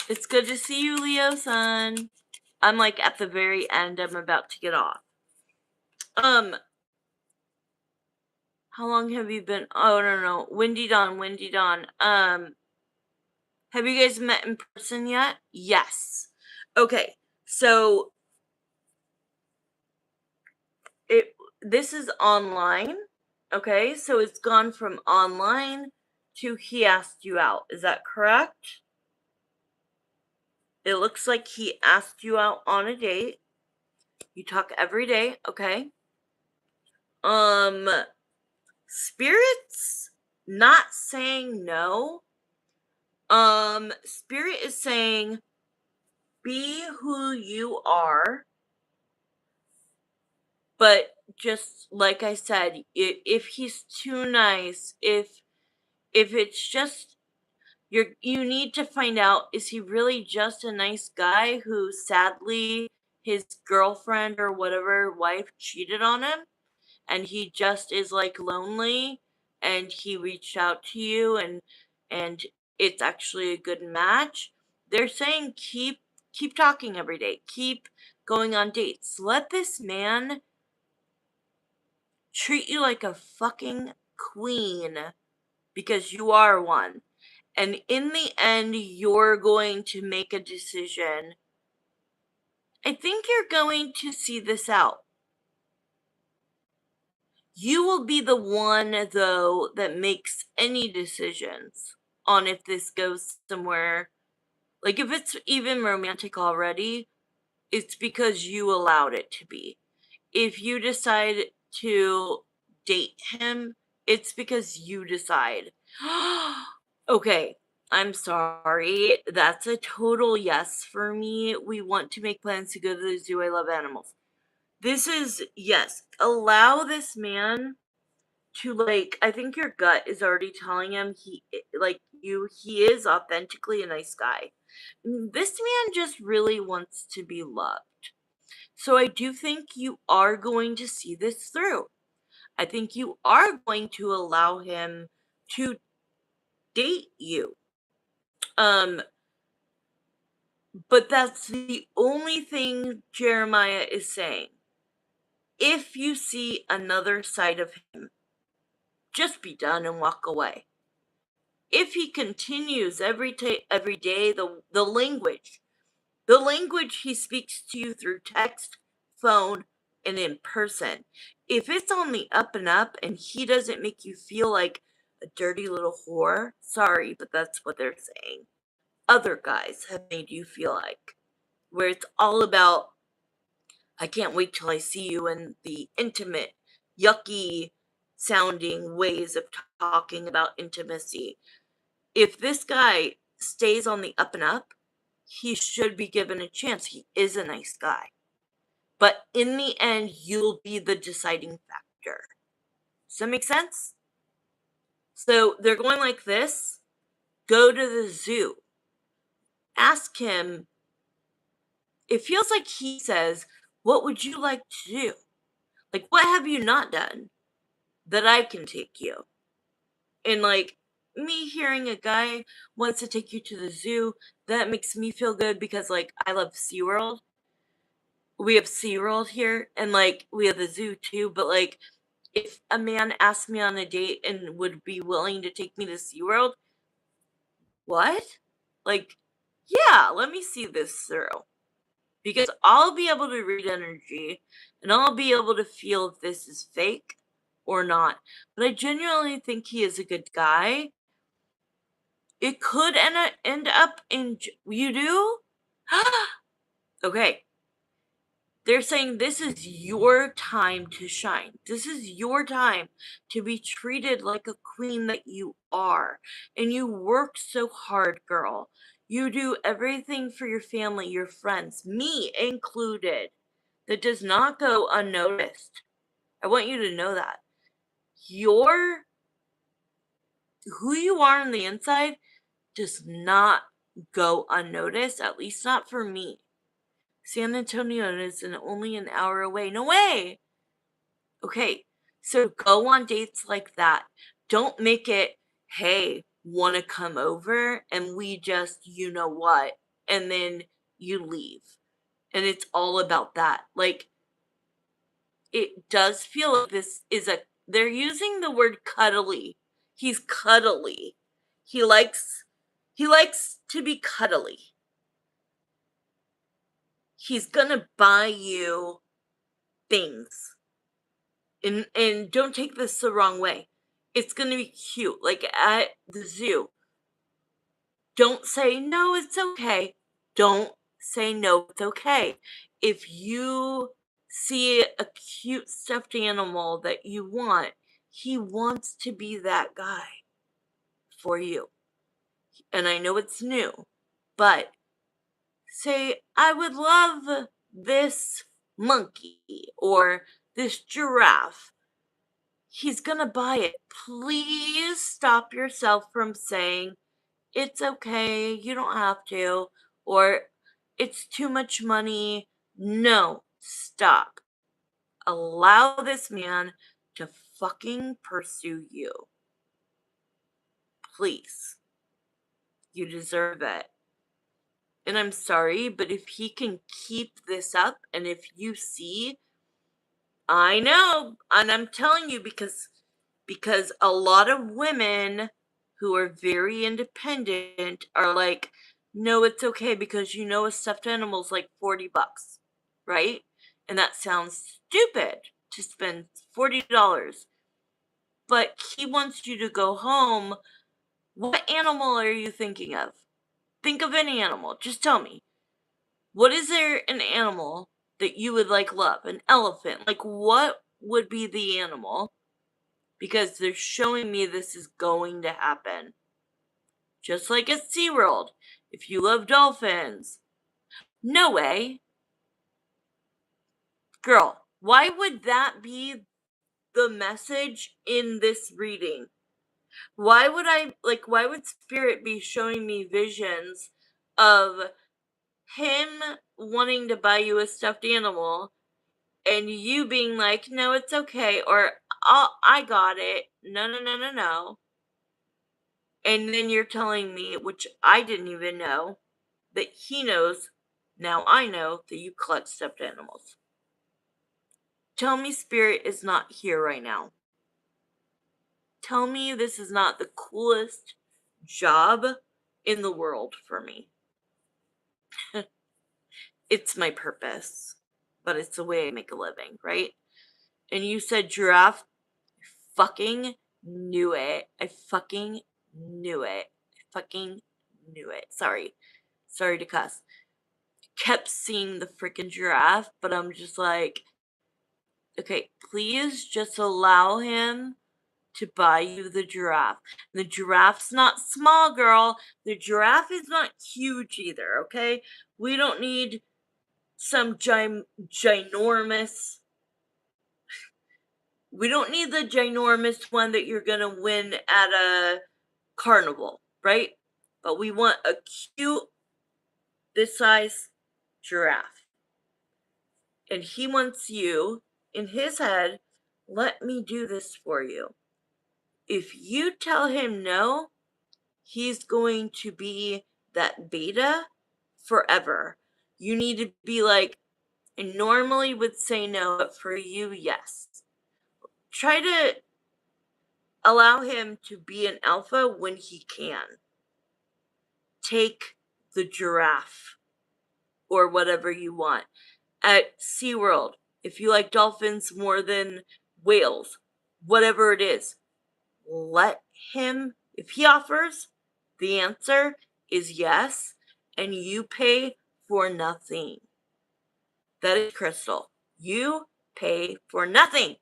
It's good to see you, Leo son. I'm like at the very end, I'm about to get off. How long have you been? Oh no, Windy Dawn. Have you guys met in person yet? Yes. Okay. So this is online. Okay, so it's gone from online to he asked you out. Is that correct? It looks like he asked you out on a date. You talk every day, okay? Um Spirits not saying no. Spirit is saying be who you are. But just like I said, if he's too nice, if it's just you need to find out, is he really just a nice guy who sadly his girlfriend or whatever wife cheated on him and he just is like lonely and he reached out to you and it's actually a good match. They're saying keep talking every day. Keep going on dates. Let this man treat you like a fucking queen because you are one. And in the end, you're going to make a decision. I think you're going to see this out. You will be the one, though, that makes any decisions on if this goes somewhere. Like, if it's even romantic already, it's because you allowed it to be. If you decide to date him, it's because you decide. Okay, I'm sorry. That's a total yes for me. We want to make plans to go to the zoo. I love animals. This is, yes, allow this man to, like, I think your gut is already telling him he is authentically a nice guy. This man just really wants to be loved. So I do think you are going to see this through. I think you are going to allow him to date you. But that's the only thing Jeremiah is saying. If you see another side of him, just be done and walk away. If he continues every day the language, The language he speaks to you through text, phone, and in person. If it's on the up and up and he doesn't make you feel like a dirty little whore, sorry, but that's what they're saying. Other guys have made you feel like, where it's all about, I can't wait till I see you, in the intimate, yucky sounding ways of talking about intimacy. If this guy stays on the up and up, he should be given a chance. He is a nice guy. But in the end, you'll be the deciding factor. Does that make sense? So they're going like this: go to the zoo. Ask him. It feels like he says, what would you like to do? Like, what have you not done that I can take you? And like, me hearing a guy wants to take you to the zoo, that makes me feel good because like I love SeaWorld. We have SeaWorld here and like we have the zoo too, but like if a man asked me on a date and would be willing to take me to SeaWorld, what? Like, yeah, let me see this through. Because I'll be able to read energy and I'll be able to feel if this is fake or not. But I genuinely think he is a good guy. It could end up in. You do? Okay. They're saying this is your time to shine. This is your time to be treated like a queen that you are. And you work so hard, girl. You do everything for your family, your friends, me included. That does not go unnoticed. I want you to know that. Your who you are on the inside does not go unnoticed, at least not for me. San Antonio is only an hour away. No way. Okay, so go on dates like that. Don't make it, hey, want to come over and we just, you know what, and then you leave. And it's all about that. Like, it does feel like this is a, they're using the word cuddly. He's cuddly. He likes, he likes to be cuddly. He's gonna buy you things. And don't take this the wrong way. It's gonna be cute. Like at the zoo. Don't say no, it's okay. Don't say no, it's okay. If you see a cute stuffed animal that you want, he wants to be that guy for you. And I know it's new, but say, I would love this monkey or this giraffe. He's gonna buy it. Please stop yourself from saying, it's okay, you don't have to, or it's too much money. No, stop. Allow this man to fucking pursue you. Please. You deserve it. And I'm sorry, but if he can keep this up, and if you see, I know, and I'm telling you because a lot of women who are very independent are like, no, it's okay because you know a stuffed animal's like $40, right? And that sounds stupid to spend $40. But he wants you to go home. What animal are you thinking of? Think of any animal. Just tell me. What is there an animal that you would like love? An elephant. Like what would be the animal? Because they're showing me this is going to happen. Just like at SeaWorld. If you love dolphins. No way. Girl, why would that be the message in this reading? Why would Spirit be showing me visions of him wanting to buy you a stuffed animal and you being like, no, it's okay, or I got it. No, no, no, no, no. And then you're telling me, which I didn't even know, that he knows, now I know that you collect stuffed animals. Tell me Spirit is not here right now. Tell me this is not the coolest job in the world for me. it's my purpose, but it's the way I make a living, right? And you said giraffe. Fucking knew it. I fucking knew it. I fucking knew it. Sorry. Sorry to cuss. Kept seeing the freaking giraffe, but I'm just like, okay, please just allow him to buy you the giraffe. The giraffe's not small, girl. The giraffe is not huge either, okay? We don't need some ginormous. We don't need the ginormous one that you're gonna win at a carnival, right? But we want a cute, this size giraffe. And he wants you, in his head, let me do this for you. If you tell him no, he's going to be that beta forever. You need to be like, I normally would say no, but for you, yes. Try to allow him to be an alpha when he can. Take the giraffe or whatever you want. At SeaWorld, if you like dolphins more than whales, whatever it is, let him, if he offers, the answer is yes, and you pay for nothing. That is Crystal. You pay for nothing.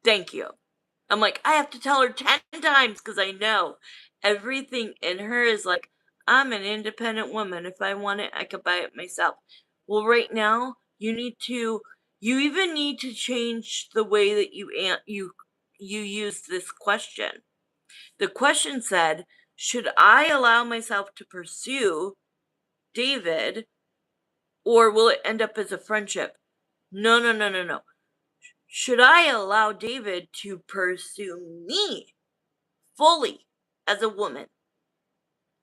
Thank you. I'm like, I have to tell her 10 times because I know everything in her is like, I'm an independent woman. If I want it, I could buy it myself. Well, right now, you even need to change the way that you use this question. The question said, should I allow myself to pursue David or will it end up as a friendship? No, no, no, no, no. Should I allow David to pursue me fully as a woman?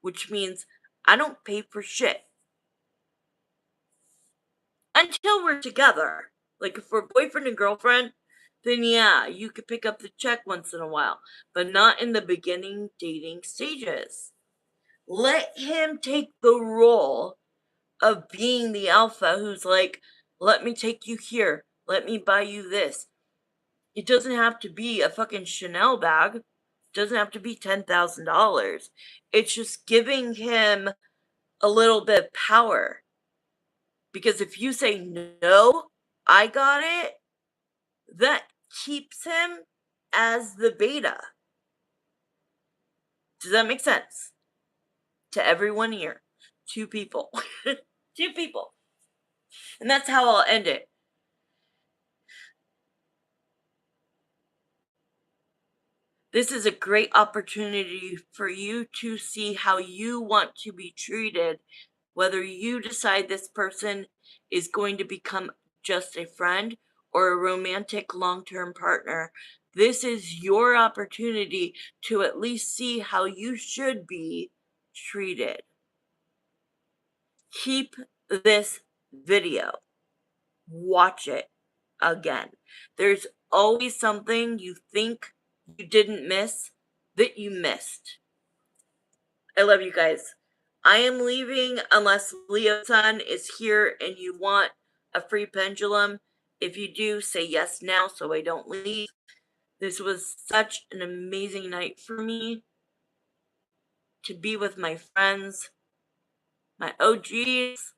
Which means I don't pay for shit until we're together. Like if we're boyfriend and girlfriend, then yeah, you could pick up the check once in a while, but not in the beginning dating stages. Let him take the role of being the alpha who's like, let me take you here, let me buy you this. It doesn't have to be a fucking Chanel bag. It doesn't have to be $10,000. It's just giving him a little bit of power. Because if you say no, I got it, that keeps him as the beta. Does that make sense? To everyone here. Two people. Two people. And that's how I'll end it. This is a great opportunity for you to see how you want to be treated, whether you decide this person is going to become just a friend or a romantic long term partner. This is your opportunity to at least see how you should be treated. Keep this video, watch it again. There's always something you think you didn't miss that you missed. I love you guys. I am leaving unless Leo Sun is here and you want a free pendulum. If you do, say yes now so I don't leave. This was such an amazing night for me to be with my friends, my OGs.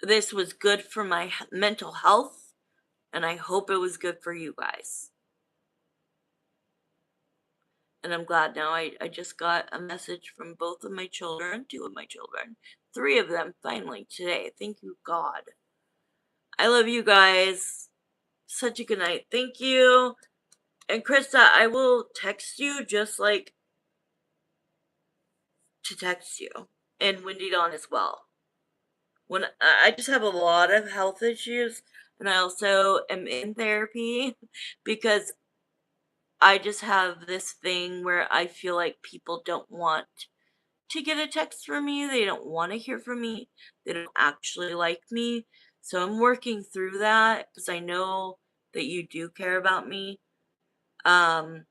This was good for my mental health, and I hope it was good for you guys. And I'm glad now. I just got a message from both of my children, two of my children, three of them finally today. Thank you, God. I love you guys. Such a good night. Thank you. And Krista, I will text you just like to text you. And Wendy Dawn as well. When I just have a lot of health issues, and I also am in therapy because I just have this thing where I feel like people don't want to get a text from me. They don't want to hear from me. They don't actually like me. So I'm working through that because I know that you do care about me. Um,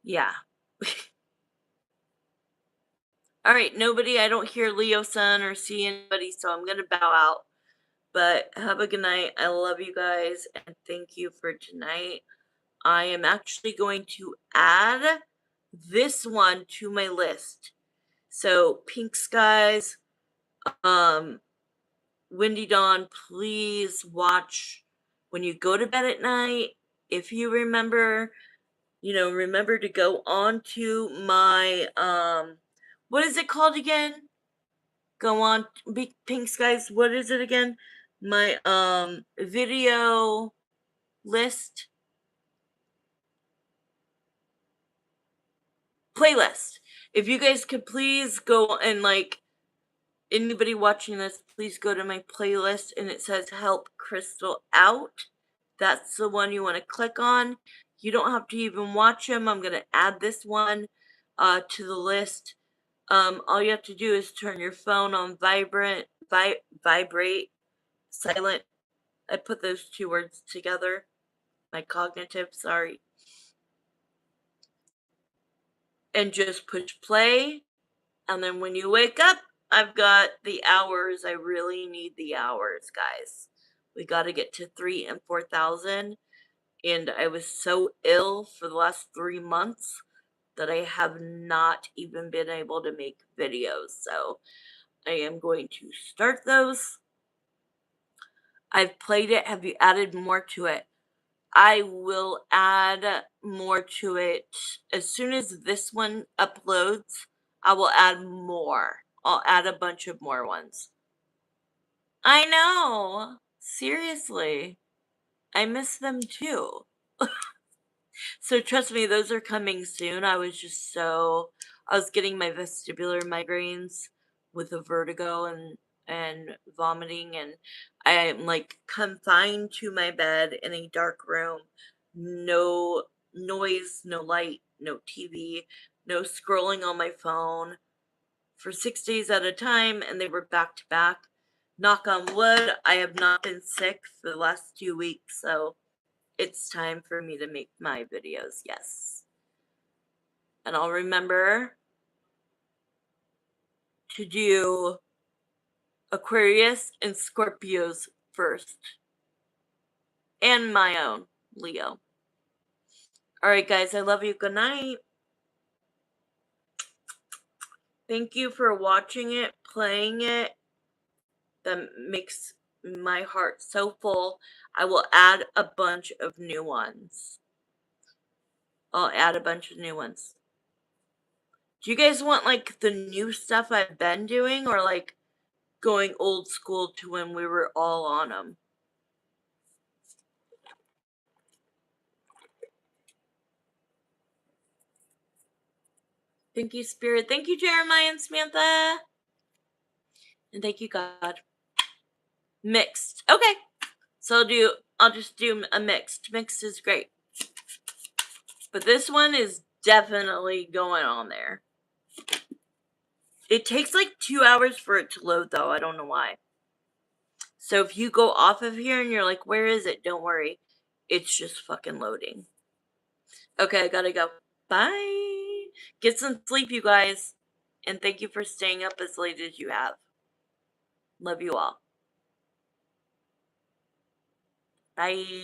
yeah. All right, nobody. I don't hear Leo Sun or see anybody, so I'm gonna bow out. But have a good night. I love you guys, and thank you for tonight. I am actually going to add this one to my list. So, Pink Skies, um, Windy Dawn, please watch when you go to bed at night. If you remember, remember to go on to my, what is it called again? Go on, Big Pink Skies, what is it again? My, video list playlist. If you guys could please go and anybody watching this, please go to my playlist and it says Help Crystal Out. That's the one you want to click on. You don't have to even watch them. I'm going to add this one to the list. All you have to do is turn your phone on vibrate, silent. I put those two words together. My cognitive, sorry. And just push play. And then when you wake up, I've got the hours. I really need the hours, guys. We got to get to 3,000 and 4,000. And I was so ill for the last 3 months that I have not even been able to make videos. So I am going to start those. I've played it. Have you added more to it? I will add more to it as soon as this one uploads. I will add more. I'll add a bunch of more ones. I know. Seriously. I miss them too. So trust me, those are coming soon. I was getting my vestibular migraines with the vertigo and vomiting, and I'm like confined to my bed in a dark room. No noise, no light, no TV, no scrolling on my phone for 6 days at a time, and they were back to back. Knock on wood, I have not been sick for the last 2 weeks, so it's time for me to make my videos, yes. And I'll remember to do Aquarius and Scorpios first. And my own, Leo. Alright, guys, I love you. Good night. Thank you for watching it, playing it. That makes my heart so full. I will add a bunch of new ones. I'll add a bunch of new ones. Do you guys want the new stuff I've been doing, or going old school to when we were all on them? Thank you, Spirit. Thank you, Jeremiah and Samantha. And thank you, God. Mixed. Okay. So I'll just do a mixed. Mixed is great. But this one is definitely going on there. It takes 2 hours for it to load, though. I don't know why. So if you go off of here and you're like, where is it? Don't worry. It's just fucking loading. Okay, I gotta go. Bye. Get some sleep, you guys. And thank you for staying up as late as you have. Love you all. Bye.